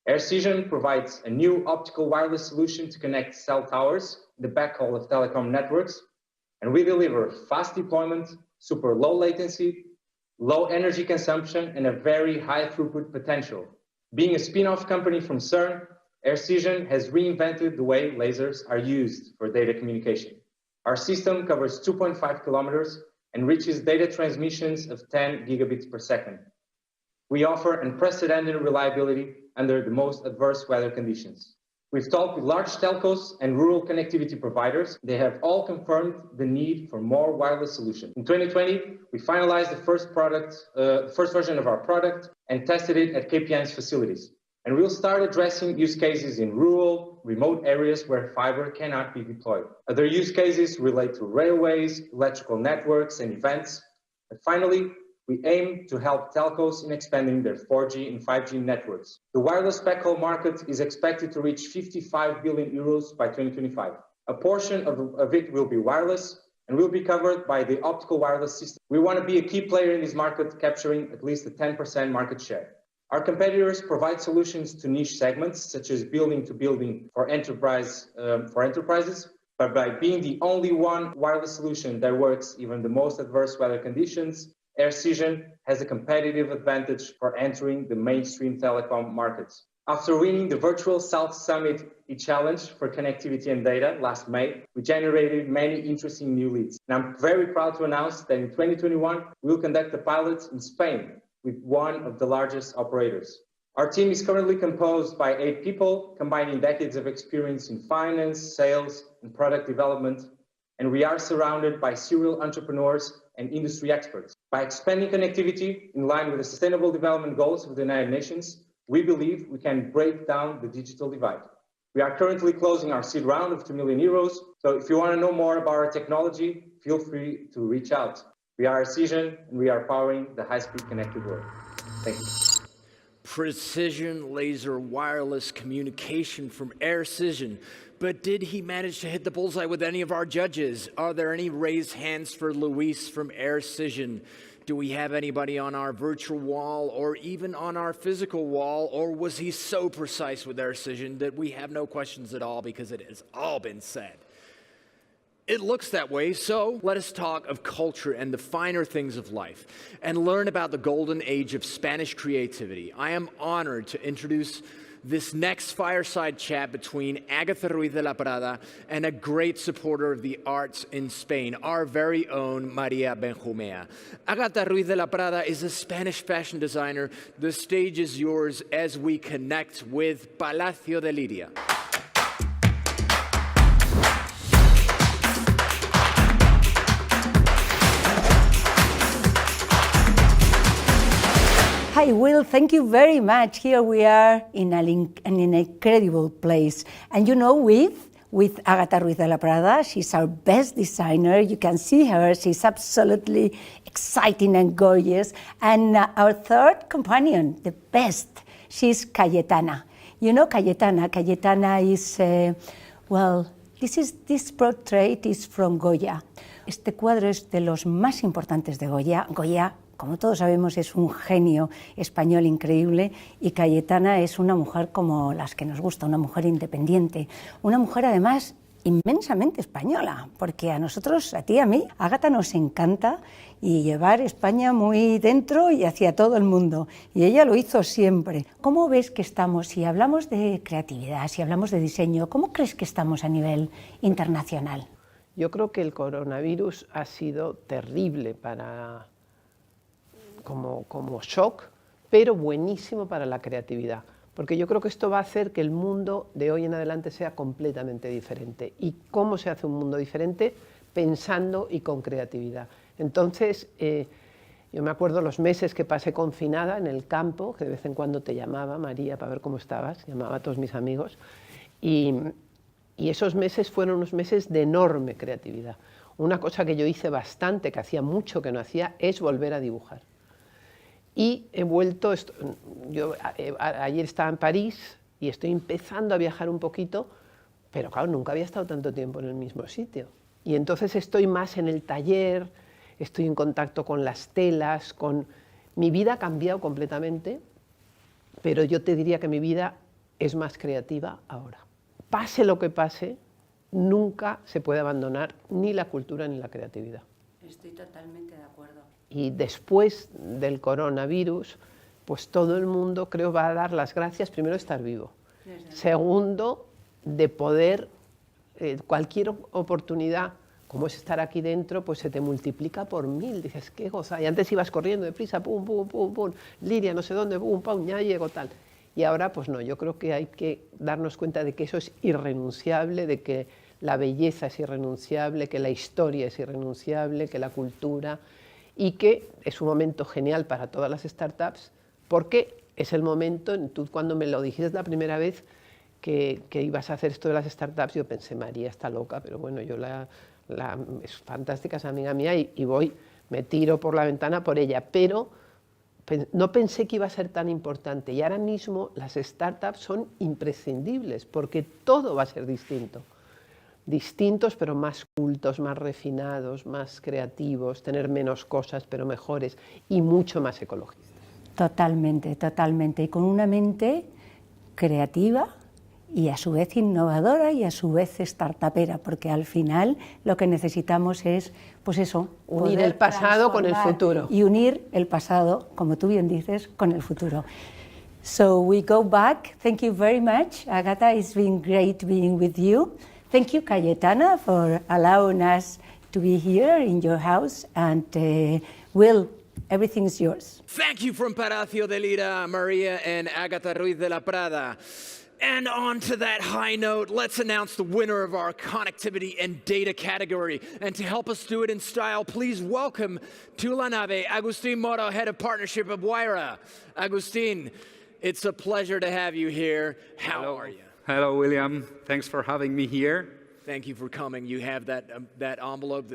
Aircision provides a new optical wireless solution to connect cell towers, the backhaul of telecom networks, and we deliver fast deployment, super low latency, low energy consumption, and a very high throughput potential. Being a spin-off company from CERN, Aircision has reinvented the way lasers are used for data communication. Our system covers 2.5 kilometers and reaches data transmissions of 10 gigabits per second. We offer unprecedented reliability under the most adverse weather conditions. We've talked with large telcos and rural connectivity providers. They have all confirmed the need for more wireless solutions. In 2020, we finalized the first version of our product and tested it at KPN's facilities. And we'll start addressing use cases in rural, remote areas where fiber cannot be deployed. Other use cases relate to railways, electrical networks, and events. And finally, we aim to help telcos in expanding their 4G and 5G networks. The wireless backhaul market is expected to reach 55 billion euros by 2025. A portion of it will be wireless and will be covered by the optical wireless system. We want to be a key player in this market, capturing at least a 10% market share. Our competitors provide solutions to niche segments, such as building to building for enterprises, but by being the only one wireless solution that works even the most adverse weather conditions, Aircision has a competitive advantage for entering the mainstream telecom markets. After winning the virtual South Summit e-challenge for connectivity and data last May, we generated many interesting new leads. And I'm very proud to announce that in 2021, we'll conduct a pilot in Spain with one of the largest operators. Our team is currently composed by 8 people, combining decades of experience in finance, sales, and product development. And we are surrounded by serial entrepreneurs and industry experts. By expanding connectivity in line with the Sustainable Development Goals of the United Nations, we believe we can break down the digital divide. We are currently closing our seed round of €2 million, so if you want to know more about our technology, feel free to reach out. We are Arcision, and we are powering the high-speed connected world. Thank you. Precision laser wireless communication from Arcision. But did he manage to hit the bullseye with any of our judges? Are there any raised hands for Luis from Arcision? Do we have anybody on our virtual wall or even on our physical wall? Or was he so precise with Arcision that we have no questions at all because it has all been said? It looks that way, so let us talk of culture and the finer things of life and learn about the golden age of Spanish creativity. I am honored to introduce this next fireside chat between Agatha Ruiz de la Prada and a great supporter of the arts in Spain, our very own Maria Benjumea. Agatha Ruiz de la Prada is a Spanish fashion designer. The stage is yours as we connect with Palacio de Lidia. Hi, Will, thank you very much. Here we are in an incredible place. And you know, with Agatha Ruiz de la Prada, she's our best designer. You can see her, she's absolutely exciting and gorgeous. And our third companion, the best, she's Cayetana. You know Cayetana is, this portrait is from Goya. Este cuadro es de los más importantes de Goya. Goya, como todos sabemos, es un genio español increíble y Cayetana es una mujer como las que nos gusta, una mujer independiente, una mujer además inmensamente española, porque a nosotros, a ti y a mí, Ágata nos encanta y llevar España muy dentro y hacia todo el mundo, y ella lo hizo siempre. ¿Cómo ves que estamos, si hablamos de creatividad, si hablamos de diseño, cómo crees que estamos a nivel internacional? Yo creo que el coronavirus ha sido terrible como shock, pero buenísimo para la creatividad, porque yo creo que esto va a hacer que el mundo de hoy en adelante sea completamente diferente. ¿Y cómo se hace un mundo diferente? Pensando y con creatividad. Entonces, yo me acuerdo los meses que pasé confinada en el campo, que de vez en cuando te llamaba María para ver cómo estabas, llamaba a todos mis amigos, y esos meses fueron unos meses de enorme creatividad. Una cosa que yo hice bastante, que hacía mucho que no hacía, es volver a dibujar. Y he vuelto, yo ayer estaba en París y estoy empezando a viajar un poquito, pero claro, nunca había estado tanto tiempo en el mismo sitio. Y entonces estoy más en el taller, estoy en contacto con las telas, mi vida ha cambiado completamente, pero yo te diría que mi vida es más creativa ahora. Pase lo que pase, nunca se puede abandonar ni la cultura ni la creatividad. Estoy totalmente de acuerdo. Y después del coronavirus, pues todo el mundo creo va a dar las gracias, primero de estar vivo, segundo de poder, cualquier oportunidad, como es estar aquí dentro, pues se te multiplica por 1000, dices, qué goza, y antes ibas corriendo deprisa, pum, pum, pum, pum, Liria, no sé dónde, pum, pum, ya llego, tal. Y ahora, pues no, yo creo que hay que darnos cuenta de que eso es irrenunciable, de que la belleza es irrenunciable, que la historia es irrenunciable, que la cultura, y que es un momento genial para todas las startups, porque es el momento, tú cuando me lo dijiste la primera vez que ibas a hacer esto de las startups, yo pensé, María está loca, pero bueno, yo es fantástica, es amiga mía, y voy, me tiro por la ventana por ella, pero no pensé que iba a ser tan importante, y ahora mismo las startups son imprescindibles, porque todo va a ser distinto. Distintos pero más cultos, más refinados, más creativos, tener menos cosas pero mejores y mucho más ecologistas. Totalmente, totalmente. Y con una mente creativa y a su vez innovadora y a su vez startupera, porque al final lo que necesitamos es, pues eso, unir el pasado con el futuro. Y unir el pasado, como tú bien dices, con el futuro. So we go back. Thank you very much. Agatha, it's been great being with you. Thank you, Cayetana, for allowing us to be here in your house. And Will, everything is yours. Thank you from Palacio de Lidia, Maria and Agatha Ruiz de la Prada. And on to that high note, let's announce the winner of our connectivity and data category. And to help us do it in style, please welcome to La Nave, Agustin Moro, Head of Partnership of Wayra. Agustin, it's a pleasure to have you here. How are you? Hello, William. Thanks for having me here. Thank you for coming. You have that envelope.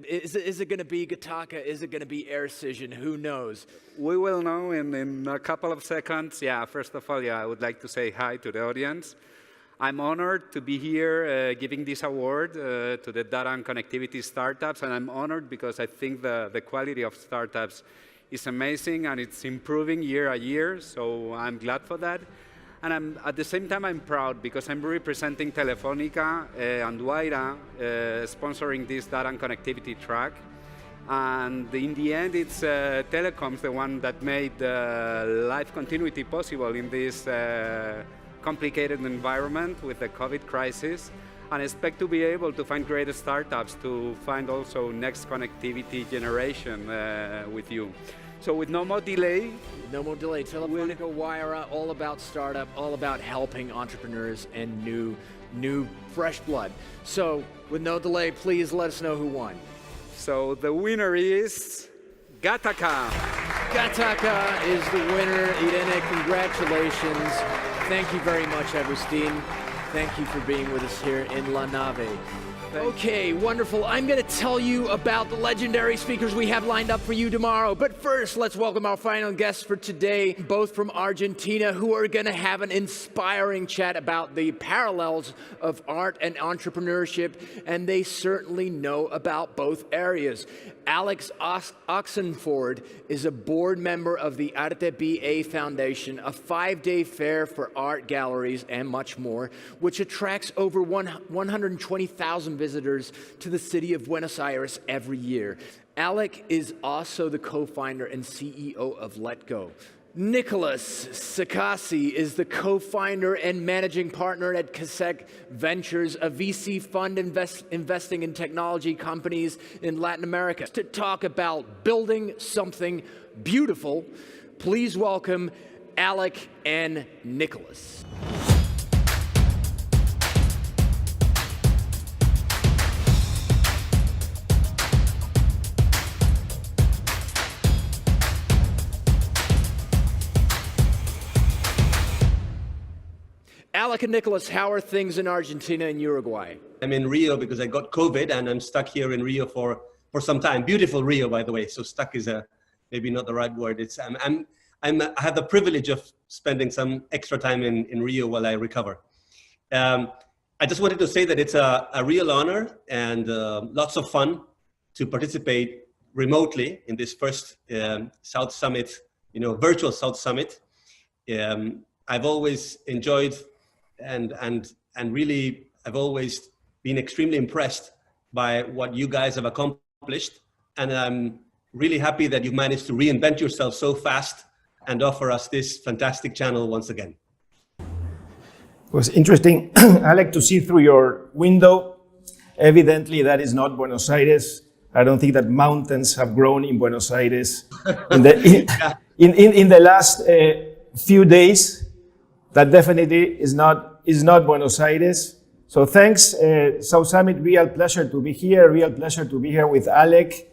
Is it going to be Gattaca? Is it going to be Aircision? Who knows? We will know in a couple of seconds. Yeah, first of all, I would like to say hi to the audience. I'm honored to be here giving this award to the data and connectivity startups, and I'm honored because I think the quality of startups is amazing and it's improving year by year, so I'm glad for that. And at the same time, I'm proud because I'm representing Telefónica and Wayra sponsoring this data and connectivity track. And in the end, it's telecoms, the one that made life continuity possible in this complicated environment with the COVID crisis. And I expect to be able to find great startups to find also next connectivity generation with you. So with no more delay. Telefónica Wayra, all about startup, all about helping entrepreneurs and new fresh blood. So with no delay, please let us know who won. So the winner is Gattaca. Gattaca is the winner. Irene, congratulations. Thank you very much, Agustin. Thank you for being with us here in La Nave. Okay, wonderful. I'm going to tell you about the legendary speakers we have lined up for you tomorrow. But first, let's welcome our final guests for today, both from Argentina, who are going to have an inspiring chat about the parallels of art and entrepreneurship, and they certainly know about both areas. Alex Oxenford is a board member of the Arte BA Foundation, a 5-day fair for art galleries and much more, which attracts over 120,000 visitors to the city of Buenos Aires every year. Alec is also the co-founder and CEO of LetGo. Nicholas Sakasi is the co-founder and managing partner at Kasek Ventures, a VC fund investing in technology companies in Latin America. To talk about building something beautiful, please welcome Alec and Nicholas. Alec and Nicholas, how are things in Argentina and Uruguay? I'm in Rio because I got COVID and I'm stuck here in Rio for some time. Beautiful Rio, by the way. So stuck is maybe not the right word. It's I have the privilege of spending some extra time in Rio while I recover. I just wanted to say that it's a real honor and lots of fun to participate remotely in this first South Summit, virtual South Summit. I've always enjoyed and really I've always been extremely impressed by what you guys have accomplished, and I'm really happy that you've managed to reinvent yourself so fast and offer us this fantastic channel once again. It was interesting, Alec, to see through your window. Evidently, that is not Buenos Aires. I don't think that mountains have grown in Buenos Aires in the last few days. That definitely is not Buenos Aires. So thanks, South Summit. Real pleasure to be here. Real pleasure to be here with Alec.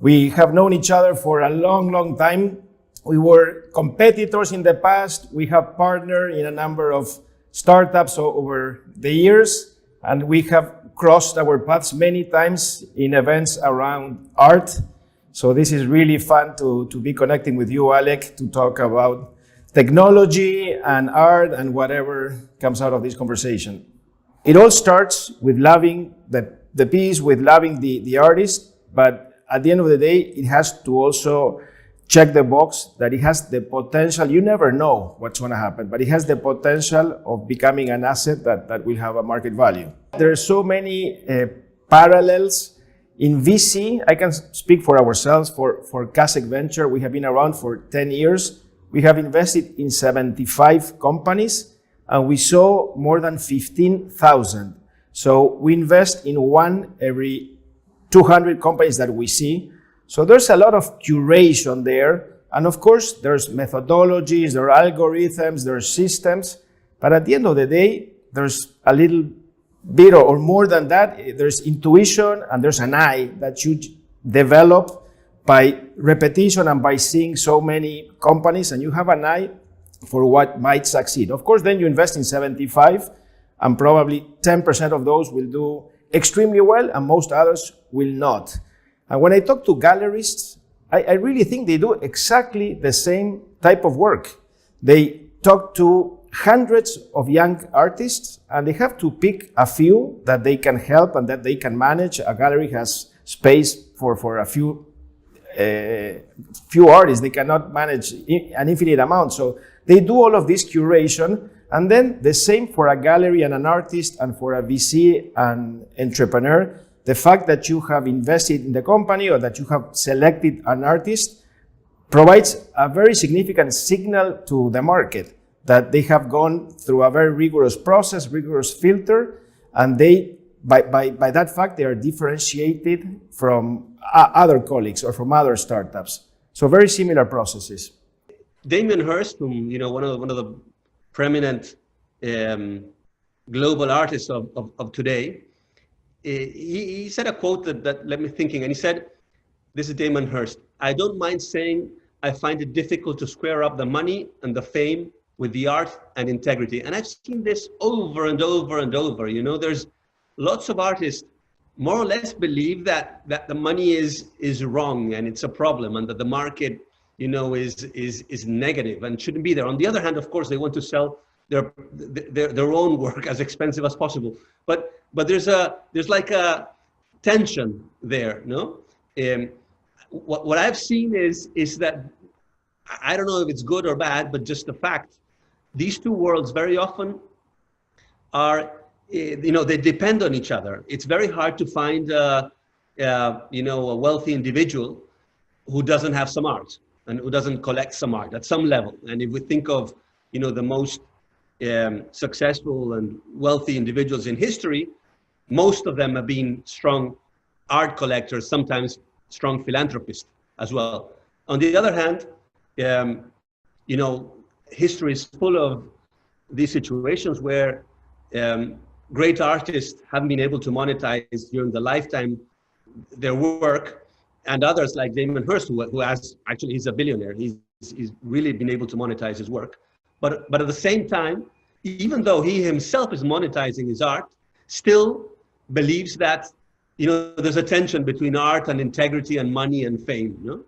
We have known each other for a long, long time. We were competitors in the past. We have partnered in a number of startups over the years, and we have crossed our paths many times in events around art. So this is really fun to be connecting with you, Alec, to talk about technology and art and whatever comes out of this conversation. It all starts with loving the piece, with loving the artist, but at the end of the day, it has to also check the box that it has the potential. You never know what's going to happen, but it has the potential of becoming an asset that will have a market value. There are so many parallels in VC. I can speak for ourselves, for Kasek Venture. We have been around for 10 years. We have invested in 75 companies, and we saw more than 15,000. So we invest in one every 200 companies that we see. So there's a lot of curation there. And of course, there's methodologies, there are algorithms, there are systems. But at the end of the day, there's a little bit or more than that. There's intuition and there's an eye that you develop by repetition and by seeing so many companies, and you have an eye for what might succeed. Of course, then you invest in 75, and probably 10% of those will do extremely well, and most others will not. And when I talk to gallerists, I really think they do exactly the same type of work. They talk to hundreds of young artists, and they have to pick a few that they can help and that they can manage. A gallery has space for a few artists. They cannot manage an infinite amount. So they do all of this curation, and then the same for a gallery and an artist and for a VC and entrepreneur. The fact that you have invested in the company or that you have selected an artist provides a very significant signal to the market that they have gone through a very rigorous process, rigorous filter, and they, by that fact, they are differentiated from other colleagues or from other startups. So very similar processes. Damien Hirst, whom, you know, one of the preeminent global artists of today, he said a quote that led me thinking, and he said, this is Damien Hirst, "I don't mind saying I find it difficult to square up the money and the fame with the art and integrity." And I've seen this over and over and over. You know, there's lots of artists more or less believe that the money is wrong and it's a problem, and that the market, you know, is negative and shouldn't be there. On the other hand, of course, they want to sell their own work as expensive as possible. But there's like a tension there, no? What I've seen is that, I don't know if it's good or bad, but just the fact, these two worlds very often are, you know, they depend on each other. It's very hard to find, you know, a wealthy individual who doesn't have some art and who doesn't collect some art at some level. And if we think of, you know, the most successful and wealthy individuals in history, most of them have been strong art collectors, sometimes strong philanthropists as well. On the other hand, you know, history is full of these situations where great artists haven't been able to monetize during the lifetime their work, and others like Damien Hirst, who has, actually, he's a billionaire. He's really been able to monetize his work. But at the same time, even though he himself is monetizing his art, still believes that, you know, there's a tension between art and integrity and money and fame, you know?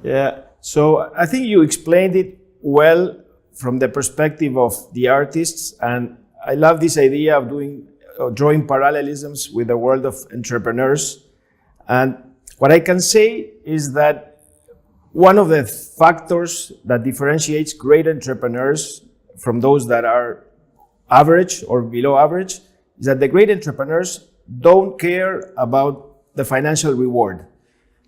Yeah, so I think you explained it well from the perspective of the artists, and I love this idea of drawing parallelisms with the world of entrepreneurs. And what I can say is that one of the factors that differentiates great entrepreneurs from those that are average or below average is that the great entrepreneurs don't care about the financial reward.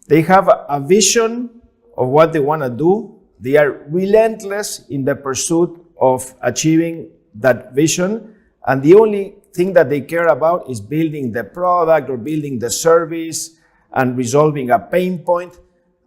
They have a vision of what they want to do. They are relentless in the pursuit of achieving that vision. And the only thing that they care about is building the product or building the service and resolving a pain point.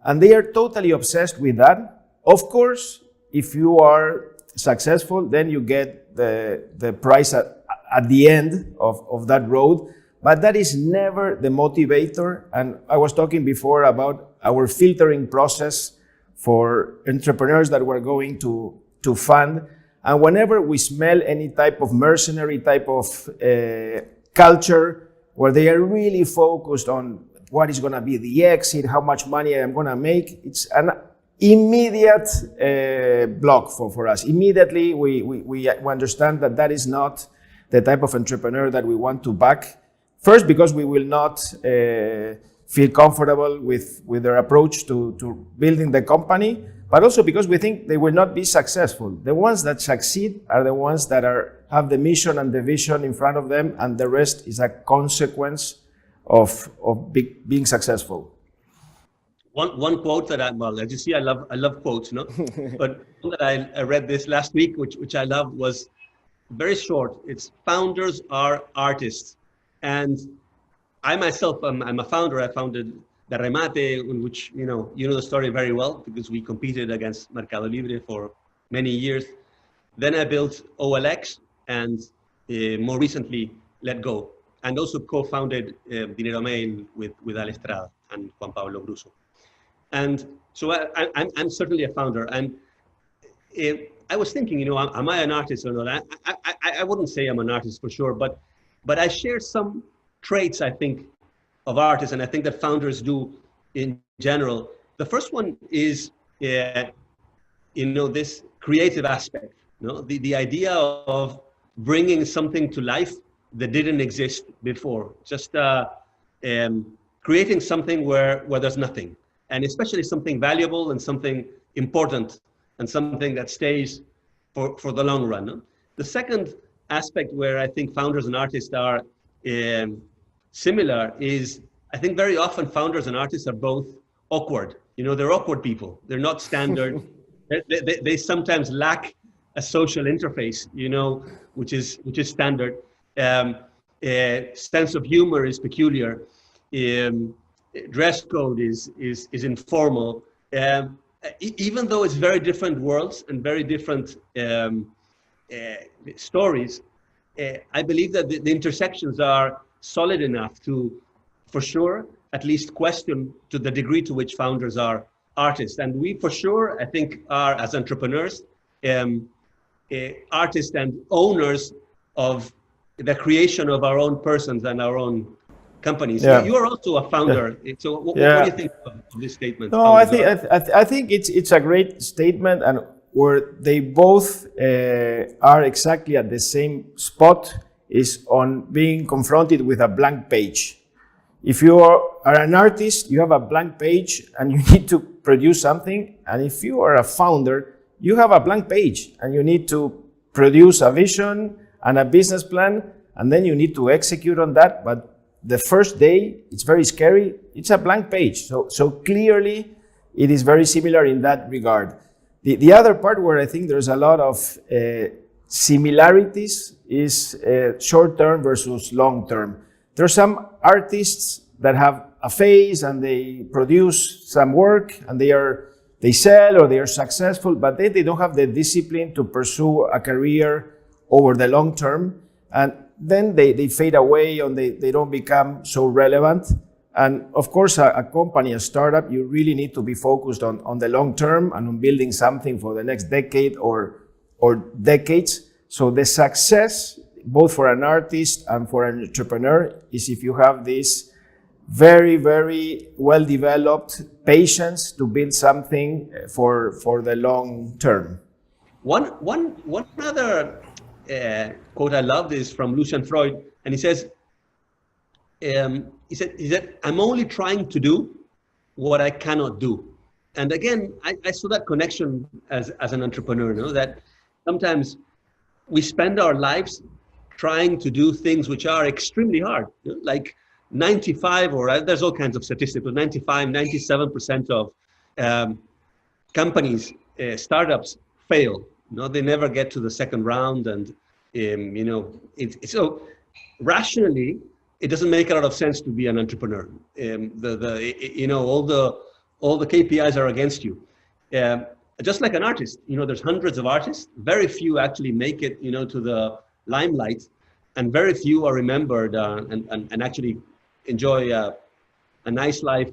And they are totally obsessed with that. Of course, if you are successful, then you get the prize at the end of that road. But that is never the motivator. And I was talking before about our filtering process for entrepreneurs that we're going to fund. And whenever we smell any type of mercenary type of culture where they are really focused on what is going to be the exit, how much money I'm going to make, it's an immediate block for us. Immediately, we understand that that is not the type of entrepreneur that we want to back. First, because we will not feel comfortable with their approach to building the company, but also because we think they will not be successful. The ones that succeed are the ones that have the mission and the vision in front of them, and the rest is a consequence of being successful. One quote that as you see, I love quotes, no? But one that I read this last week, which I loved, was very short. It's "Founders are artists." And I myself, I'm a founder. I founded the Remate, in which, you know the story very well, because we competed against Mercado Libre for many years. Then I built OLX, and more recently, Let Go, and also co-founded Dinero Mail with Ale Estrada and Juan Pablo Bruso. And so I'm certainly a founder. And I was thinking, you know, am I an artist or not? I wouldn't say I'm an artist for sure, but I share some traits, I think, of artists, and I think that founders do in general. The first one is, you know, this creative aspect, you know, the idea of bringing something to life that didn't exist before, just creating something where there's nothing, and especially something valuable and something important and something that stays for the long run. No? The second aspect where I think founders and artists are similar is, I think very often founders and artists are both awkward. You know, they're awkward people. They're not standard. They sometimes lack a social interface, you know, which is standard. Sense of humor is peculiar. Dress code is informal. Even though it's very different worlds and very different stories, I believe that the intersections are solid enough to, for sure, at least question to the degree to which founders are artists. And we, for sure, I think, are, as entrepreneurs, artists and owners of the creation of our own persons and our own companies. Yeah. You are also a founder. Yeah. So what do you think of this statement? No, I think it's a great statement, and where they both are exactly at the same spot is on being confronted with a blank page. If you are an artist, you have a blank page and you need to produce something. And if you are a founder, you have a blank page and you need to produce a vision and a business plan, and then you need to execute on that. But the first day, it's very scary. It's a blank page. So clearly, it is very similar in that regard. The other part where I think there's a lot of similarities is short-term versus long-term. There are some artists that have a phase and they produce some work and they sell or they are successful, but then they don't have the discipline to pursue a career over the long term. And then they fade away and they don't become so relevant. And of course, a company, a startup, you really need to be focused on the long term and on building something for the next decade or decades. So the success, both for an artist and for an entrepreneur, is if you have this very, very well-developed patience to build something for the long term. One other quote I loved is from Lucian Freud, and he says, he said, I'm only trying to do what I cannot do. And again, I saw that connection as an entrepreneur, you know, that sometimes we spend our lives trying to do things which are extremely hard, you know, like 95, or there's all kinds of statistics, but 95, 97% of companies, startups fail. You know, they never get to the second round, and you know, so rationally, it doesn't make a lot of sense to be an entrepreneur. You know, all the KPIs are against you. Just like an artist, you know, there's hundreds of artists. Very few actually make it, you know, to the limelight, and very few are remembered and actually enjoy a nice life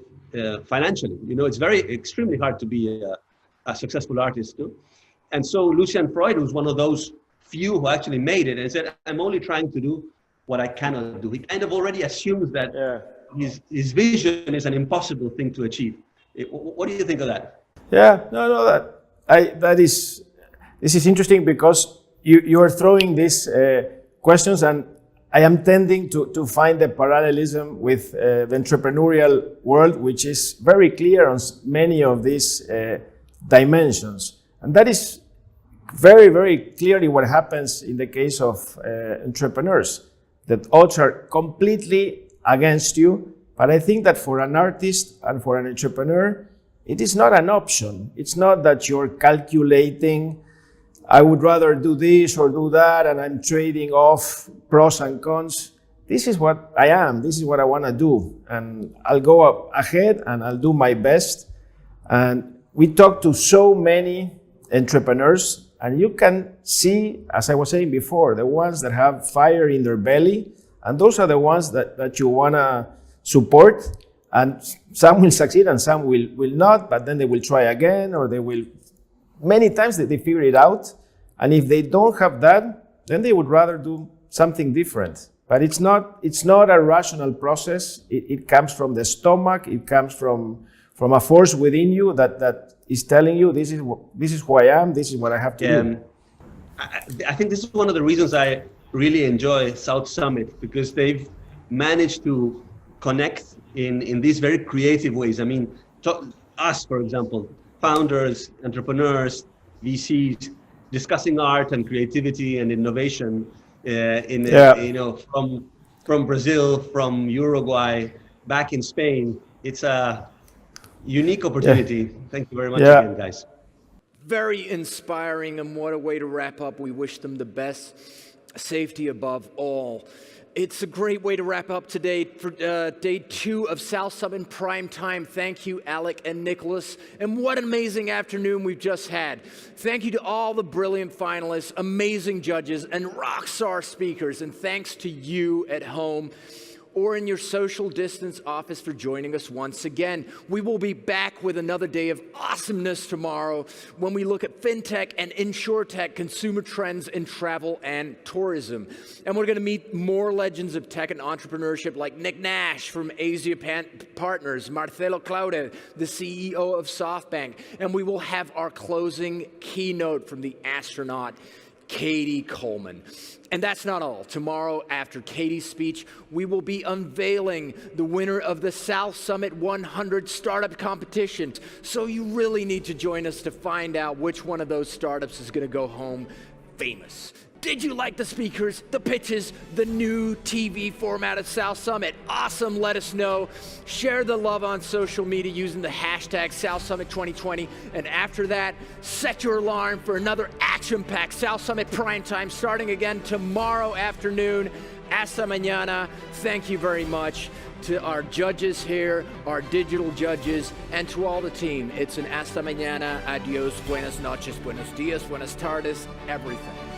financially. You know, it's extremely hard to be a successful artist too. And so Lucian Freud was one of those few who actually made it and said, I'm only trying to do what I cannot do. He kind of already assumes that his vision is an impossible thing to achieve. What do you think of that? Yeah, this is interesting because you are throwing these questions, and I am tending to find the parallelism with the entrepreneurial world, which is very clear on many of these dimensions. And that is very, very clearly what happens in the case of entrepreneurs, that odds are completely against you. But I think that for an artist and for an entrepreneur, it is not an option. It's not that you're calculating, I would rather do this or do that, and I'm trading off pros and cons. This is what I am. This is what I want to do. And I'll go up ahead and I'll do my best. And we talk to so many entrepreneurs, and you can see, as I was saying before, the ones that have fire in their belly, and those are the ones that you want to support, and some will succeed and some will not, but then they will try again, or they will, many times they figure it out, and if they don't have that, then they would rather do something different. But it's not a rational process. It comes from the stomach, it comes from a force within you that is telling you, this is who I am, this is what I have to do. I think this is one of the reasons I really enjoy South Summit, because they've managed to connect in these very creative ways. I mean, us, for example, founders, entrepreneurs, VCs, discussing art and creativity and innovation from Brazil, from Uruguay, back in Spain. It's a unique opportunity. Thank you very much again, guys. Very inspiring, and what a way to wrap up. We wish them the best. Safety above all. It's a great way to wrap up today for day 2 of South Summit Prime Time. Thank you, Alec and Nicholas. And what an amazing afternoon we've just had. Thank you to all the brilliant finalists, amazing judges, and rock star speakers. And thanks to you at home or in your social distance office for joining us once again. We will be back with another day of awesomeness tomorrow when we look at fintech and insurtech, consumer trends in travel and tourism. And we're going to meet more legends of tech and entrepreneurship like Nick Nash from Asia Partners, Marcelo Claude, the CEO of SoftBank. And we will have our closing keynote from the astronaut, Katie Coleman. And that's not all. Tomorrow, after Katie's speech, we will be unveiling the winner of the South Summit 100 Startup Competition. So you really need to join us to find out which one of those startups is going to go home famous. Did you like the speakers, the pitches, the new TV format of South Summit? Awesome, let us know. Share the love on social media using the hashtag South Summit 2020. And after that, set your alarm for another action-packed South Summit Prime Time starting again tomorrow afternoon. Hasta mañana. Thank you very much to our judges here, our digital judges, and to all the team. It's an hasta mañana, adios, buenas noches, buenos dias, buenas tardes, everything.